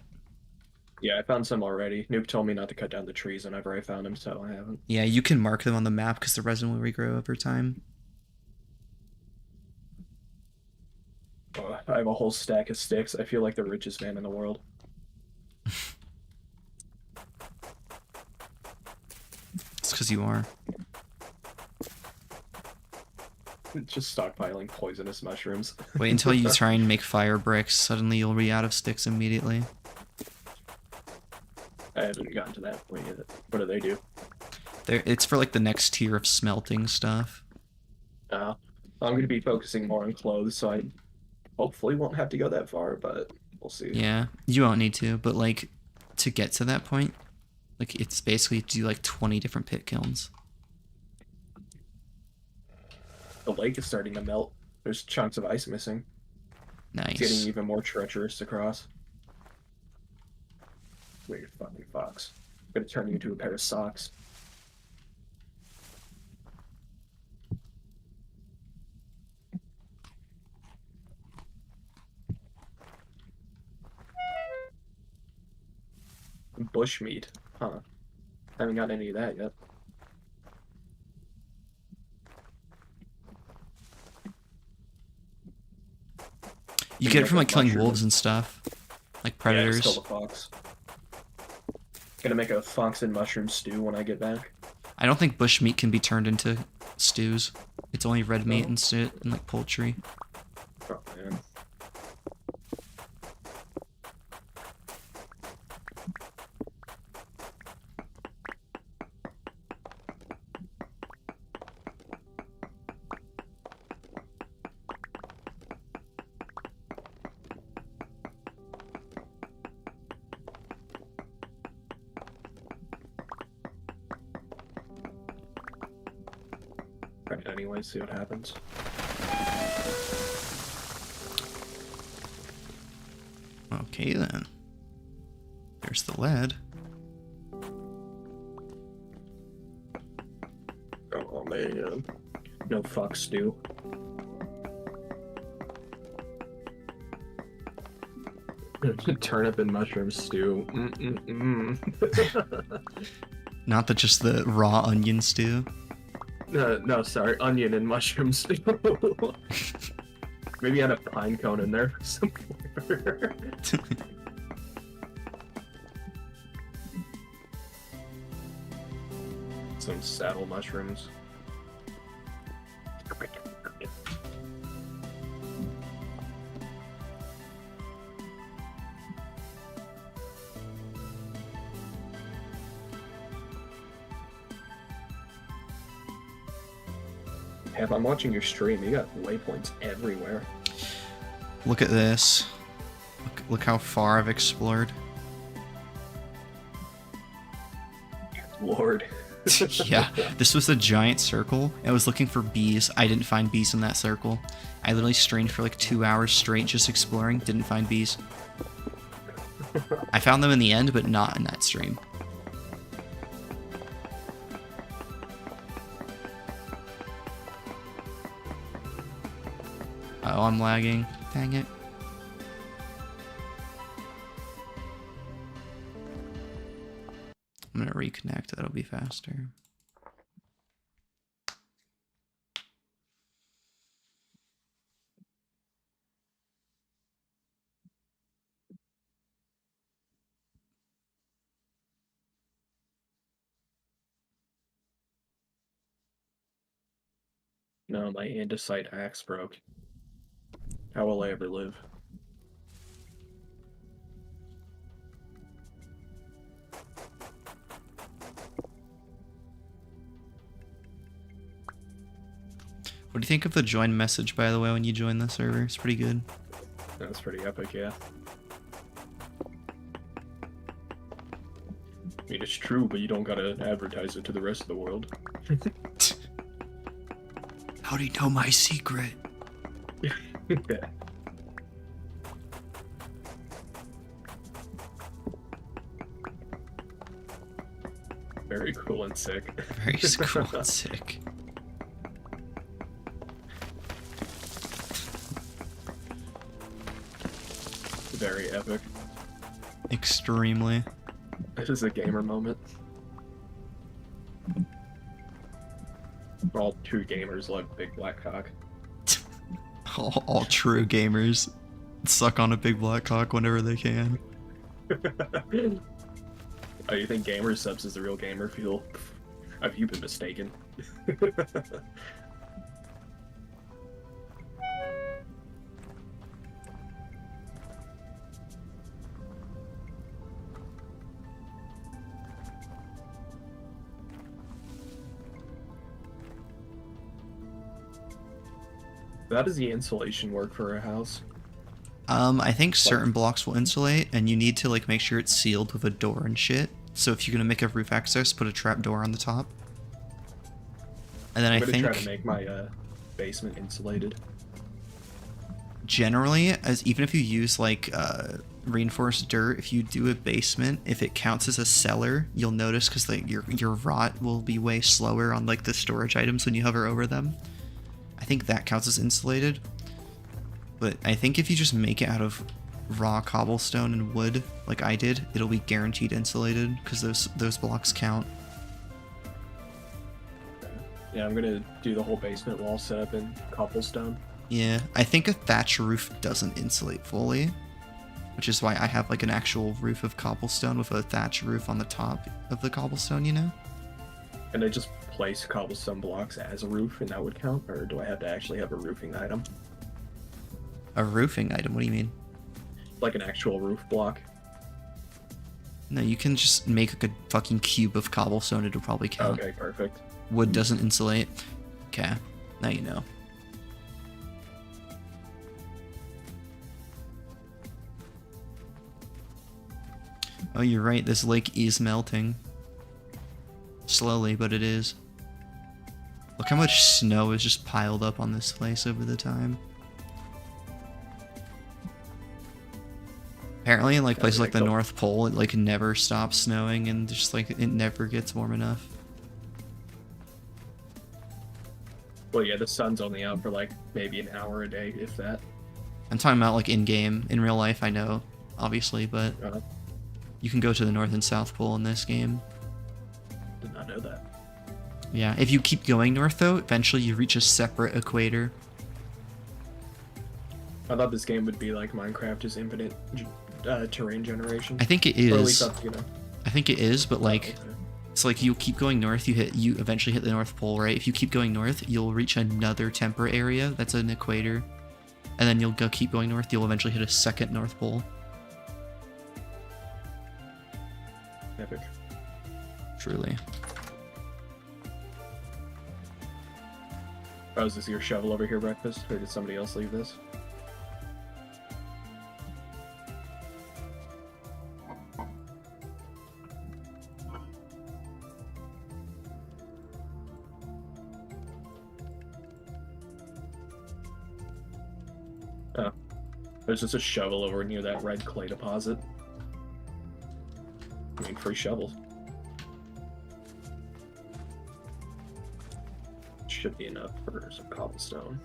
Yeah, I found some already. Nuke told me not to cut down the trees whenever I found them, so I haven't. Yeah, you can mark them on the map because the resin will regrow over time. I have a whole stack of sticks. I feel like the richest man in the world. It's because you are. Just stockpiling poisonous mushrooms. Wait until you try and make fire bricks. Suddenly you'll be out of sticks immediately. I haven't gotten to that point yet. What do they do? It's for like the next tier of smelting stuff. I'm going to be focusing more on clothes, so I hopefully won't have to go that far, but we'll see. Yeah, you won't need to, but like to get to that point, like it's basically do like 20 different pit kilns. The lake is starting to melt. There's chunks of ice missing. It's getting Nice. even more treacherous to cross. Weird fucking fox. I'm going to turn you into a pair of socks. Bushmeat. Huh. Haven't got any of that yet. You Can get you it from make like a killing mushroom? wolves and stuff, like Yeah, predators. it's still a fox. Gonna make a fox and mushroom stew when I get back. I don't think bush meat can be turned into stews. It's only red meat and shit, and like poultry. Oh man. Right, anyway, see what happens. Okay then. There's the lead. Oh man. No fuck stew. Turnip and mushroom stew. Not just the raw onion stew. No, sorry, onion and mushroom stew. Maybe add a pine cone in there for some flavor. Some saddle mushrooms. If I'm watching your stream, you got waypoints everywhere. Look at this. Look how far I've explored. Lord. Yeah, this was a giant circle. I was looking for bees. I didn't find bees in that circle. I literally strained for like 2 hours straight just exploring. Didn't find bees. I found them in the end, but not in that stream. Oh, I'm lagging. Dang it. I'm gonna reconnect. That'll be faster. No, my andesite axe broke. How will I ever live? What do you think of the join message, by the way, when you join the server? It's pretty good. That's pretty epic, yeah. I mean, it's true, but you don't gotta advertise it to the rest of the world. How do you know my secret? Yeah. Very cool and sick. Very cool and sick. Very epic. Extremely. This is a gamer moment. All true gamers love big black cock. All true gamers suck on a big black cock whenever they can. Oh, you think gamer subs is the real gamer feel? Have you been mistaken? How does the insulation work for a house? I think certain blocks will insulate, and you need to like make sure it's sealed with a door and shit. So if you're gonna make a roof access, put a trap door on the top. And then I'm I gonna think try to make my basement insulated. generally, as even if you use like reinforced dirt, if you do a basement, if it counts as a cellar, you'll notice because like your rot will be way slower on like the storage items when you hover over them. I think that counts as insulated. But I think if you just make it out of raw cobblestone and wood, like I did, it'll be guaranteed insulated because those blocks count. Yeah, I'm gonna do the whole basement wall set up in cobblestone. Yeah, I think a thatch roof doesn't insulate fully, which is why I have like an actual roof of cobblestone with a thatch roof on the top of the cobblestone, you know? And I just place cobblestone blocks as a roof, and that would count, or do I have to actually have a roofing item, A roofing item? What do you mean? like an actual roof block? No, you can just make like a fucking cube of cobblestone. It'll probably count. Okay, perfect. Wood doesn't insulate. Okay, now you know. Oh, you're right. This lake is melting. Slowly, but it is. Look how much snow is just piled up on this place over the time. Apparently, in like places like the North Pole, it like never stops snowing, and just like it never gets warm enough. Well, yeah, the sun's only out for like maybe an hour a day, if that. I'm talking about like in game. In real life, I know, obviously, but you can go to the North and South Pole in this game. Did not know that. Yeah, if you keep going north though, eventually you reach a separate equator. I thought this game would be like Minecraft, just infinite terrain generation. I think it Or at least is. up, you know. I think it is, but like, Okay. it's like you keep going north, you eventually hit the North Pole, right? If you keep going north, you'll reach another temperate area that's an equator, and then you'll go keep going north. You'll eventually hit a second North Pole. Epic. Truly. Oh, is this your shovel over here breakfast, or did somebody else leave this? Oh, there's just a shovel over near that red clay deposit. I mean, free shovels. Should be enough for some cobblestone.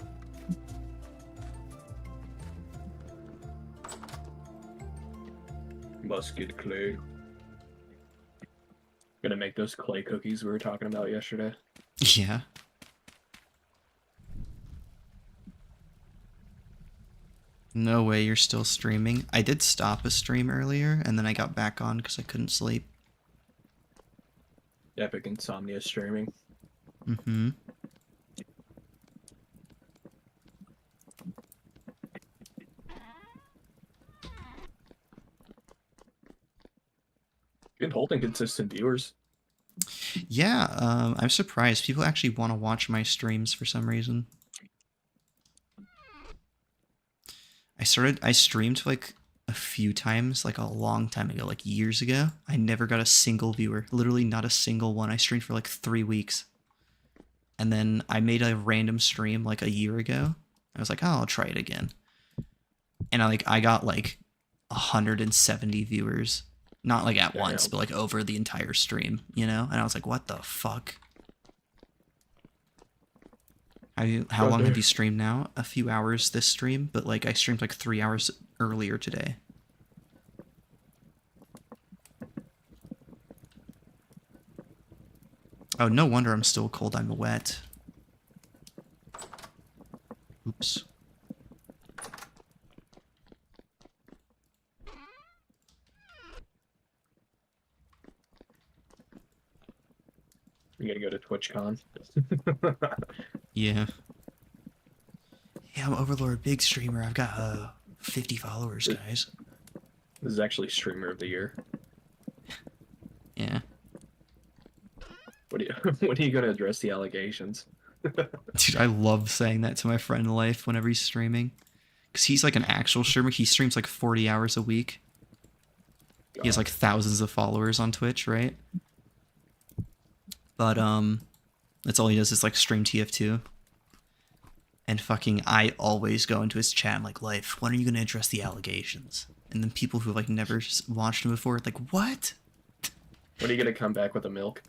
Musket clay. Gonna make those clay cookies we were talking about yesterday. Yeah. No way you're still streaming. I did stop a stream earlier, and then I got back on because I couldn't sleep. Epic insomnia streaming. Mm-hmm. Been holding consistent viewers. Yeah, I'm surprised. People actually want to watch my streams for some reason. I streamed like a few times, like a long time ago, like years ago. I never got a single viewer. Literally not a single one. I streamed for like 3 weeks. And then I made a random stream like a year ago. I was like, oh, I'll try it again. And I got like 170 viewers. Not like at once, but like over the entire stream, you know? And I was like, what the fuck? How long have you streamed now? A few hours this stream, but like I streamed like 3 hours earlier today. Oh, no wonder I'm still cold. I'm wet. Oops. You gotta go to TwitchCon. Yeah. Yeah, I'm Overlord, big streamer. I've got 50 followers, guys. This is actually Streamer of the Year. Yeah. When are you gonna address the allegations? Dude, I love saying that to my friend Life whenever he's streaming. Because he's like an actual streamer. He streams like 40 hours a week. He has like thousands of followers on Twitch, right? But that's all he does is like stream TF2. And fucking I always go into his chat, I'm like, Life, when are you gonna address the allegations? And then people who like never watched him before, like, what? When are you gonna come back with the milk?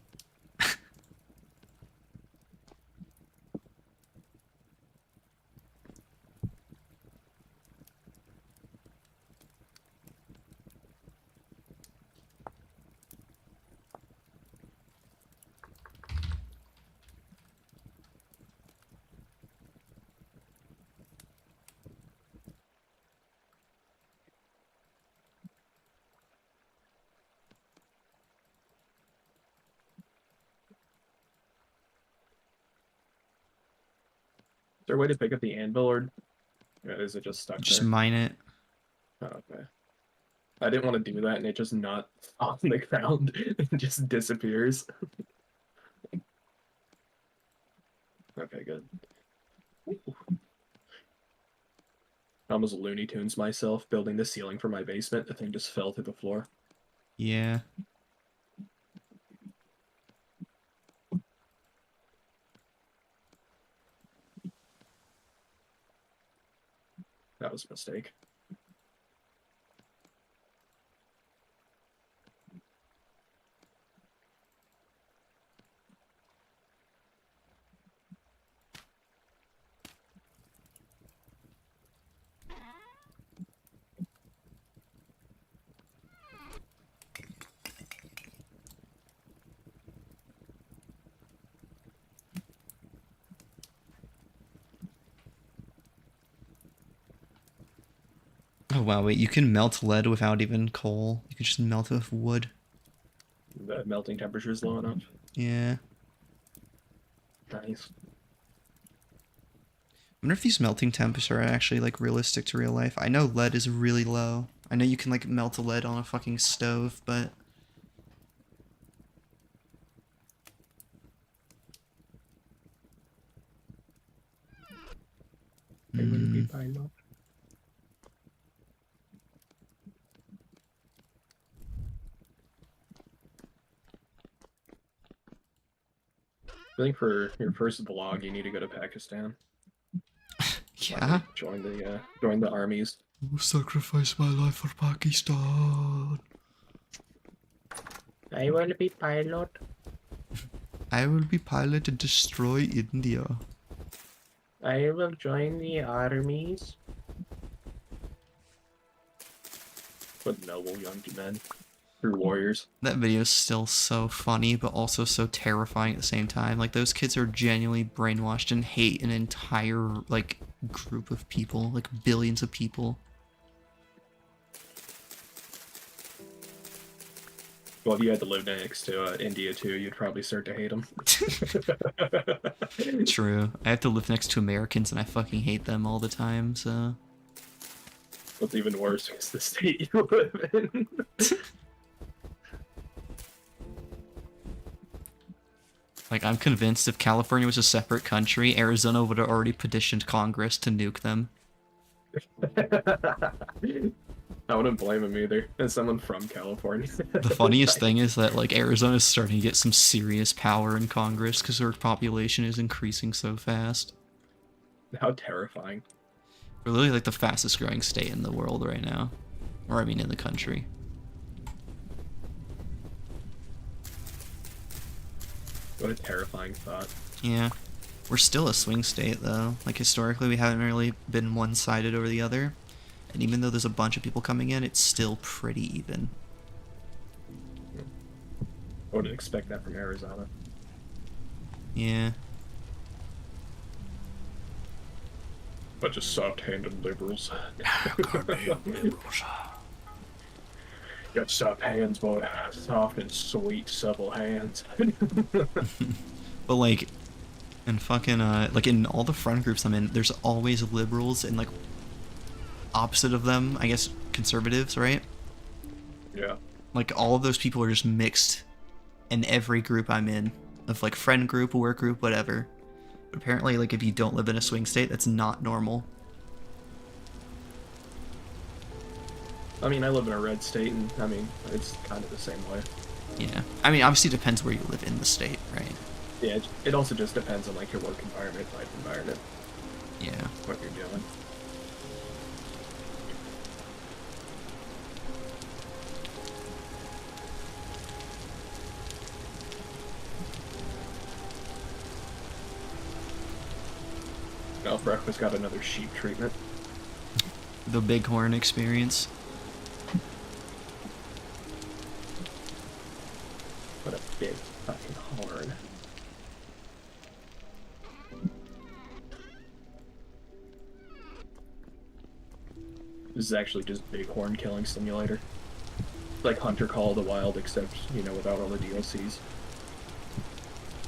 there a way to pick up the anvil, or is it just stuck Just there? mine it. Oh, okay. I didn't want to do that, and it just not on the ground. It just disappears. Okay, good. I almost Looney Tunes myself building the ceiling for my basement. The thing just fell through the floor. Yeah. That was a mistake. Oh wow, wait, you can melt lead without even coal. You can just melt it with wood. The melting temperature is low enough. Yeah. Nice. I wonder if these melting temps are actually like realistic to real life. I know lead is really low. I know you can like melt a lead on a fucking stove, but They will be pilot. I think for your first vlog, you need to go to Pakistan. yeah. Join the armies. I'll sacrifice my life for Pakistan. I will be pilot. I will be pilot to destroy India. I will join the armies. What noble young men. Through warriors. That video is still so funny, but also so terrifying at the same time. Like, those kids are genuinely brainwashed and hate an entire, like, group of people. Like, billions of people. Well, if you had to live next to India too, you'd probably start to hate them. True. I have to live next to Americans and I fucking hate them all the time, so... What's even worse is the state you live in. Like, I'm convinced if California was a separate country, Arizona would have already petitioned Congress to nuke them. I wouldn't blame him either, as someone from California. The funniest thing is that, like, Arizona's starting to get some serious power in Congress because their population is increasing so fast. How terrifying. We're literally, like, the fastest growing state in the world right now. Or, I mean, in the country. What a terrifying thought. Yeah. We're still a swing state, though. Like, historically, we haven't really been one-sided over the other. And even though there's a bunch of people coming in, it's still pretty even. I wouldn't expect that from Arizona. Yeah. Bunch of soft-handed liberals. Got soft hands, boy. Soft and sweet, supple hands. But, like, in fucking, like, in all the friend groups I'm in, there's always liberals and, like, opposite of them, I guess, conservatives, right? Yeah. Like, all of those people are just mixed in every group I'm in. Of, like, friend group, work group, whatever. But apparently, like, if you don't live in a swing state, that's not normal. I mean, I live in a red state, and, I mean, it's kind of the same way. Yeah. I mean, obviously it depends where you live in the state, right? Yeah, it also just depends on, like, your work environment, life environment, Yeah. what you're doing. Now, Breakfast got another sheep treatment. The bighorn experience. What a big fucking horn. This is actually just Bighorn Killing Simulator. Like Hunter Call of the Wild, except, you know, without all the DLCs.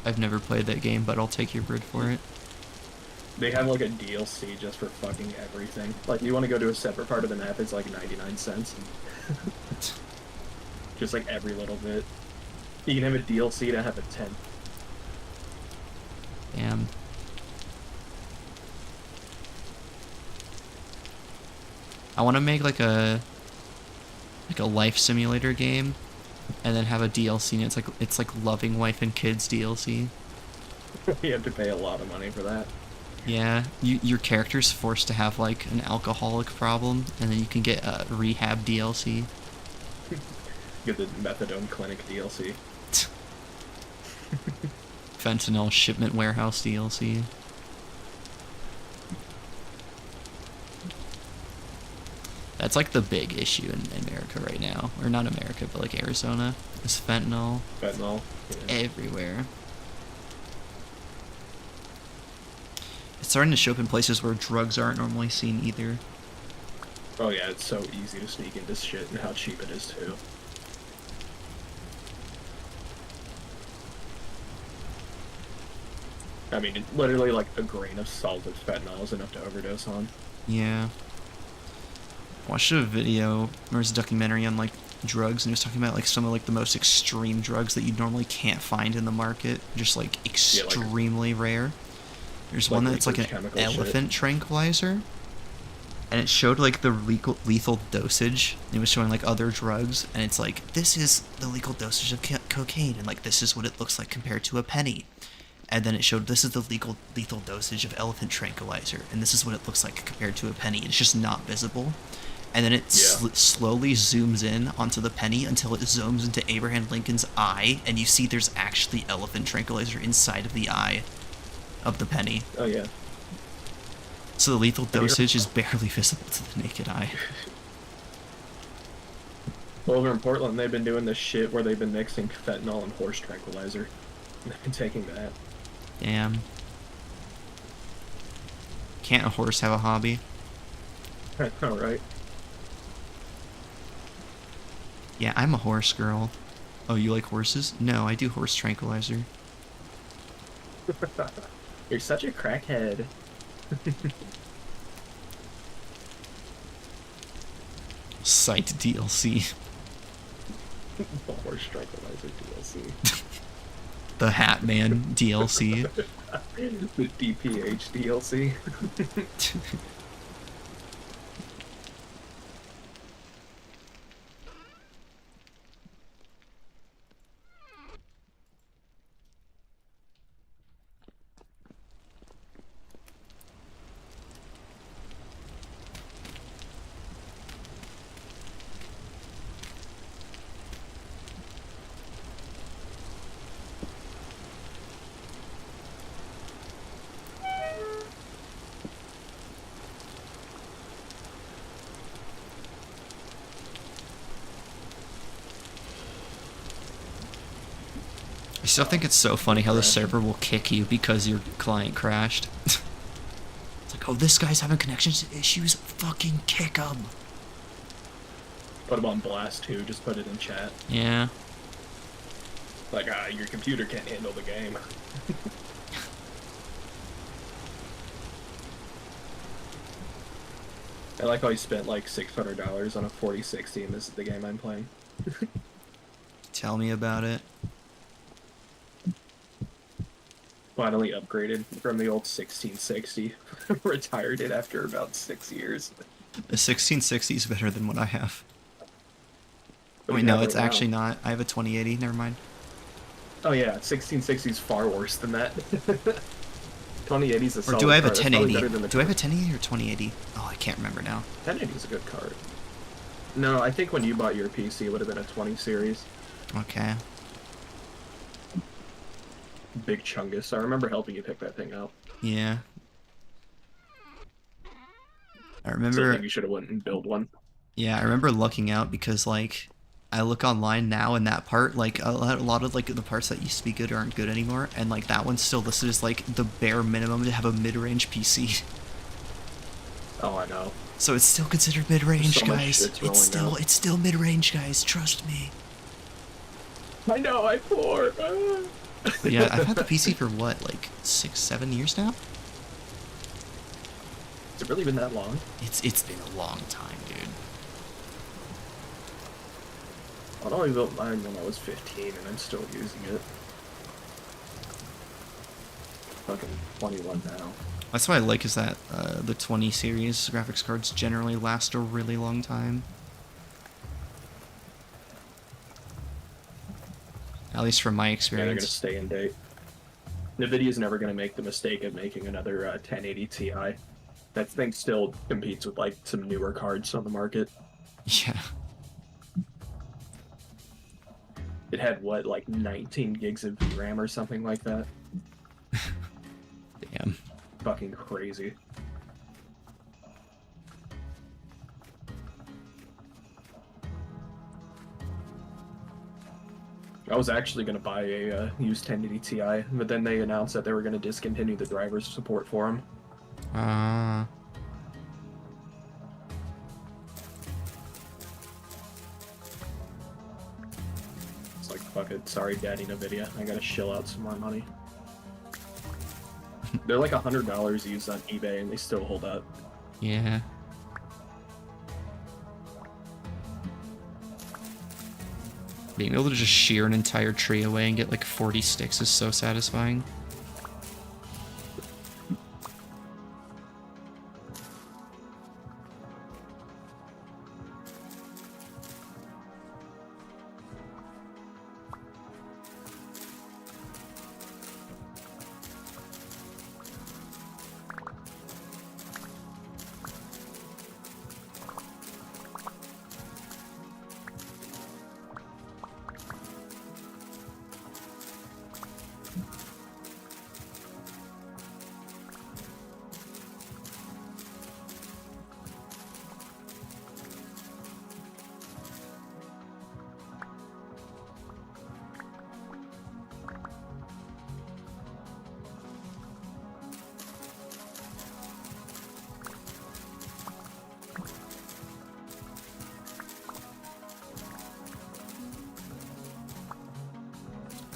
I've never played that game, but I'll take your word for it. They have like a DLC just for fucking everything. Like, you want to go to a separate part of the map, it's like 99 cents. Just like every little bit. You can have a DLC to have a 10. Damn. I want to make like a life simulator game, and then have a DLC. And it's like Loving Wife and Kids DLC. You have to pay a lot of money for that. Yeah, your character's forced to have like an alcoholic problem, and then you can get a rehab DLC. Get the methadone clinic DLC. Fentanyl shipment warehouse DLC. That's like the big issue in America right now. Or not America, but like Arizona. Is fentanyl. Fentanyl. Yeah. Everywhere. It's starting to show up in places where drugs aren't normally seen either. Oh yeah, it's so easy to sneak into shit and how cheap it is too. I mean, literally like a grain of salt of fentanyl is enough to overdose on. Yeah. I watched a video, or was a documentary on like drugs, and it was talking about like some of like the most extreme drugs that you normally can't find in the market, just like extremely rare. There's one that's like an elephant tranquilizer, and it showed like the lethal dosage. It was showing like other drugs, and it's like, this is the legal dosage of cocaine, and like this is what it looks like compared to a penny. And then it showed this is the lethal dosage of elephant tranquilizer, and this is what it looks like compared to a penny. It's just not visible. And then it slowly zooms in onto the penny until it zooms into Abraham Lincoln's eye, and you see there's actually elephant tranquilizer inside of the eye of the penny. Oh yeah. So the lethal dosage is barely visible to the naked eye. Well, over in Portland, they've been doing this shit where they've been mixing fentanyl and horse tranquilizer. They've been taking that. Damn. Can't a horse have a hobby? I know, right? Yeah, I'm a horse girl. Oh, you like horses? No, I do horse tranquilizer. You're such a crackhead. Sight DLC. The horse tranquilizer DLC. The Hat Man DLC. The DPH DLC. I still think it's so funny how the server will kick you because your client crashed. It's like, oh, this guy's having connection issues. Fucking kick him. Put him on blast too. Just put it in chat. Yeah. Like, your computer can't handle the game. I like how he spent like $600 on a 4060 and this is the game I'm playing. Tell me about it. Finally upgraded from the old 1660. Retired it after about 6 years. The 1660 is better than what I have. What Wait, do you no, have it's right now? actually not. I have a 2080. Never mind. Oh yeah, 1660 is far worse than that. 2080 is a Or solid do I have a card. That's probably 1080? better than the Do I have a 1080 or 2080? Oh, I can't remember now. 1080 is a good card. No, I think when you bought your PC, it would have been a 20 series. Okay. Big Chungus. I remember helping you pick that thing out. Yeah. I So I remember. think you should have went and built one. Yeah, I remember looking out because like I look online now and that part, like a lot of like the parts that used to be good aren't good anymore, and like that one's still listed as like the bare minimum to have a mid-range PC. Oh, I know. So it's still considered mid-range, So much guys. shit's rolling out. It's still mid-range, guys. Trust me. I know, I poor. But yeah, I've had the PC for what, like 6-7 years now? Has it really been that long? It's been a long time, dude. I only built mine when I was 15, and I'm still using it. Fucking 21 now. That's what I like is that the 20 series graphics cards generally last a really long time. At least from my Yeah, they're experience. gonna stay in date. NVIDIA's never gonna make the mistake of making another 1080 Ti. That thing still competes with like some newer cards on the market. Yeah. It had what, like 19 gigs of VRAM or something like that. Damn. Fucking crazy. I was actually going to buy a used 1080 Ti, but then they announced that they were going to discontinue the driver's support for them. It's like, fuck it, sorry daddy NVIDIA, I gotta shill out some more money. They're like $100 used on eBay and they still hold up. Yeah. Being able to just shear an entire tree away and get like 40 sticks is so satisfying.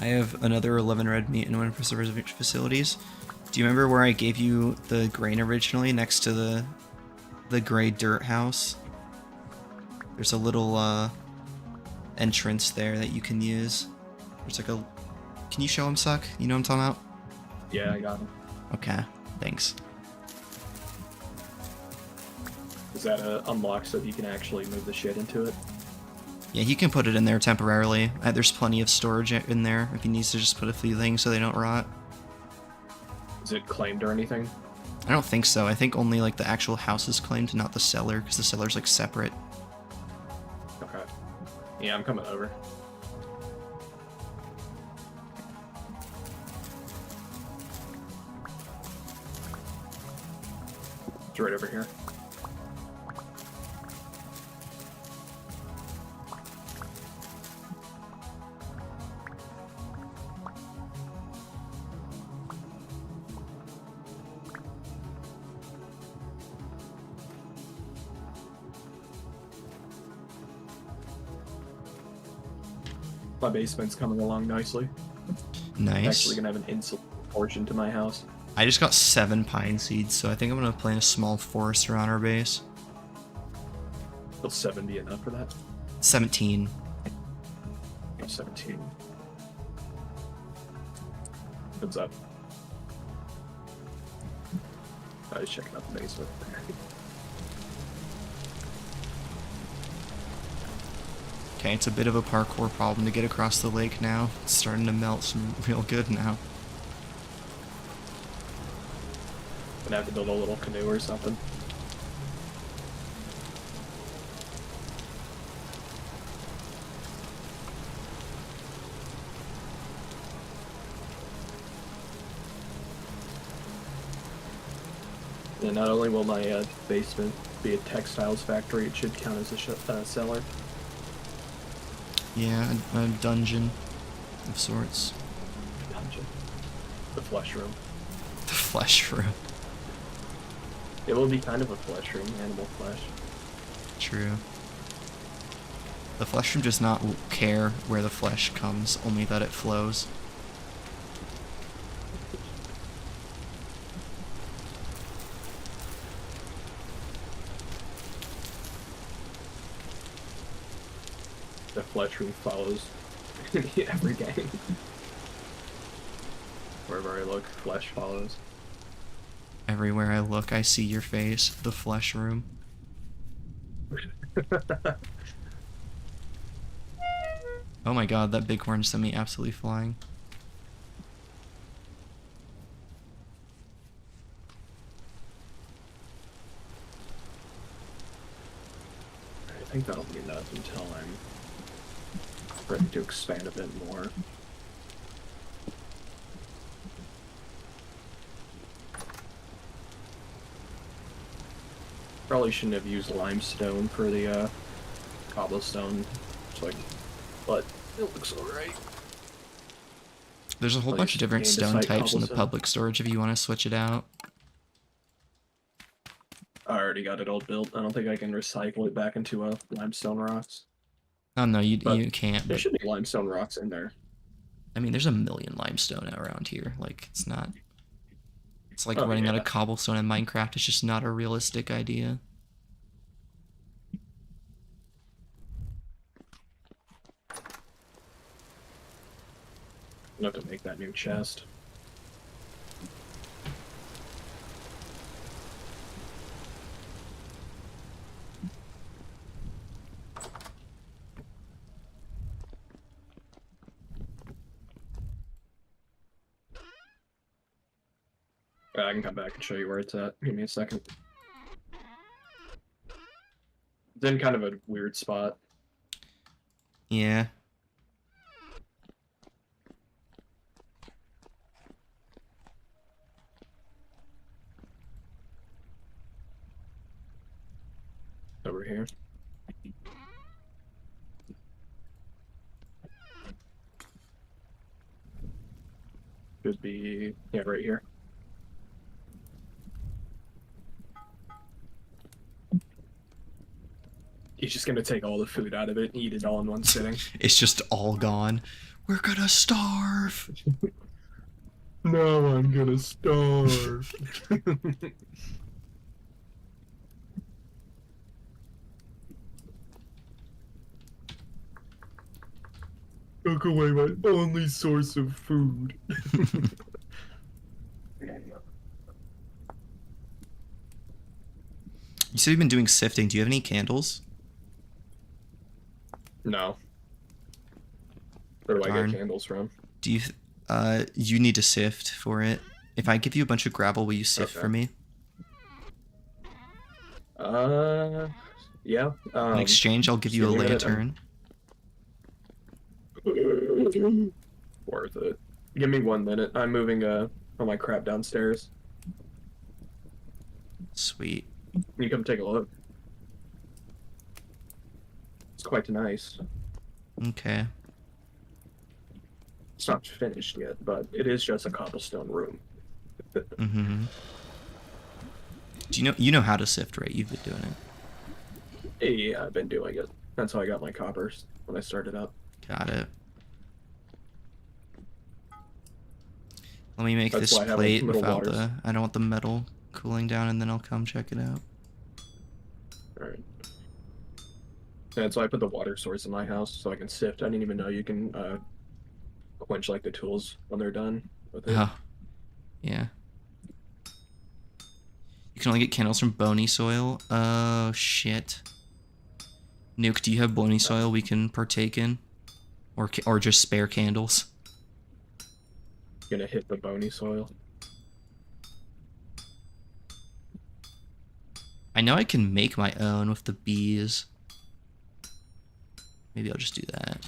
I have another 11 red meat and 1 preservation facilities. Do you remember where I gave you the grain originally next to the gray dirt house? There's a little entrance there that you can use. There's like a... Can you show him, Suck? You know what I'm talking about? Yeah, I got them. Okay, thanks. Is that unlocked so that you can actually move the shit into it? Yeah, he can put it in there temporarily. There's plenty of storage in there if he needs to just put a few things so they don't rot. Is it claimed or anything? I don't think so. I think only like the actual house is claimed, not the cellar, because the cellar's like separate. Okay. Yeah, I'm coming over. It's right over here. My basement's coming along nicely. I'm Nice. actually gonna have an insulated portion to my house. I just got 7 pine seeds, so I think I'm gonna plant a small forest around our base. Will 7 be enough for that? 17. Oh, 17. What's up? I was checking out the basement. Okay, it's a bit of a parkour problem to get across the lake now. It's starting to melt some real good now. Gonna have to build a little canoe or something. And not only will my basement be a textiles factory, it should count as a cellar. Yeah, a dungeon of sorts. Dungeon. The flesh room. The flesh room. It will be kind of a flesh room, animal flesh. True. The flesh room does not care where the flesh comes, only that it flows. flesh room follows every game. Wherever I look, flesh follows. Everywhere I look, I see your face. The flesh room. Oh my god, that bighorn sent me absolutely flying. I think that'll be enough until I'm ready to expand a bit more. Probably shouldn't have used limestone for the cobblestone, but it looks alright. There's a whole bunch of different stone types in the public storage if you want to switch it out. I already got it all built. I don't think I can recycle it back into limestone rocks. Oh no, you can't. There But, should be limestone rocks in there. I mean, there's a million limestone around here. Like, it's not... It's like Oh, running out yeah. of cobblestone in Minecraft. It's just not a realistic idea. I'll have to make that new chest. I can come back and show you where it's at. Give me a second. It's in kind of a weird spot. Yeah. Over here. Should be, yeah, right here. He's just gonna take all the food out of it and eat it all in one sitting. It's just all gone. We're gonna starve! No, I'm gonna starve. Took away my only source of food. You said you've been doing sifting. Do you have any candles? No. Where do I Darn. get candles from? Do you... you need to sift for it. If I give you a bunch of gravel, will you sift Okay. for me? Yeah. In exchange, I'll give you a give me a minute, lantern. Worth it. Give me 1 minute. I'm moving all my crap downstairs. Sweet. You come take a look. It's quite nice. Okay. It's not finished yet, but it is just a cobblestone room. Mm-hmm. Do you know how to sift, right? You've been doing it. Yeah, I've been doing it. That's how I got my coppers when I started up. Got it. Let me make That's this why I have, plate little without waters. the... I don't want the metal cooling down, and then I'll come check it out. Alright. And so I put the water source in my house so I can sift. I didn't even know you can quench like the tools when they're done with it. Oh. Yeah. You can only get candles from bony soil. Oh, shit. Nuke, do you have bony soil we can partake in? Or just spare candles? Gonna hit the bony soil. I know I can make my own with the bees. Maybe I'll just do that.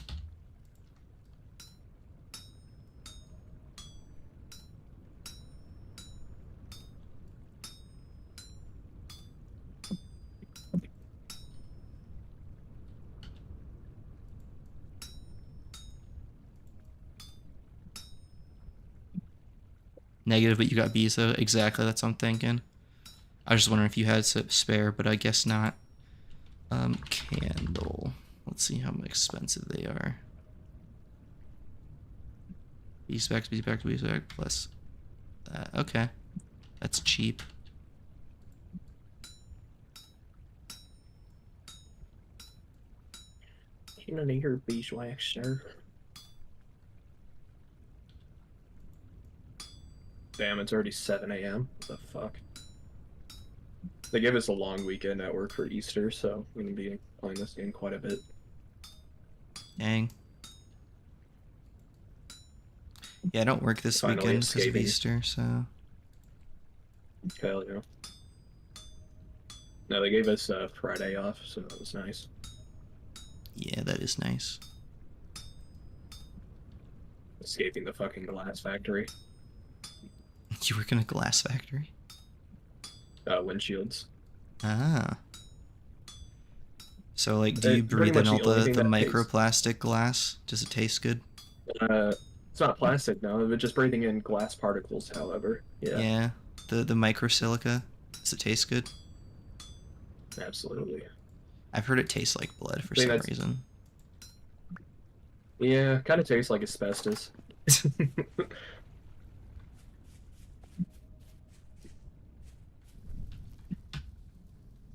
Negative, but you got bees though. Exactly, that's what I'm thinking. I was just wondering if you had spare, but I guess not. Candle. Let's see how expensive they are. Beeswax, plus that. Okay. That's cheap. Baconator beeswax, sir. Damn, it's already 7 a.m. What the fuck? They gave us a long weekend at work for Easter, so we're gonna be playing this game quite a bit. Dang. Yeah, I don't work this Finally weekend because of escaping. Easter, so... Hell yeah. No, they gave us Friday off, so that was nice. Yeah, that is nice. Escaping the fucking glass factory. You work in a glass factory? Windshields. Ah. So, like, do you Pretty breathe in much all the only the thing that tastes- microplastic glass? Does it taste good? It's not plastic, no, but just breathing in glass particles, however. Yeah, Yeah. The microsilica? Does it taste good? absolutely. I've heard it tastes like blood for I think some that's- reason. Yeah, kind of tastes like asbestos.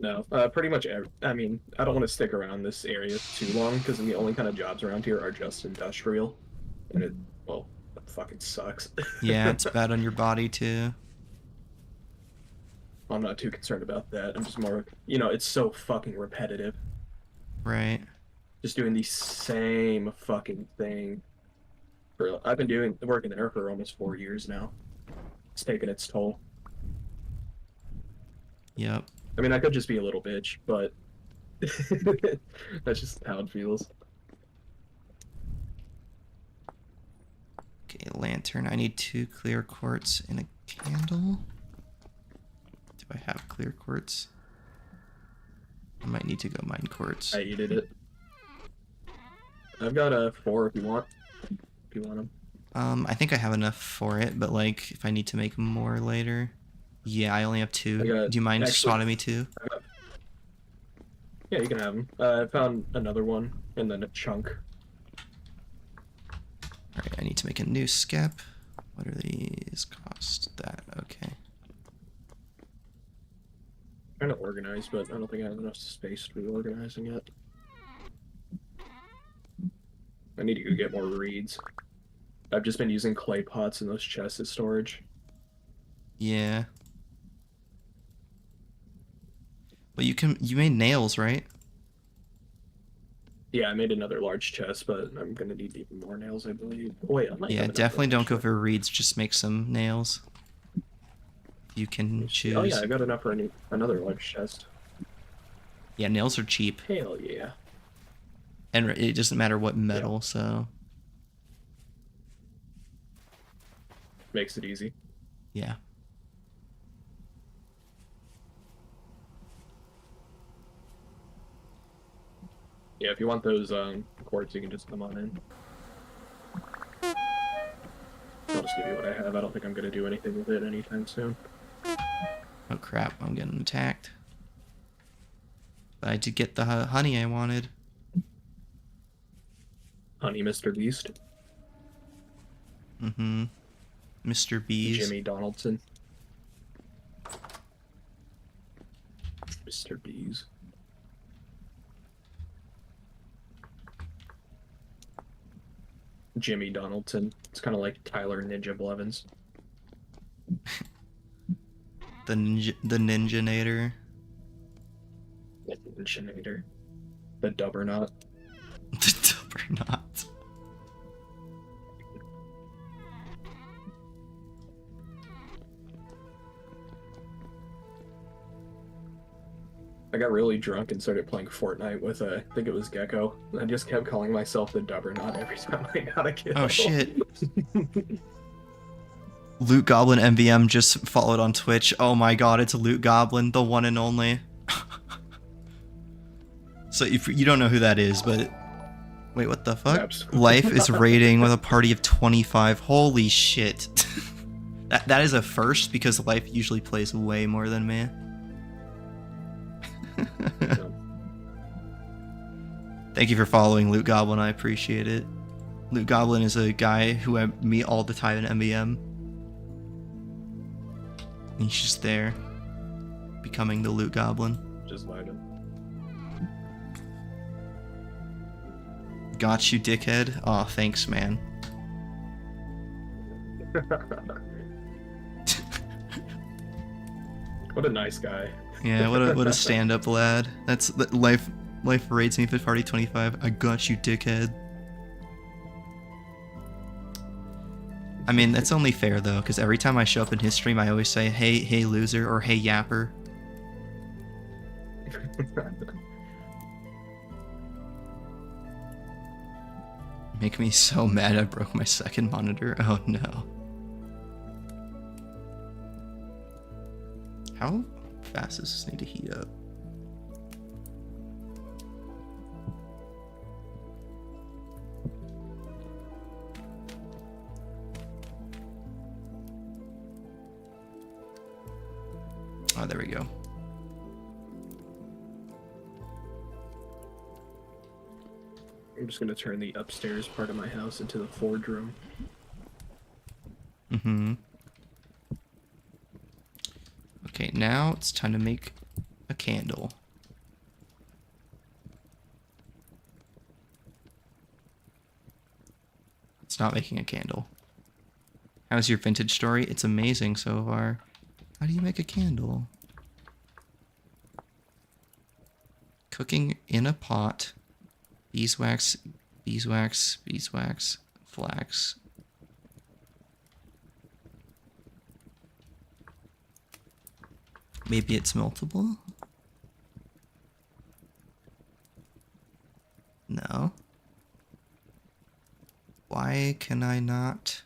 No, pretty much. I mean, I don't want to stick around this area too long because the only kind of jobs around here are just industrial, and it, well, that fucking sucks. Yeah, it's bad on your body, too. I'm not too concerned about that. I'm just more, it's so fucking repetitive. Right. Just doing the same fucking thing. I've been working there for almost 4 years now. It's taken its toll. Yep. I mean, I could just be a little bitch, but that's just how it feels. Okay, lantern. I need 2 clear quartz and a candle. Do I have clear quartz? I might need to go mine quartz. I eated it. I've got 4 if you want. If you want them. I think I have enough for it, but like, if I need to make more later. Yeah, I only have 2. Do you mind swatting me 2? Yeah, you can have them. I found another one, and then a chunk. Alright, I need to make a new skep. What are these cost? That, okay. Trying to organize, but I don't think I have enough space to be organizing yet. I need to go get more reeds. I've just been using clay pots in those chests as storage. Yeah. But you made nails, right? Yeah, I made another large chest, but I'm gonna need even more nails, I believe. Oh, wait, I might Yeah, have enough definitely for don't that go shit. for reeds, just make some nails. You can choose. Oh yeah, I got enough for another large chest. Yeah, nails are cheap. Hell yeah. And it doesn't matter what metal, so Makes it easy. yeah. Yeah, if you want those quartz, you can just come on in. I'll just give you what I have. I don't think I'm gonna do anything with it anytime soon. Oh crap, I'm getting attacked. But I did get the honey I wanted. Honey, Mr. Beast. Mm-hmm. Mr. Bees. Jimmy Donaldson. Mr. Bees. Jimmy Donaldson. It's kind of like Tyler Ninja Blevins. The Ninjanator. The Ninjanator. The Dubbernaut. The Dubbernaut. I got really drunk and started playing Fortnite with I think it was Gecko. I just kept calling myself the Dubbernaut every time I got a kill. Oh shit. Loot Goblin MVM just followed on Twitch. Oh my god, it's Loot Goblin, the one and only. So if you don't know who that is, but wait, what the fuck? Absolutely. Life is raiding with a party of 25. Holy shit. That is a first because Life usually plays way more than me. Thank you for following Loot Goblin, I appreciate it. Loot Goblin is a guy who I meet all the time in MVM. He's just there, becoming the Loot Goblin. Just lied him. Got you, dickhead. Aw, thanks, man. What a nice guy. Yeah, what a stand-up lad. That's life. Life rates me for party 25. I got you, dickhead. I mean, that's only fair though, because every time I show up in his stream, I always say, hey, loser, or hey, yapper. Make me so mad I broke my second monitor. Oh no. How fast does this need to heat up? Oh, there we go. I'm just gonna turn the upstairs part of my house into the forge room. Mm-hmm. Okay, now it's time to make a candle. It's not making a candle. How's your vintage story? It's amazing so far. How do you make a candle? Cooking in a pot. Beeswax, beeswax, beeswax, flax. Maybe it's multiple? No. Why can I not?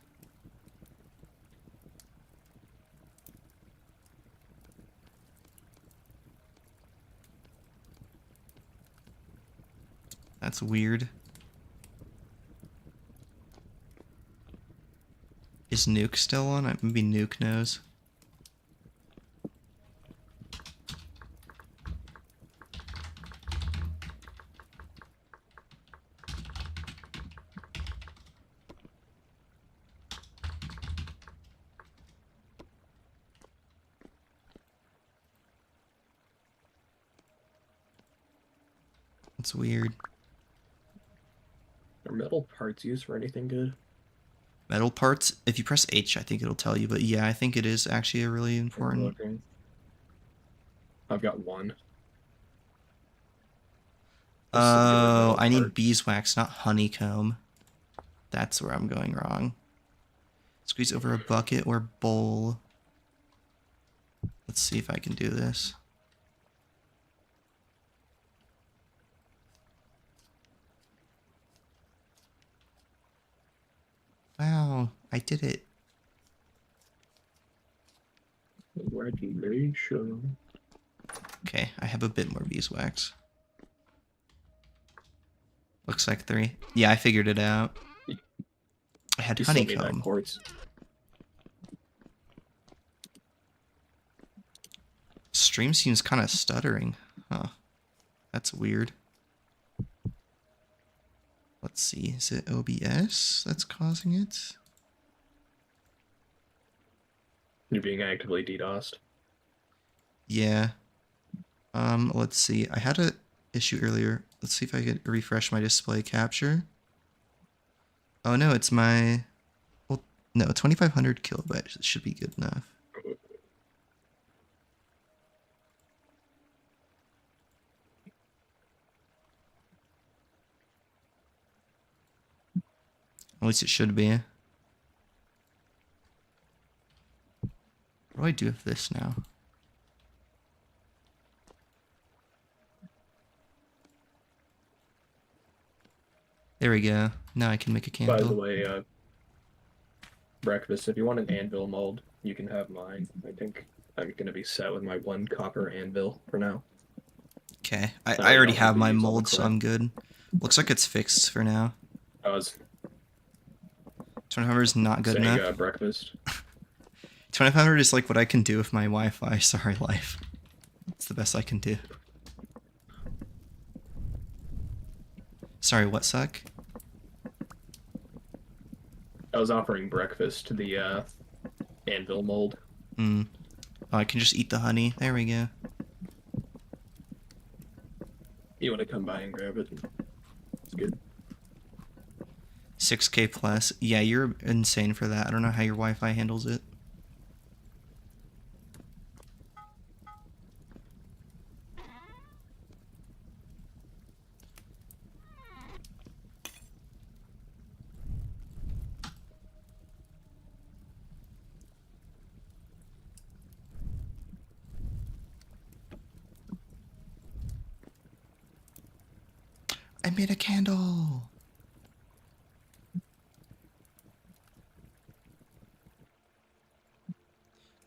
That's weird. Is Nuke still on? Maybe Nuke knows. It's weird. Are metal parts used for anything good? Metal parts, if you press H, I think it'll tell you, but yeah, I think it is actually a really important. I've got one. Oh, I need beeswax, not honeycomb. That's where I'm going wrong. Squeeze over a bucket or bowl. Let's see if I can do this. Wow, I did it. Congratulations. Okay, I have a bit more beeswax. Looks like 3. Yeah, I figured it out. I had honeycomb. Quartz. Stream seems kind of stuttering. Huh. That's weird. Let's see. Is it OBS that's causing it? You're being actively DDoSed. Yeah. Let's see. I had a issue earlier. Let's see if I could refresh my display capture. Oh no, it's my... Well, no, 2500 kilobytes. It should be good enough. At least it should be. What do I do with this now? There we go. Now I can make a candle. By the way, breakfast, if you want an anvil mold, you can have mine. I think I'm going to be set with my 1 copper anvil for now. Okay. I already have my mold, so I'm good. Looks like it's fixed for now. I was 2500 is not good saying, enough. Breakfast. 2500 is like what I can do with my Wi-Fi. Sorry, life. It's the best I can do. Sorry, what suck? I was offering breakfast to the anvil mold. Oh, I can just eat the honey. There we go. You want to come by and grab it? It's good. 6K plus. Yeah, you're insane for that. I don't know how your Wi-Fi handles it. I made a candle.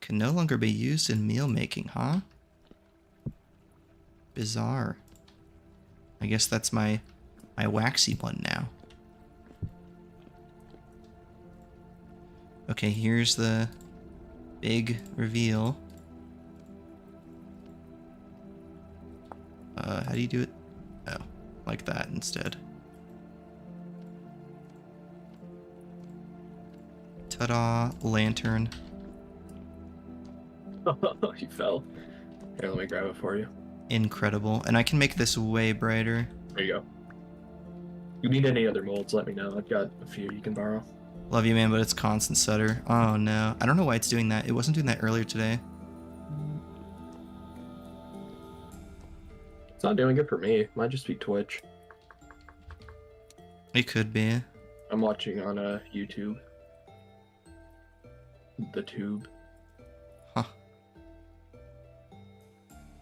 Can no longer be used in meal making, huh? Bizarre. I guess that's my waxy one now. Okay, here's the big reveal. How do you do it? Oh, like that instead. Ta-da, lantern. You fell. Here, let me grab it for you. Incredible. And I can make this way brighter. There you go. You need any other molds, let me know. I've got a few you can borrow. Love you, man, but it's constant stutter. Oh, no. I don't know why it's doing that. It wasn't doing that earlier today. It's not doing it for me. It might just be Twitch. It could be. I'm watching on YouTube. The tube. Huh.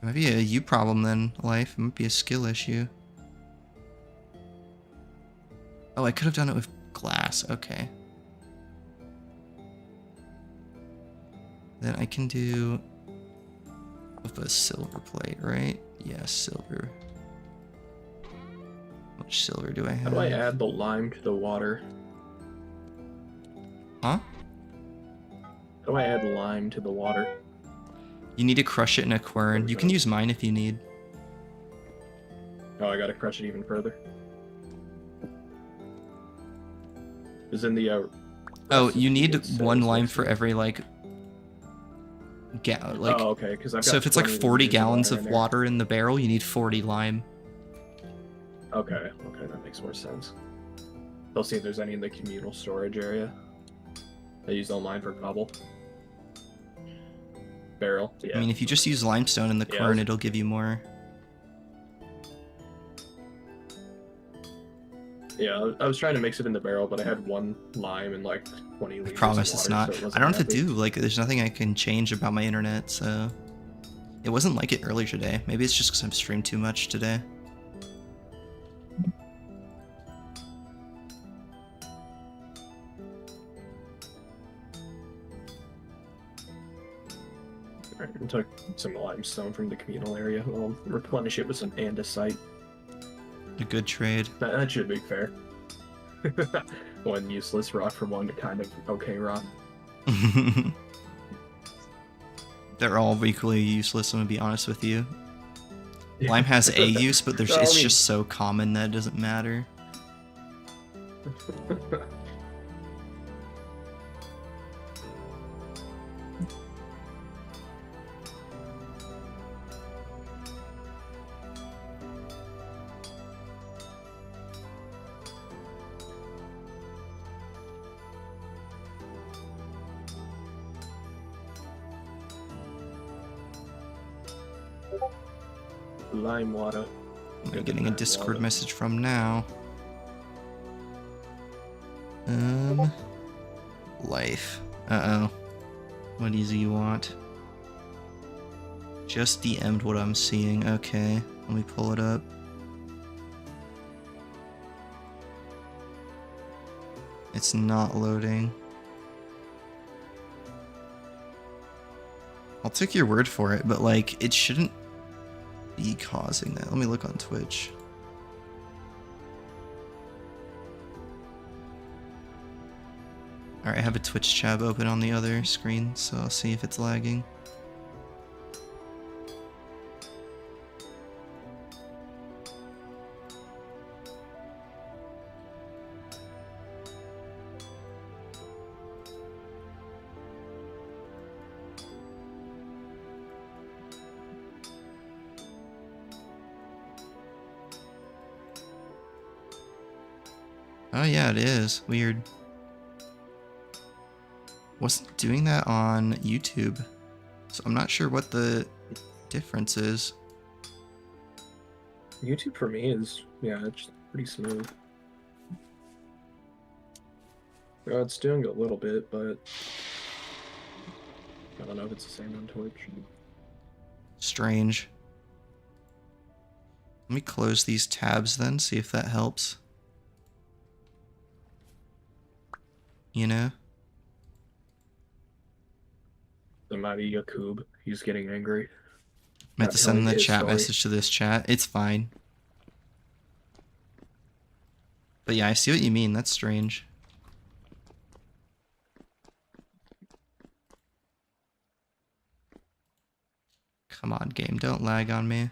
It might be a you problem then, Life. It might be a skill issue. Oh, I could have done it with glass. Okay. Then I can do with a silver plate, right? Yeah, silver. How much silver do I have? How do I add the lime to the water? Huh? How do I add lime to the water? You need to crush it in a quern. You can use mine if you need. Oh, I gotta crush it even further. Is in the Oh, you need it says one lime it's- for every like oh, okay, because I've got so if it's like 20 40 liters of gallons in of there. water in the barrel, you need 40 lime. Okay, that makes more sense. I'll see if there's any in the communal storage area. I use all mine for cobble. Barrel, yeah. I mean, if you just use limestone in the Yeah, quern, that's- it'll give you more. Yeah, I was trying to mix it in the barrel, but I had one lime and like 20 liters I promise of it's water, not. so it I wasn't don't know what to happy. do. Like, there's nothing I can change about my internet, so it wasn't like it earlier today. Maybe it's just because I've streamed too much today. Alright, I took some limestone from the communal area. I'll replenish it with some andesite. A good trade. That should be fair. One useless rock for one kind of okay rock. They're all equally useless, I'm gonna be honest with you. Lime has a use, but No, I it's mean- just so common that it doesn't matter. Lime water. I'm getting a Discord message from now. Life. Uh-oh. What easy you want? Just DM'd what I'm seeing. Okay, let me pull it up. It's not loading. I'll take your word for it, but like, it shouldn't be causing that. Let me look on Twitch. Alright, I have a Twitch tab open on the other screen, so I'll see if it's lagging. Oh yeah, it is. Weird. Wasn't doing that on YouTube. So I'm not sure what the difference is. YouTube for me is, yeah, it's pretty smooth. It's doing a little bit, but I don't know if it's the same on Twitch. Strange. Let me close these tabs then, see if that helps. You know? The mighty Yakub, he's getting angry. I meant to send the His chat story. message to this chat. It's fine. But yeah, I see what you mean. That's strange. Come on, game. Don't lag on me.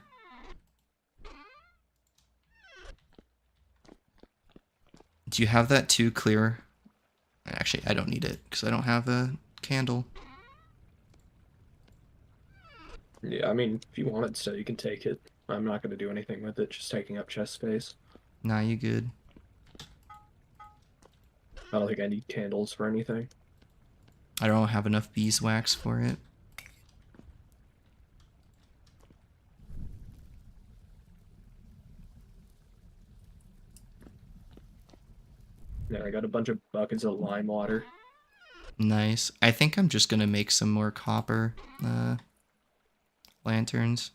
Do you have that too clear? Actually, I don't need it because I don't have a candle. Yeah, I mean, if you want it still, you can take it. I'm not going to do anything with it, just taking up chest space. Nah, you good. I don't think I need candles for anything. I don't have enough beeswax for it. Yeah, I got a bunch of buckets of lime water. Nice. I think I'm just gonna make some more copper lanterns.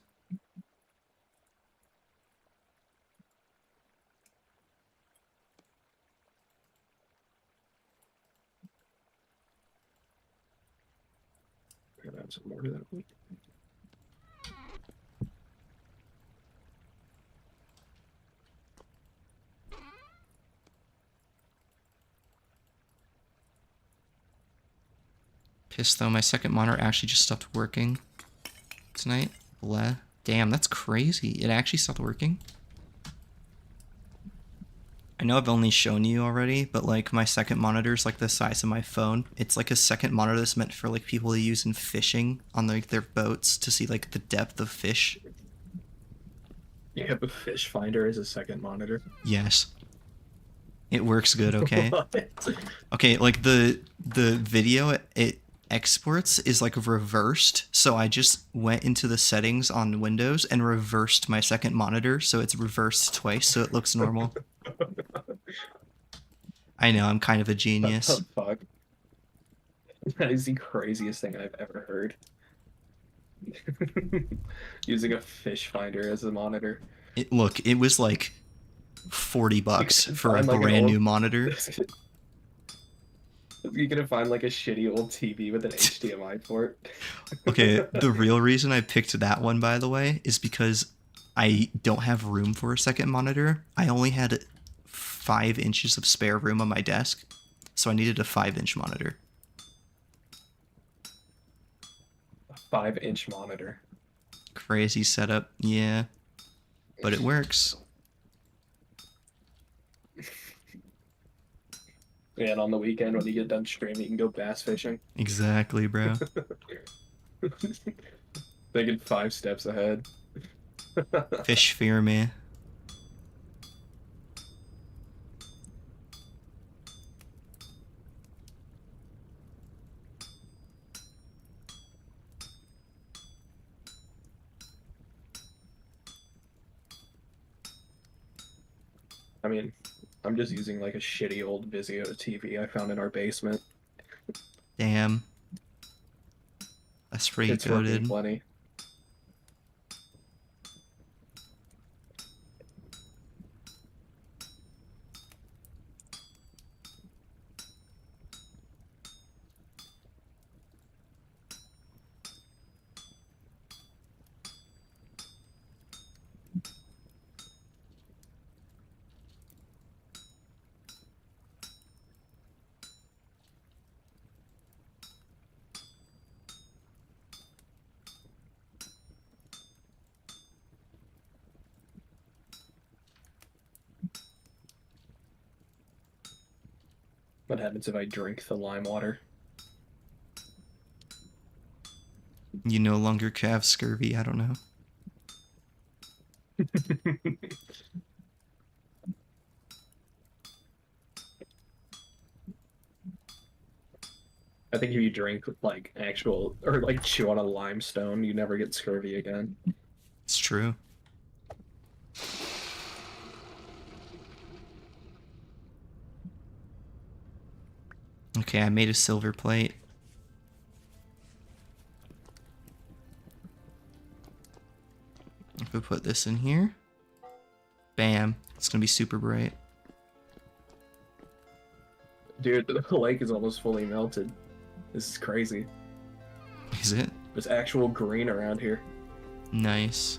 Gotta add some more to that. Pissed though, my second monitor actually just stopped working tonight. Bleh. Damn, that's crazy. It actually stopped working. I know I've only shown you already, but like my second monitor is like the size of my phone. It's like a second monitor that's meant for like people to use in fishing on like their boats to see like the depth of fish. You have a fish finder as a second monitor. Yes. It works good, okay? What? Okay, like the video it exports is like reversed, so I just went into the settings on Windows and reversed my second monitor, so it's reversed twice, so it looks normal. I know, I'm kind of a What genius. the fuck? That is the craziest thing I've ever heard. Using a fish finder as a monitor. Look, it was like $40 for a Find, like, an brand old- new monitor. You're gonna find like a shitty old TV with an HDMI port. Okay, the real reason I picked that one, by the way, is because I don't have room for a second monitor. I only had 5 inches of spare room on my desk, so I needed a 5-inch monitor. A 5-inch monitor. Crazy setup, yeah. But it works. Yeah, and on the weekend when you get done streaming, you can go bass fishing. Exactly, bro. Thinking 5 steps ahead. Fish fear me. I mean, I'm just using like a shitty old Vizio TV I found in our basement. Damn. That's pretty It's working goated. plenty. What happens if I drink the lime water? You no longer have scurvy, I don't know. I think if you drink like actual or like chew on a limestone, you never get scurvy again. It's true. Okay, I made a silver plate. If we put this in here, bam, it's gonna be super bright. Dude, the lake is almost fully melted. This is crazy. Is it? There's actual green around here. Nice.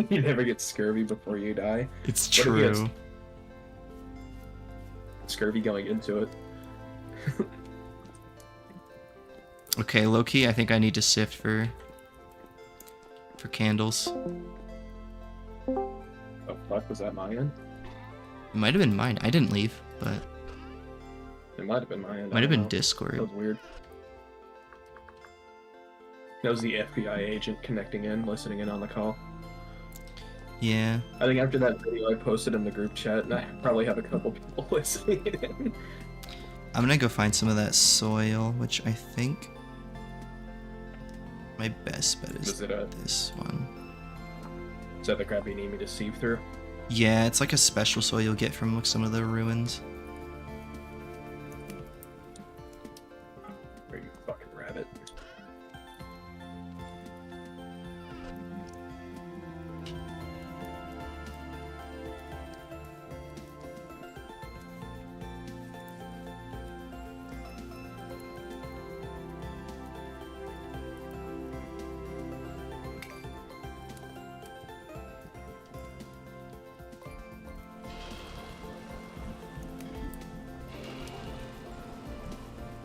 You never get scurvy before you die. It's What if you had true. Scurvy going into it. Okay, Loki, I think I need to sift for candles. Oh fuck, was that my end? It might have been mine. I didn't leave, but It might have been my end. might have been That Discord. was weird. That was the FBI agent connecting in, listening in on the call. Yeah. I think after that video I posted in the group chat, and I probably have a couple people listening in. I'm gonna go find some of that soil, which I think my best bet is Is it this one. is that the crap you need me to sieve through? Yeah, it's like a special soil you'll get from like, some of the ruins. Where you fucking rabbit?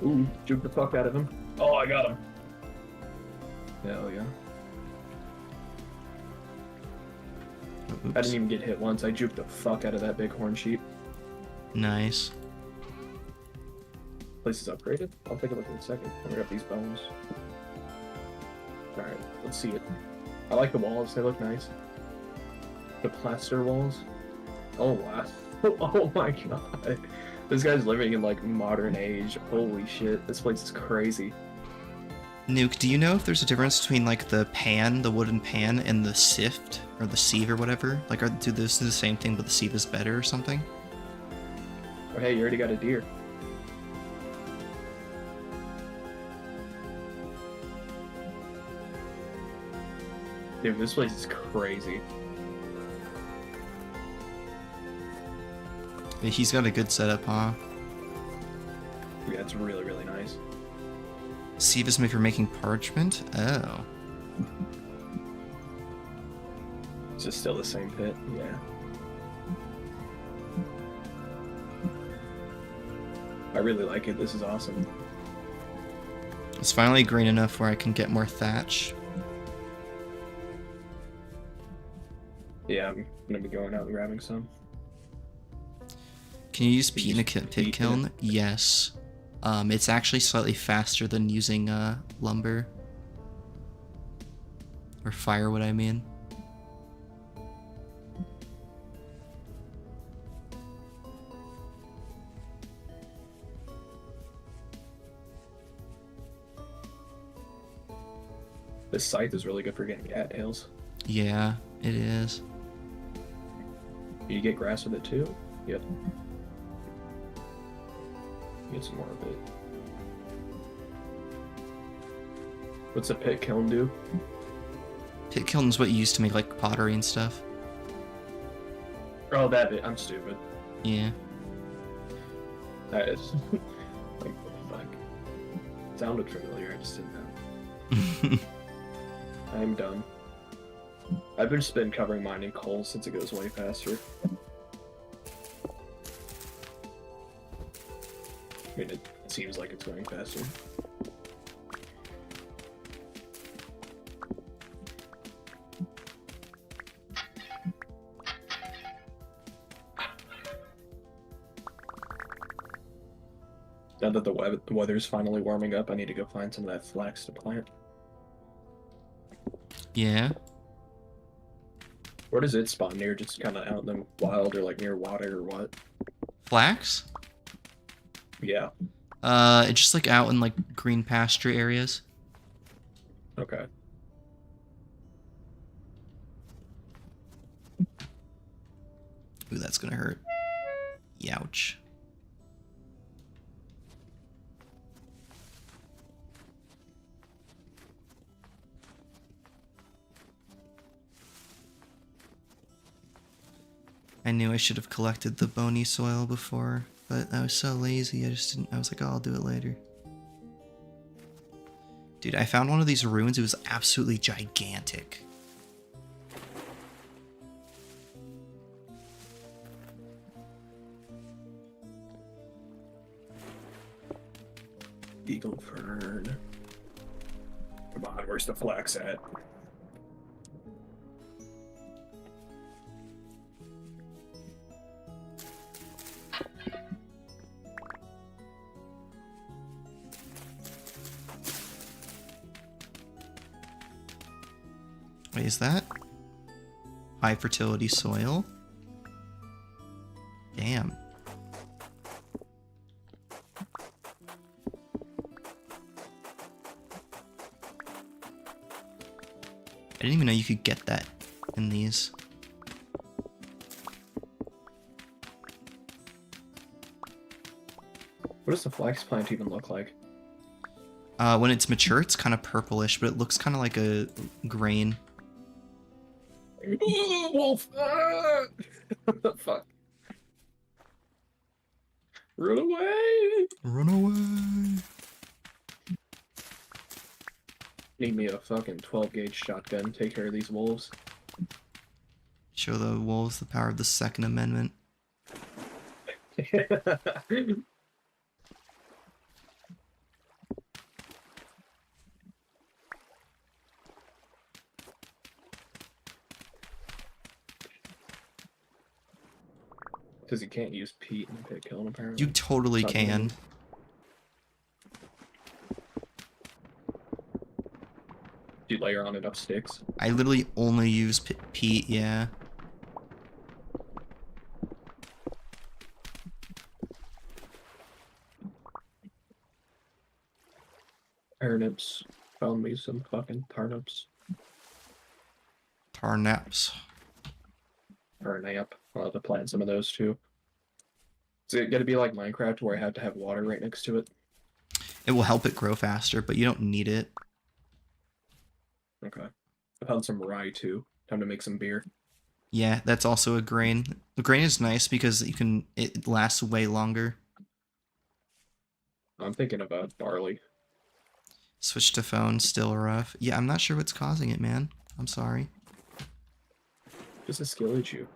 Ooh, juke the fuck out of him. Oh, I got him. Hell yeah. I Oops. didn't even get hit once. I juked the fuck out of that bighorn sheep. Nice. Place is upgraded. I'll take a look in a second. I'll grab these bones. Alright, let's see it. I like the walls, they look nice. The plaster walls. Oh wow. Oh my god. This guy's living in like modern age. Holy shit, this place is crazy. Nuke, do you know if there's a difference between like the pan, the wooden pan, and the sift or the sieve or whatever? Like, do those do the same thing, but the sieve is better or something? Oh hey, you already got a deer. Dude, this place is crazy. Yeah, he's got a good setup, huh? Yeah, it's really, really nice. Sieve is made for making parchment? Oh. Is this still the same pit? Yeah. I really like it. This is awesome. It's finally green enough where I can get more thatch. Yeah, I'm gonna be going out and grabbing some. Can you use Can peat you in a use pit peat in kiln? Yes. It's actually slightly faster than using lumber. Or firewood, I mean. This scythe is really good for getting cattails. Yeah, it is. You get grass with it too? Yep. Get some more of it. What's a pit kiln do? Pit kiln is what you use to make like pottery and stuff. Oh, that bit. I'm stupid. Yeah. That is. Like, what the fuck? Sounded familiar, I just didn't know. I'm done. I've just been covering mine in coal since it goes way faster. I mean, it seems like it's going faster. Now that the weather's finally warming up, I need to go find some of that flax to plant. Yeah. Where does it spawn? Near just kind of out in the wild or like near water or what? Flax? Yeah. It's just like out in like green pasture areas. Okay. Ooh, that's gonna hurt. Youch. I knew I should have collected the bony soil before, but I was so lazy, I just didn't. I was like, oh, I'll do it later. Dude, I found one of these ruins. It was absolutely gigantic. Eagle fern. Come on, where's the flax at? Wait, is that high fertility soil? Damn. I didn't even know you could get that in these. What does the flax plant even look like? When it's mature, it's kind of purplish, but it looks kind of like a grain. Ooh, wolf! Ah! What the fuck? Run away! Run away! Need me a fucking 12-gauge shotgun. Take care of these wolves. Show the wolves the power of the Second Amendment. Because you can't use peat in pit killing, apparently. You totally Not can. really. Do you layer on enough sticks? I literally only use peat, yeah. Turnips. Found me some fucking turnips. Tarnaps. Turnip. I'll have to plant some of those too. Is it gonna be like Minecraft where I have to have water right next to it? It will help it grow faster, but you don't need it. Okay. I found some rye too. Time to make some beer. Yeah, that's also a grain. The grain is nice because it lasts way longer. I'm thinking about barley. Switch to phone, still rough. Yeah, I'm not sure what's causing it, man. I'm sorry. Just a skill issue.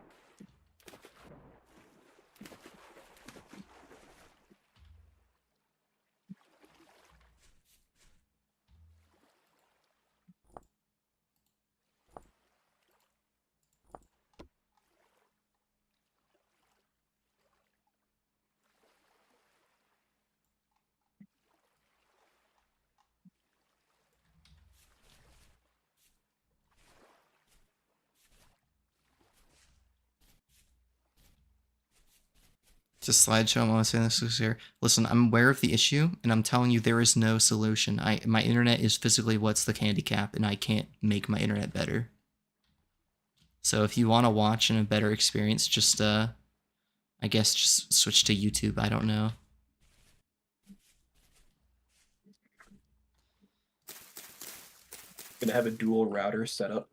It's a slideshow. I'm saying this is here. Listen, I'm aware of the issue, and I'm telling you there is no solution. My internet is physically what's the handicap, and I can't make my internet better. So if you want to watch and a better experience, just I guess just switch to YouTube. I don't know. Gonna have a dual router set up.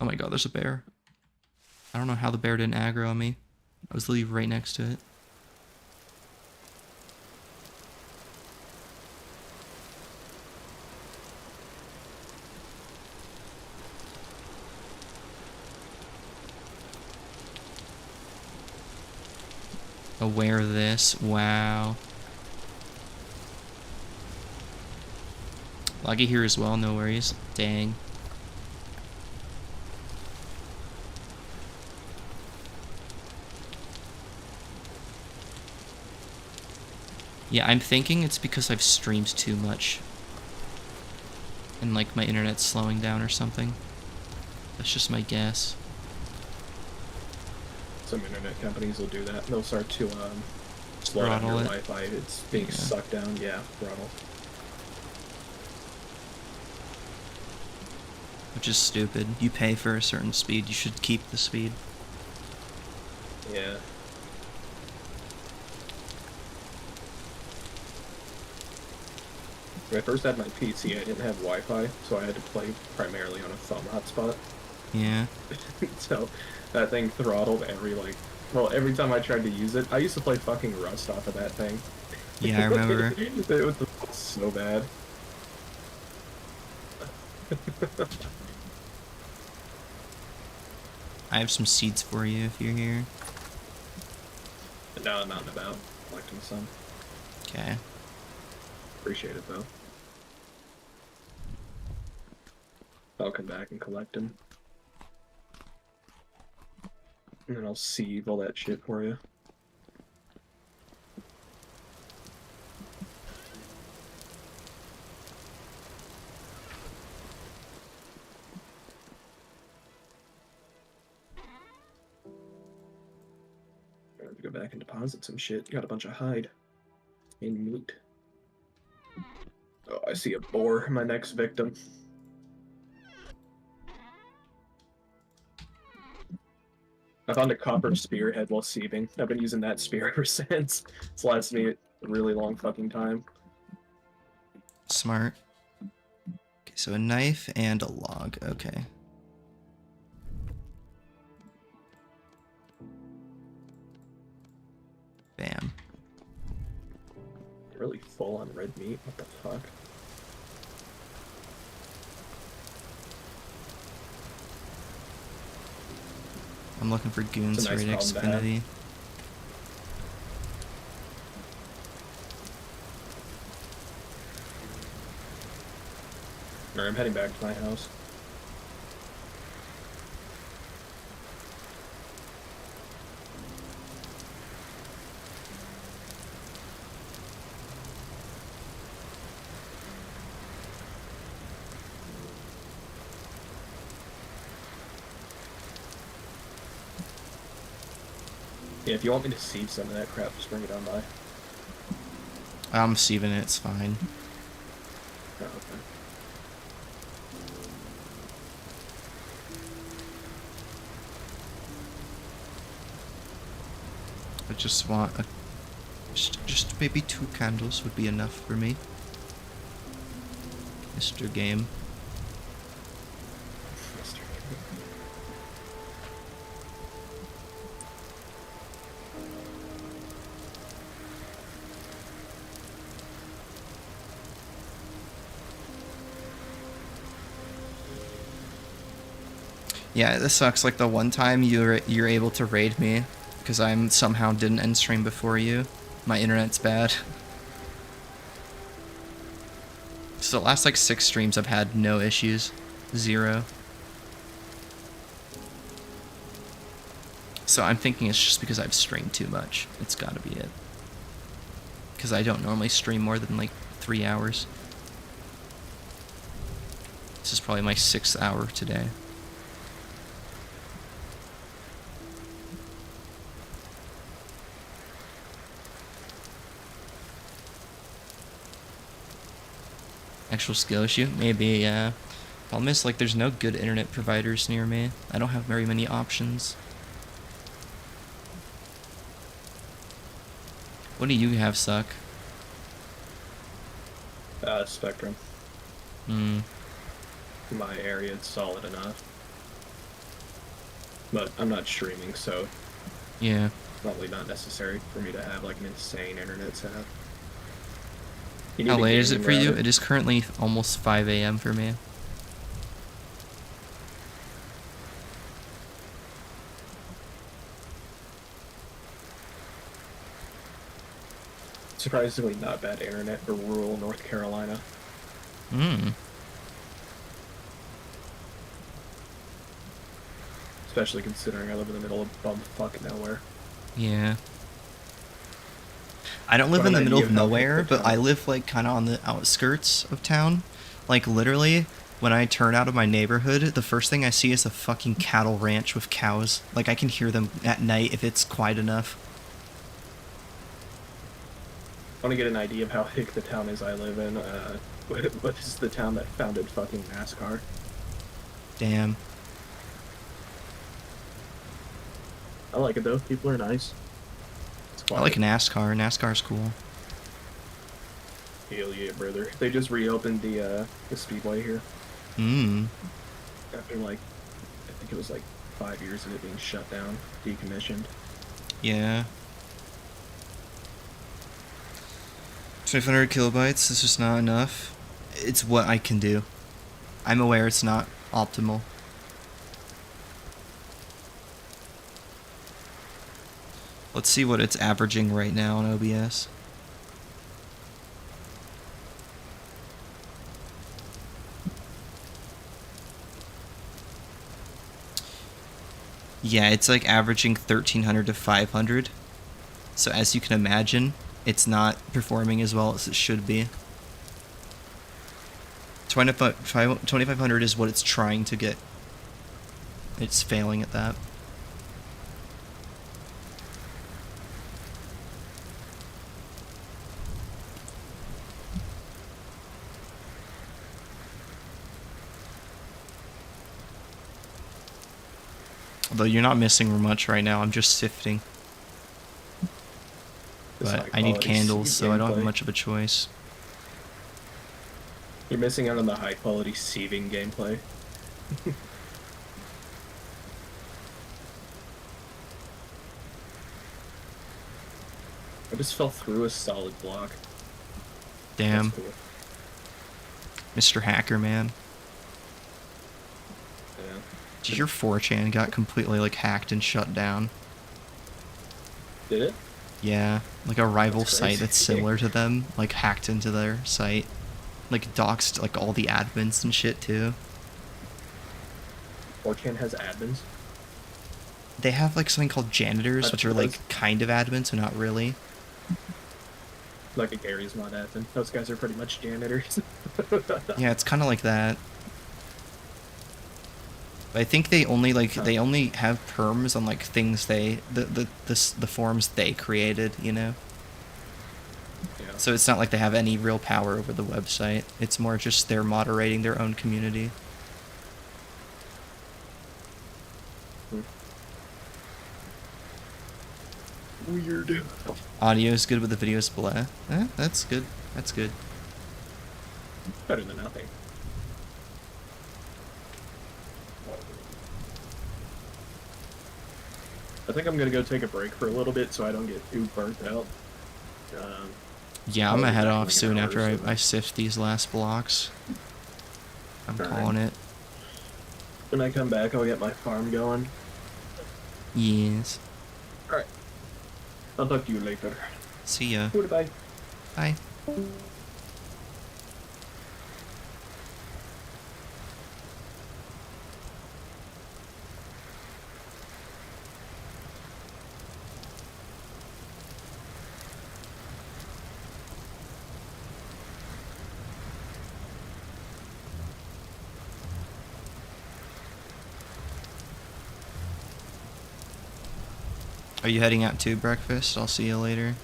Oh my god, there's a bear. I don't know how the bear didn't aggro on me. I was literally right next to it. Aware of this. Wow. Loggy here as well, no worries. Dang. Yeah, I'm thinking it's because I've streamed too much. And like my internet's slowing down or something. That's just my guess. Some internet companies will do that. They'll start to slow down your Throttle it. Wi-Fi. It's being Yeah. sucked down. Yeah, throttle. Which is stupid. You pay for a certain speed, you should keep the speed. Yeah. When I first had my PC, I didn't have Wi-Fi, so I had to play primarily on a thumb hotspot. Yeah. So that thing throttled every time I tried to use it. I used to play fucking Rust off of that thing. Yeah, I remember. It was so bad. I have some seeds for you if you're here. No, I'm out and about collecting some. Okay. Appreciate it though. I'll come back and collect them. And then I'll sieve all that shit for you. I have to go back and deposit some shit. Got a bunch of hide and meat. Oh, I see a boar, my next victim. I found a copper spearhead while sieving. I've been using that spear ever since. It's lasted me a really long fucking time. Smart. Okay, so a knife and a log. Okay. Bam. Really full on red meat. What the fuck? I'm looking for goons It's a for nice an problem to have. Xfinity. Alright, I'm heading back to my house. Yeah, if you want me to sieve some of that crap, just bring it on by. I'm sieving it, it's fine. Oh, okay. I just want a... Just maybe 2 candles would be enough for me. Mr. Game. Yeah, this sucks. Like the one time you're able to raid me because I'm somehow didn't end stream before you. My internet's bad. So the last like 6 streams I've had no issues. 0. So I'm thinking it's just because I've streamed too much. It's gotta be it. Because I don't normally stream more than like 3 hours. This is probably my 6th hour today. Actual skill issue? Maybe, yeah. Problem is, like, there's no good internet providers near me. I don't have very many options. What do you have, Suck? Spectrum. Hmm. My area is solid enough. But I'm not streaming, so Yeah. probably not necessary for me to have like an insane internet setup. You need How a late is it gaming for you? router. It is currently almost 5 a.m. for me. Surprisingly not bad internet for rural North Carolina. Hmm. Especially considering I live in the middle of bumfuck nowhere. Yeah. I don't live Got in an the middle idea of of how big nowhere, the but town I is. live like kind of on the outskirts of town. Like literally, when I turn out of my neighborhood, the first thing I see is a fucking cattle ranch with cows. Like I can hear them at night if it's quiet enough. want to get an idea of how hick the town is I live in. What is the town that founded fucking NASCAR? Damn. I like it though. People are nice. It's I like quiet. NASCAR. NASCAR's cool. Hell yeah, brother. They just reopened the speedway here Mmm. after like I think it was like 5 years of it being shut down, decommissioned. Yeah. 2500 kilobytes is just not enough. It's what I can do. I'm aware it's not optimal. Let's see what it's averaging right now on OBS. Yeah, it's like averaging 1300 to 500. So as you can imagine, it's not performing as well as it should be. 2500 is what it's trying to get. It's failing at that. Although you're not missing much right now, I'm just sifting. This But I need high-quality candles, so I don't have gameplay. much of a choice. You're missing out on the high quality sieving gameplay. I just fell through a solid block. Damn, That's cool. Mr. Hacker Man. Yeah. Did your 4chan got completely like hacked and shut down? Did it? Yeah, like a rival That's site crazy. that's similar to them, like hacked into their site. Like doxed like all the admins and shit too. 4chan has admins. They have like something called janitors, I've which are heard like those. kind of admins, but not really. Like a Gary's mod admin. Those guys are pretty much janitors. Yeah, it's kind of like that. But I think they only like Huh. they only have perms on like things the forms they created, you know. Yeah. So it's not like they have any real power over the website. It's more just they're moderating their own community. Weird. Audio is good, but the video is blah. That's good. That's good. Better than nothing. I think I'm gonna go take a break for a little bit so I don't get too burnt out. Yeah, I'm I'll gonna be head back in off like an soon hour or after so. I sift these last blocks. I'm Alright. calling it. When I come back, I'll get my farm going. Yes. Alright. I'll talk to you later. See ya. Goodbye. Bye. Are you heading out to breakfast? I'll see you later.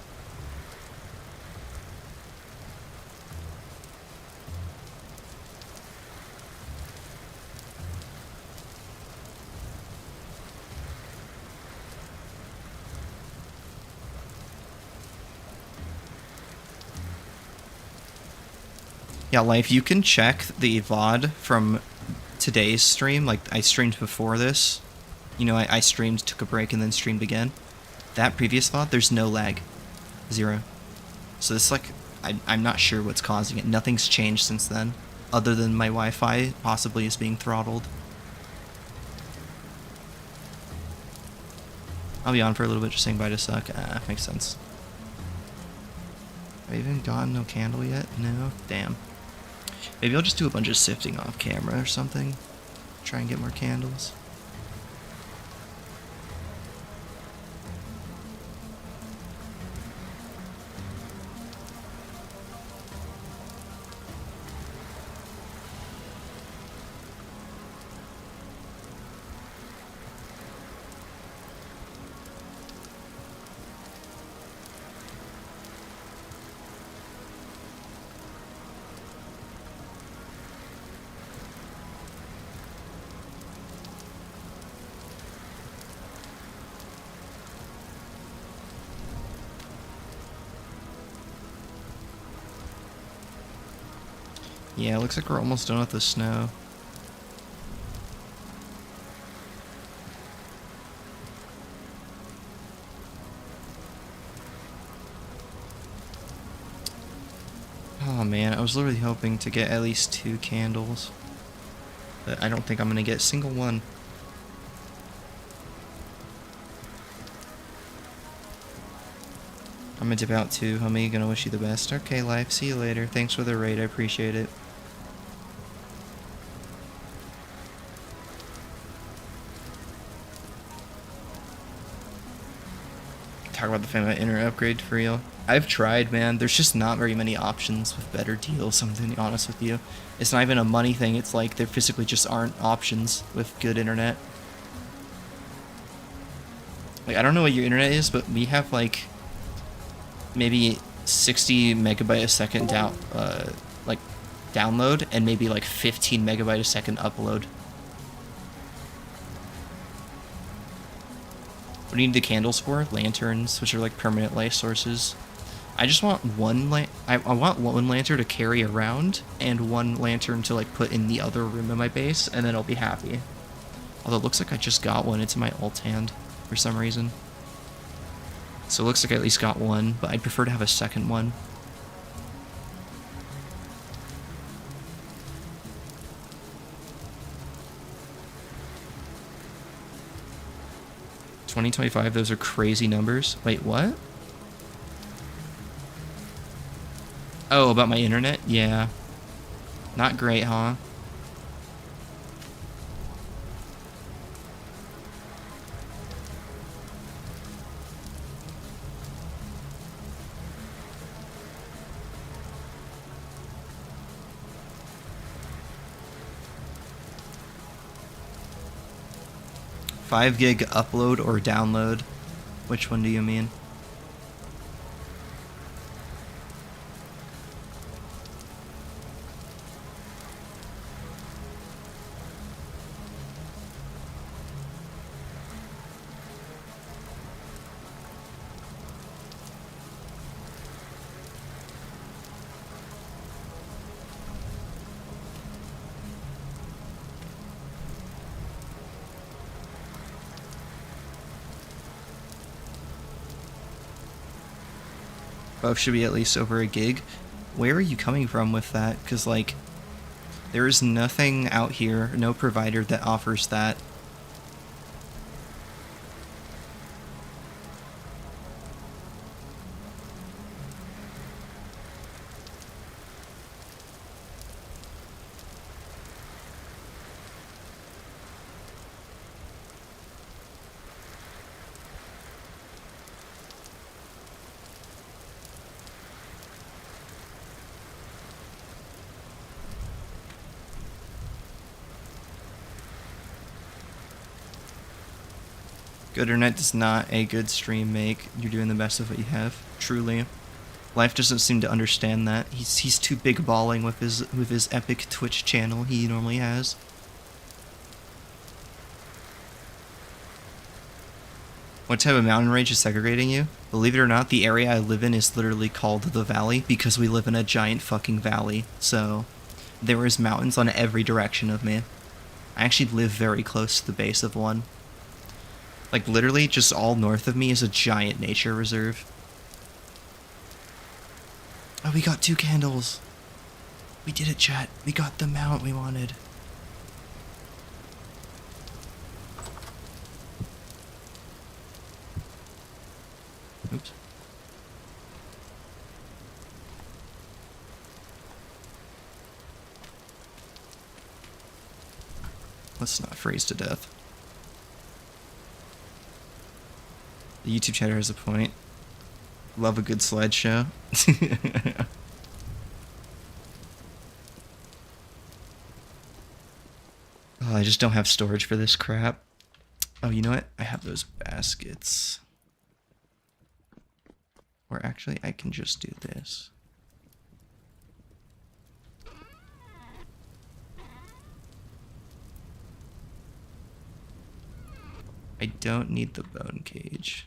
Yeah, Life, you can check the VOD from today's stream. Like, I streamed before this. You know, I streamed, took a break, and then streamed again. That previous VOD, there's no lag. 0. So this, like, I'm not sure what's causing it. Nothing's changed since then. Other than my Wi-Fi possibly is being throttled. I'll be on for a little bit just saying bye to Suck. Makes sense. Have I even gotten no candle yet? No? Damn. Maybe I'll just do a bunch of sifting off camera or something. Try and get more candles. Yeah, it looks like we're almost done with the snow. Oh man, I was literally hoping to get at least 2 candles. But I don't think I'm gonna get a single one. I'm gonna dip out too, homie. Gonna wish you the best. Okay, life. See you later. Thanks for the raid. I appreciate it. Talk about the family internet upgrade for real. I've tried, man. There's just not very many options with better deals, I'm being honest with you. It's not even a money thing. It's like there physically just aren't options with good internet. Like, I don't know what your internet is, but we have like maybe 60 megabyte a second like download and maybe like 15 megabyte a second upload. What do you need the candles for? Lanterns, which are like permanent light sources. I just want I want one lantern to carry around and one lantern to like put in the other room in my base, and then I'll be happy. Although it looks like I just got one. It's in my alt hand for some reason. So it looks like I at least got one, but I'd prefer to have a second one. $20.25, those are crazy numbers. Wait, what? Oh, about my internet? Yeah. Not great, huh? $5 gig upload or download? Which one do you mean? Both should be at least over a gig. Where are you coming from with that? Because, like, there is nothing out here, no provider that offers that. Good internet does not a good stream make. You're doing the best of what you have. Truly. Life doesn't seem to understand that. He's too big balling with his epic Twitch channel he normally has. What type of mountain range is segregating you? Believe it or not, the area I live in is literally called the Valley because we live in a giant fucking valley. So there is mountains on every direction of me. I actually live very close to the base of one. Like, literally, just all north of me is a giant nature reserve. Oh, we got 2 candles. We did it, chat. We got the mount we wanted. Oops. Let's not freeze to death. The YouTube chatter has a point. Love a good slideshow. Oh, I just don't have storage for this crap. Oh, you know what? I have those baskets. Or actually, I can just do this. I don't need the bone cage.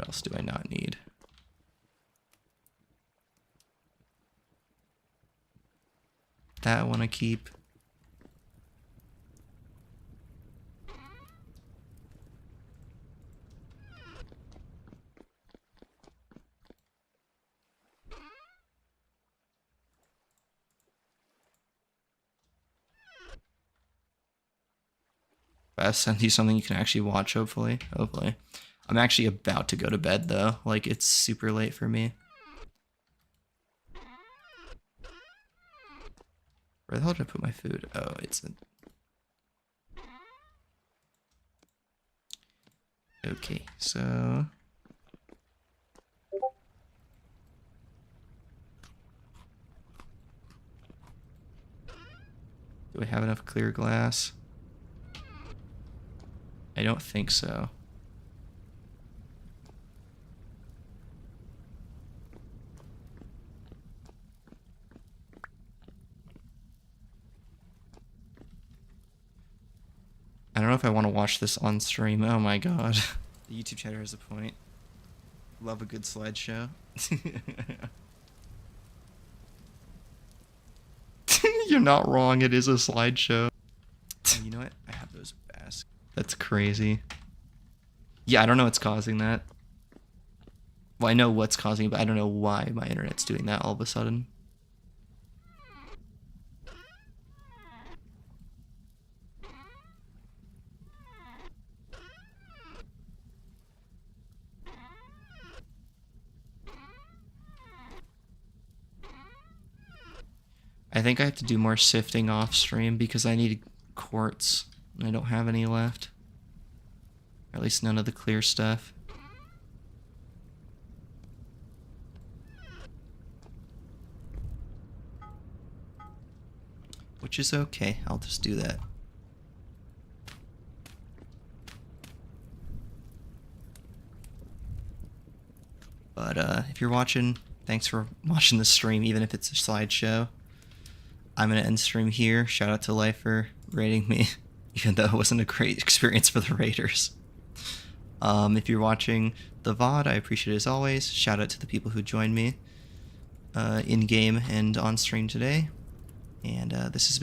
What else do I not need? That I want to keep. I'll send you something you can actually watch, hopefully. Hopefully. I'm actually about to go to bed, though. Like, it's super late for me. Where the hell did I put my food? Oh, it's in... Okay, so... Do we have enough clear glass? I don't think so. I don't know if I want to watch this on stream. Oh my god. The YouTube chatter has a point. Love a good slideshow. You're not wrong, it is a slideshow. Oh, you know what? I have those baskets. That's crazy. Yeah, I don't know what's causing that. Well, I know what's causing it, but I don't know why my internet's doing that all of a sudden. I think I have to do more sifting off stream because I need quartz. I don't have any left. Or at least none of the clear stuff. Which is okay. I'll just do that. But if you're watching, thanks for watching the stream, even if it's a slideshow. I'm going to end stream here. Shout out to Life for raiding me, even though it wasn't a great experience for the raiders. If you're watching the VOD, I appreciate it as always. Shout out to the people who joined me in-game and on stream today. And this has been